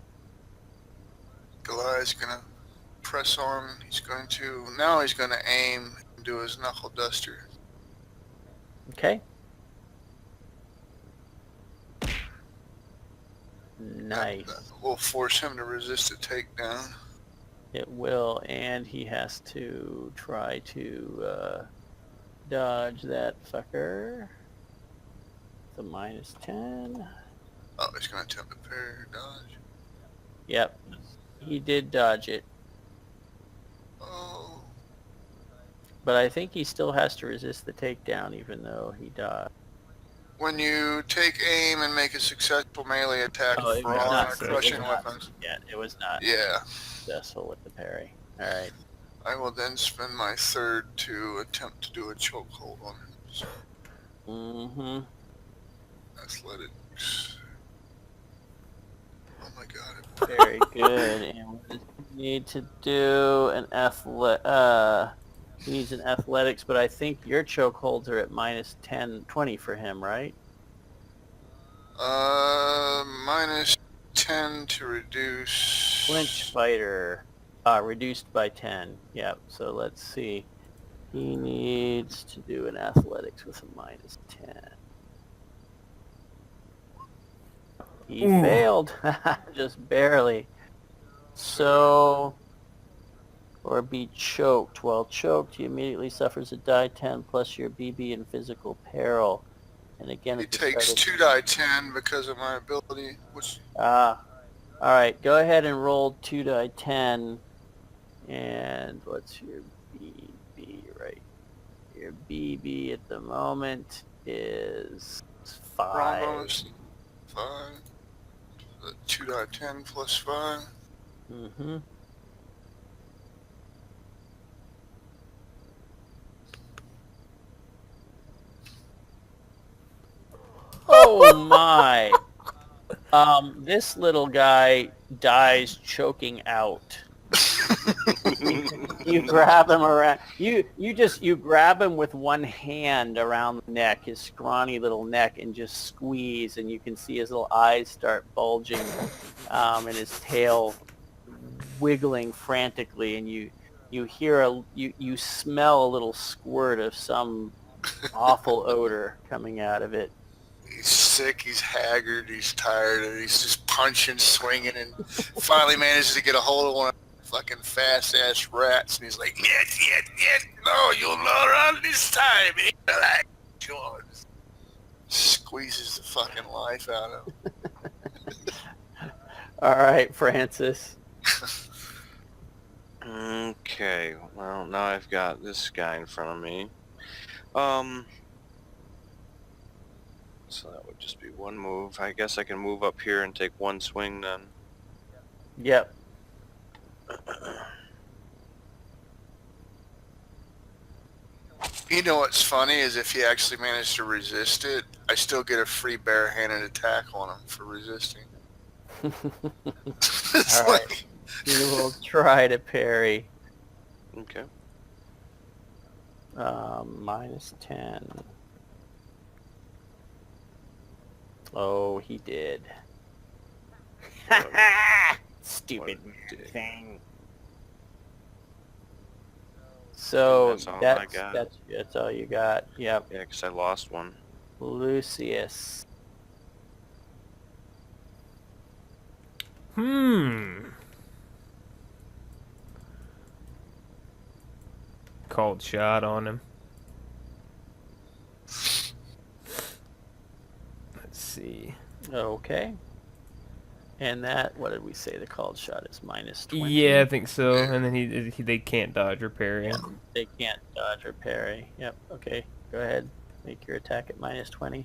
S4: Nikolai's gonna press on. Now he's gonna aim and do his knuckle duster.
S1: Okay. Nice.
S4: That will force him to resist a takedown.
S1: It will, and he has to try to dodge that fucker. It's a -10.
S4: Oh, he's going to attempt to parry or dodge.
S1: Yep. He did dodge it.
S4: Oh.
S1: But I think he still has to resist the takedown even though he dodged.
S4: When you take aim and make a successful melee attack
S1: Oh, it
S4: for
S1: was
S4: all
S1: not,
S4: crushing weapons.
S1: Yeah, it was not
S4: Yeah.
S1: successful with the parry. Alright.
S4: I will then spend my third to attempt to do a chokehold on him. So,
S1: Mm-hmm.
S4: athletics. Oh my god.
S1: Very good. And we need to do an he needs an athletics, but I think your chokeholds are at -20 for him, right?
S4: -10 to reduce.
S1: Clinch fighter. Reduced by 10. Yep. So let's see. He needs to do an athletics with a -10. He failed. Just barely. So, or be choked. While choked, he immediately suffers a die 10 plus your BB and physical peril. And again,
S4: He
S1: at the
S4: takes
S1: start
S4: 2 die 10 because of my ability, which...
S1: Alright, go ahead and roll 2 die 10. And what's your BB right? Your BB at the moment is 5.
S4: Wrong bonus. 5. 2 die 10 plus 5.
S1: Mm-hmm. Oh my! This little guy dies choking out. You grab him around. You grab him with one hand around the neck, his scrawny little neck, and just squeeze, and you can see his little eyes start bulging, and his tail wiggling frantically, and you hear you smell a little squirt of some awful odor coming out of it.
S4: He's sick, he's haggard, he's tired, and he's just punching, swinging, and finally manages to get a hold of one of the fucking fast-ass rats, and he's like, "Yet, no, you'll not run this time, eh?" Like, sure. Squeezes the fucking life out of him.
S1: All right, Francis.
S3: Okay, well, now I've got this guy in front of me. So that would just be one move. I guess I can move up here and take one swing then.
S1: Yep.
S4: You know what's funny is if he actually managed to resist it, I still get a free barehanded attack on him for resisting. It's
S1: All right. You will try to parry.
S3: Okay.
S1: -10. Oh, he did. Stupid thing. So
S3: That's all I got.
S1: that's all you got. Yep.
S3: Yeah, because I lost one.
S1: Lucius.
S2: Cold shot on him. Let's see.
S1: Okay. And that, what did we say? The called shot is -20.
S2: Yeah, I think so. And then they can't dodge or parry.
S1: Yeah, they can't dodge or parry. Yep. Okay. Go ahead. Make your attack at -20.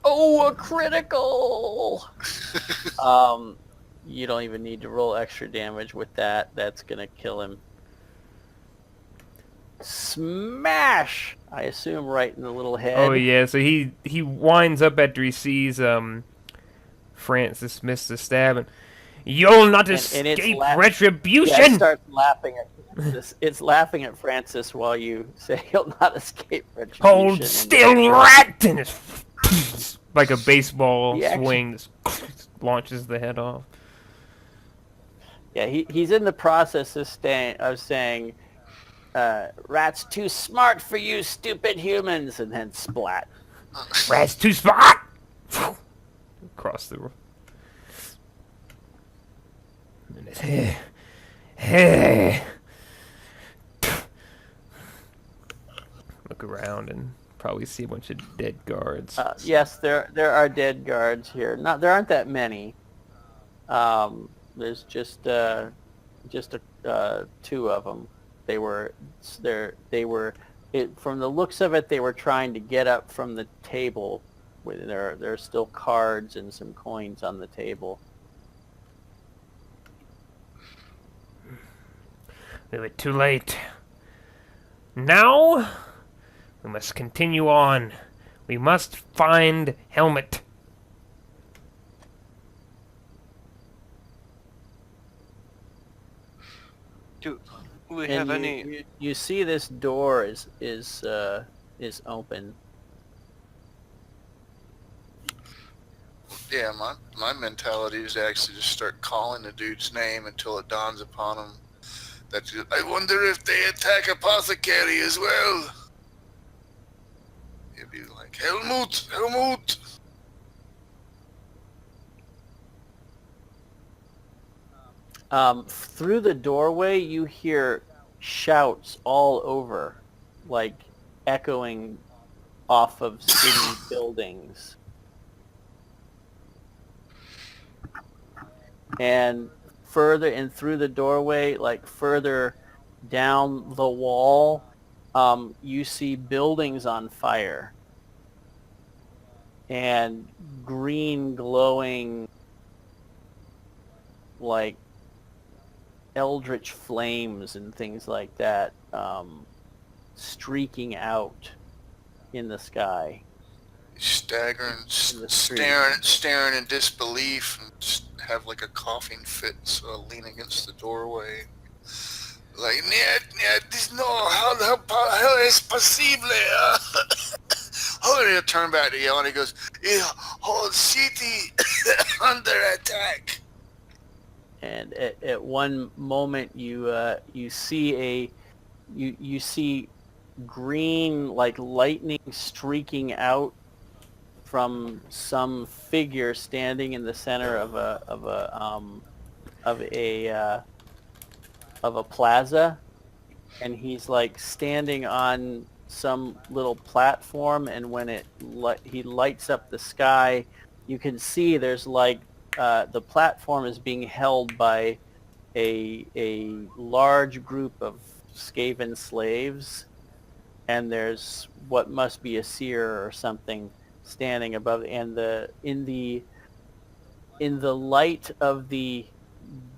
S1: Oh, a critical! You don't even need to roll extra damage with that. That's gonna kill him. Smash! I assume right in the little head.
S2: Oh yeah, so he winds up after he sees Francis miss the stab, and you'll not escape retribution.
S1: Yeah, it starts laughing at Francis. It's laughing at Francis while you say he'll not escape retribution.
S2: Hold still, rat! And it's like a baseball swing that launches the head off.
S1: Yeah, he's in the process of saying, "Rat's too smart for you, stupid humans," and then splat.
S2: Rat's too smart! Across the room. Look around and probably see a bunch of dead guards.
S1: Yes, there are dead guards here. There aren't that many. There's just two of them. From the looks of it, they were trying to get up from the table. There are still cards and some coins on the table.
S2: We were too late. Now, we must continue on. We must find Helmet.
S3: Do we
S1: And
S3: have any?
S1: you see this door is open.
S4: Yeah, my mentality is actually just start calling the dude's name until it dawns upon him that I wonder if they attack apothecary as well. He'd be like, Helmut, Helmut.
S1: Through the doorway, you hear shouts all over, like echoing off of city buildings. And further in through the doorway, like further down the wall, you see buildings on fire. And green glowing, like eldritch flames and things like that, streaking out in the sky.
S4: Staggering,
S1: In the street.
S4: staring in disbelief, and just have like a coughing fit, so I lean against the doorway. Like, this no, how es posible? He'll turn back to yell, and he goes, "The whole city under attack."
S1: And at one moment, you see you see green, like lightning streaking out from some figure standing in the center of a plaza, and he's like standing on some little platform, and when he lights up the sky, you can see there's like the platform is being held by a large group of Skaven slaves, and there's what must be a seer or something standing above, and in the light of the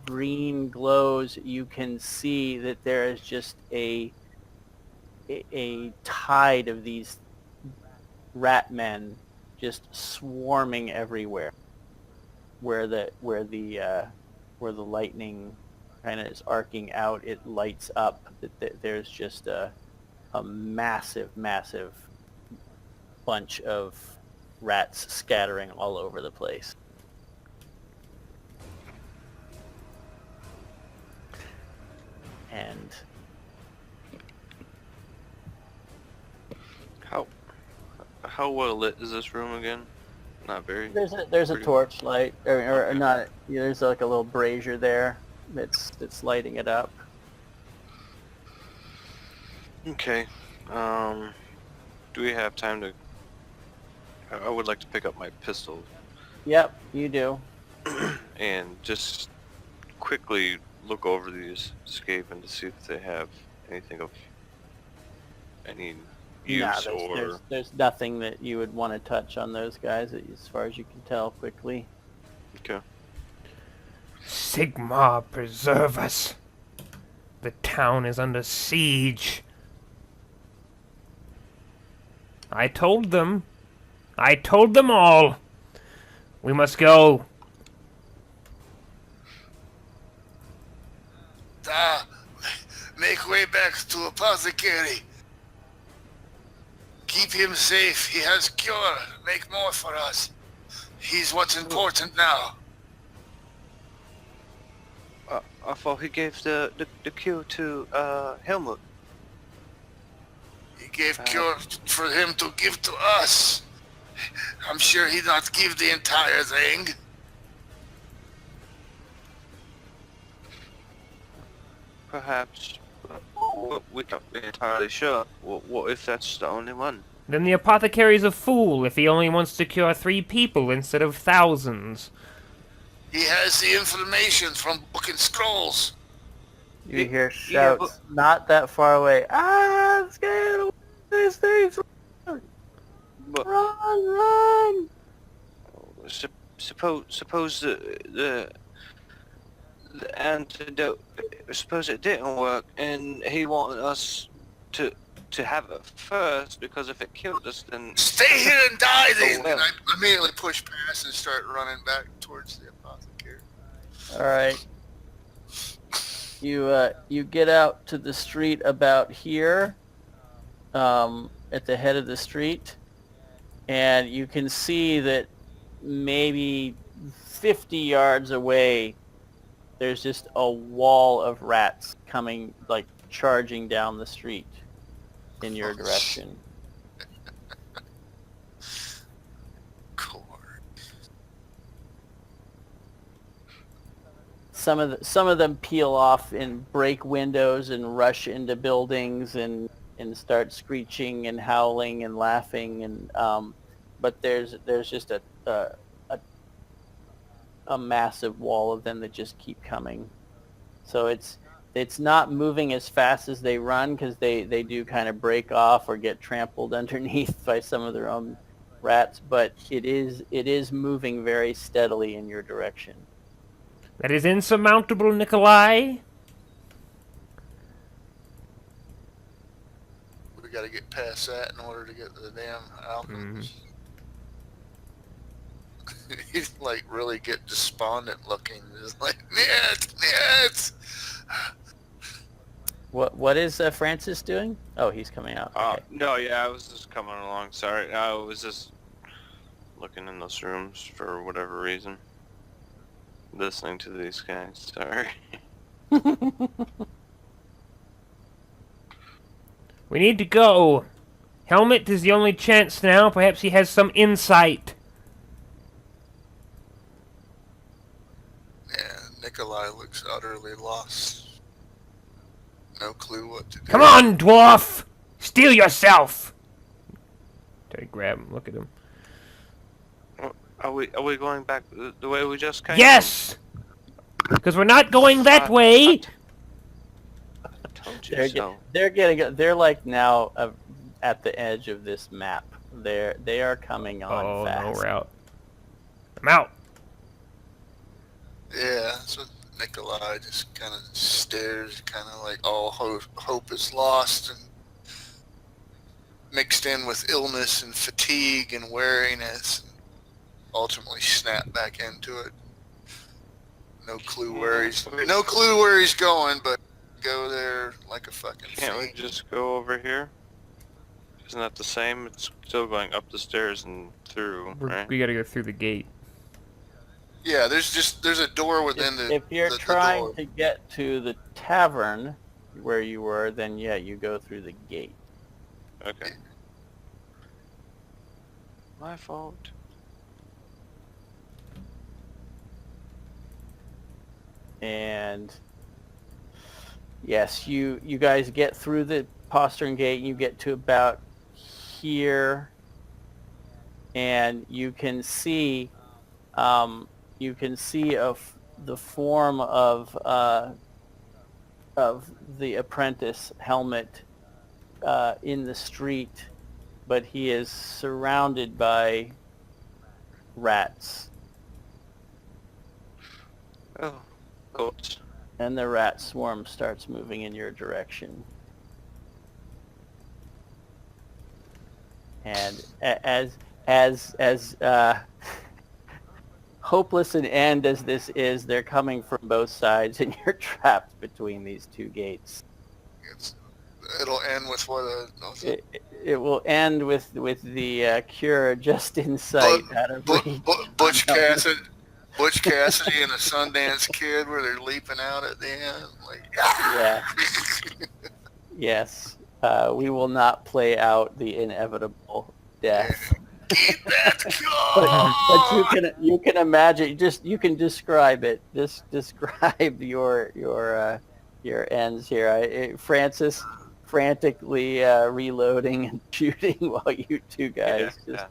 S1: green glows, you can see that there is just a tide of these rat men just swarming everywhere. Where the lightning kind of is arcing out, it lights up. There's just a massive bunch of rats scattering all over the place. And
S3: how well lit is this room again? Not very.
S1: there's a torch light, or not. There's like a little brazier there that's lighting it up.
S3: Okay. Do we have time to? I would like to pick up my pistol
S1: Yep, you do.
S3: and just quickly look over these Skaven to see if they have anything of any use
S1: There's nothing that you would want to touch on those guys, as far as you can tell quickly.
S3: Okay.
S2: Sigmar, preserve us. The town is under siege. I told them all. We must go.
S4: Make way back to apothecary. Keep him safe. He has cure. Make more for us. He's what's important now.
S3: I thought he gave the cue to Helmut.
S4: He gave cure for him to give to us. I'm sure he'd not give the entire thing.
S3: Perhaps. But we can't be entirely sure. What if that's the only one?
S2: Then the apothecary's a fool if he only wants to cure 3 people instead of thousands.
S4: He has the information from Book and Scrolls.
S1: You hear
S3: Yeah,
S1: shouts not that far away. Ah, let's get away. This thing's
S3: But
S1: run.
S3: suppose the antidote. Suppose it didn't work, and he wanted us to have it first, because if it killed us, then
S4: Stay here and die then!
S3: Oh, well.
S4: And I immediately push past and start running back towards the apothecary.
S1: All right. You get out to the street about here, at the head of the street, and you can see that maybe 50 yards away, there's just a wall of rats coming, like charging down the street in your direction.
S4: Cord.
S1: Some of them peel off and break windows and rush into buildings and start screeching and howling and laughing, and but there's just a massive wall of them that just keep coming. So it's not moving as fast as they run, because they do kind of break off or get trampled underneath by some of their own rats, but it is moving very steadily in your direction.
S2: That is insurmountable, Nikolai.
S4: We gotta get past that in order to get to the damn alchemist. He's like really get despondent looking. Just like, нет.
S1: What is Francis doing? Oh, he's coming out. Okay.
S3: No, yeah, I was just coming along. Sorry, I was just looking in those rooms for whatever reason. Listening to these guys. Sorry.
S2: We need to go. Helmet is the only chance now. Perhaps he has some insight.
S4: Yeah, Nikolai looks utterly lost. No clue what to do.
S2: Come on, dwarf! Steel yourself! Try to grab him. Look at him.
S3: Are we going back the way we just came?
S2: Yes! Because we're not going that way!
S3: I told you so.
S1: They're like now at the edge of this map. They are coming on fast.
S2: No route. I'm out.
S4: Yeah, so Nikolai just kind of stares, kind of like all hope is lost, and mixed in with illness and fatigue and weariness, and ultimately snap back into it. No clue where he's going, but go there like a fucking
S3: Can't we
S4: fiend.
S3: just go over here? Isn't that the same? It's still going up the stairs and through, right?
S2: We gotta go through the gate.
S4: Yeah, there's a door within the.
S1: If you're
S4: the
S1: trying
S4: door.
S1: to get to the tavern where you were, then yeah, you go through the gate.
S3: Okay. My fault.
S1: And yes, you guys get through the postern gate. You get to about here, and you can see the form of the apprentice Helmet in the street, but he is surrounded by rats.
S3: Oh, goats.
S1: And the rat swarm starts moving in your direction. And as hopeless an end as this is, they're coming from both sides, and you're trapped between these two gates.
S4: It'll end with what
S1: It will end with the cure just in sight, out of reach.
S4: Butch Cassidy. Butch Cassidy and the Sundance Kid, where they're leaping out at the end, like
S1: Yeah. Yes. We will not play out the inevitable death.
S4: Get that
S1: But you can imagine, just you can describe it. Just describe your ends here. Francis frantically reloading and shooting while you two guys just.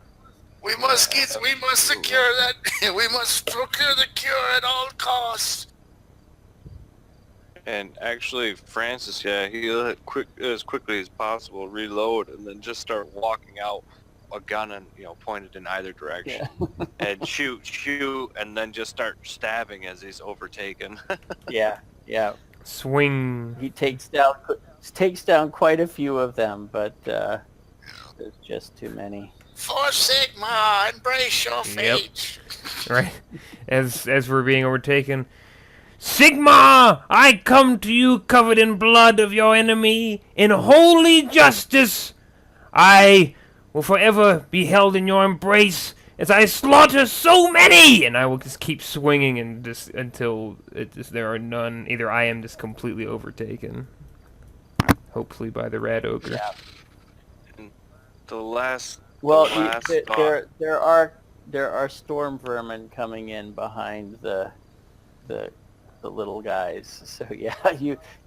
S4: We must secure that. We must procure the cure at all costs.
S3: And actually, Francis, he'll as quickly as possible reload and then just start walking out, a gun and pointed in either direction, and shoot, and then just start stabbing as he's overtaken.
S1: Yeah.
S2: Swing.
S1: He takes down quite a few of them, but there's just too many.
S4: For Sigma, embrace your fate.
S2: Right. As we're being overtaken. Sigma! I come to you covered in blood of your enemy, in holy justice! I will forever be held in your embrace as I slaughter so many! And I will just keep swinging and until there are none. Either I am just completely overtaken. Hopefully by the rat ogre.
S1: Yeah.
S3: And the last...
S1: Well,
S3: thought.
S1: there are storm vermin coming in behind the little guys. So yeah,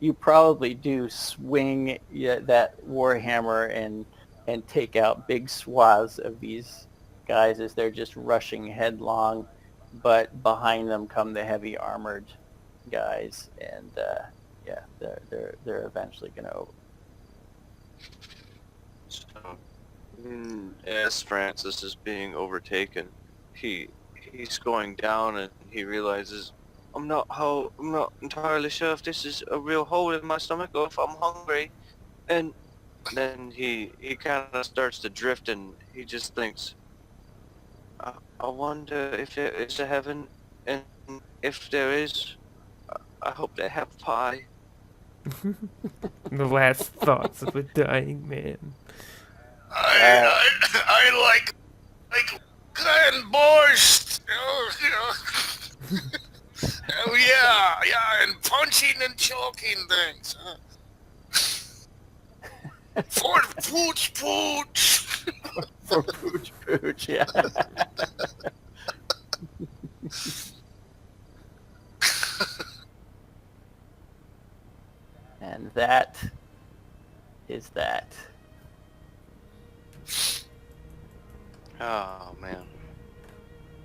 S1: you probably do swing that warhammer and take out big swaths of these guys as they're just rushing headlong, but behind them come the heavy armored guys, and they're eventually gonna.
S3: So, as Francis is being overtaken, he's going down and he realizes, I'm not entirely sure if this is a real hole in my stomach or if I'm hungry. And then he kind of starts to drift and he just thinks, I wonder if there is a heaven, and if there is, I hope they have pie.
S2: The last thoughts of a dying man.
S4: I like canned borscht. Oh yeah, and punching and choking things. For pooch.
S1: For pooch, yeah. And that is that.
S3: Oh man,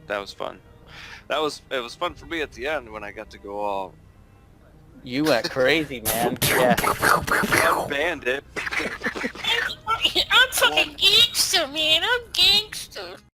S3: that was fun. It was fun for me at the end when I got to go all
S1: You went crazy, man. Yeah.
S3: bandit.
S4: I'm fucking gangster, man. I'm gangster.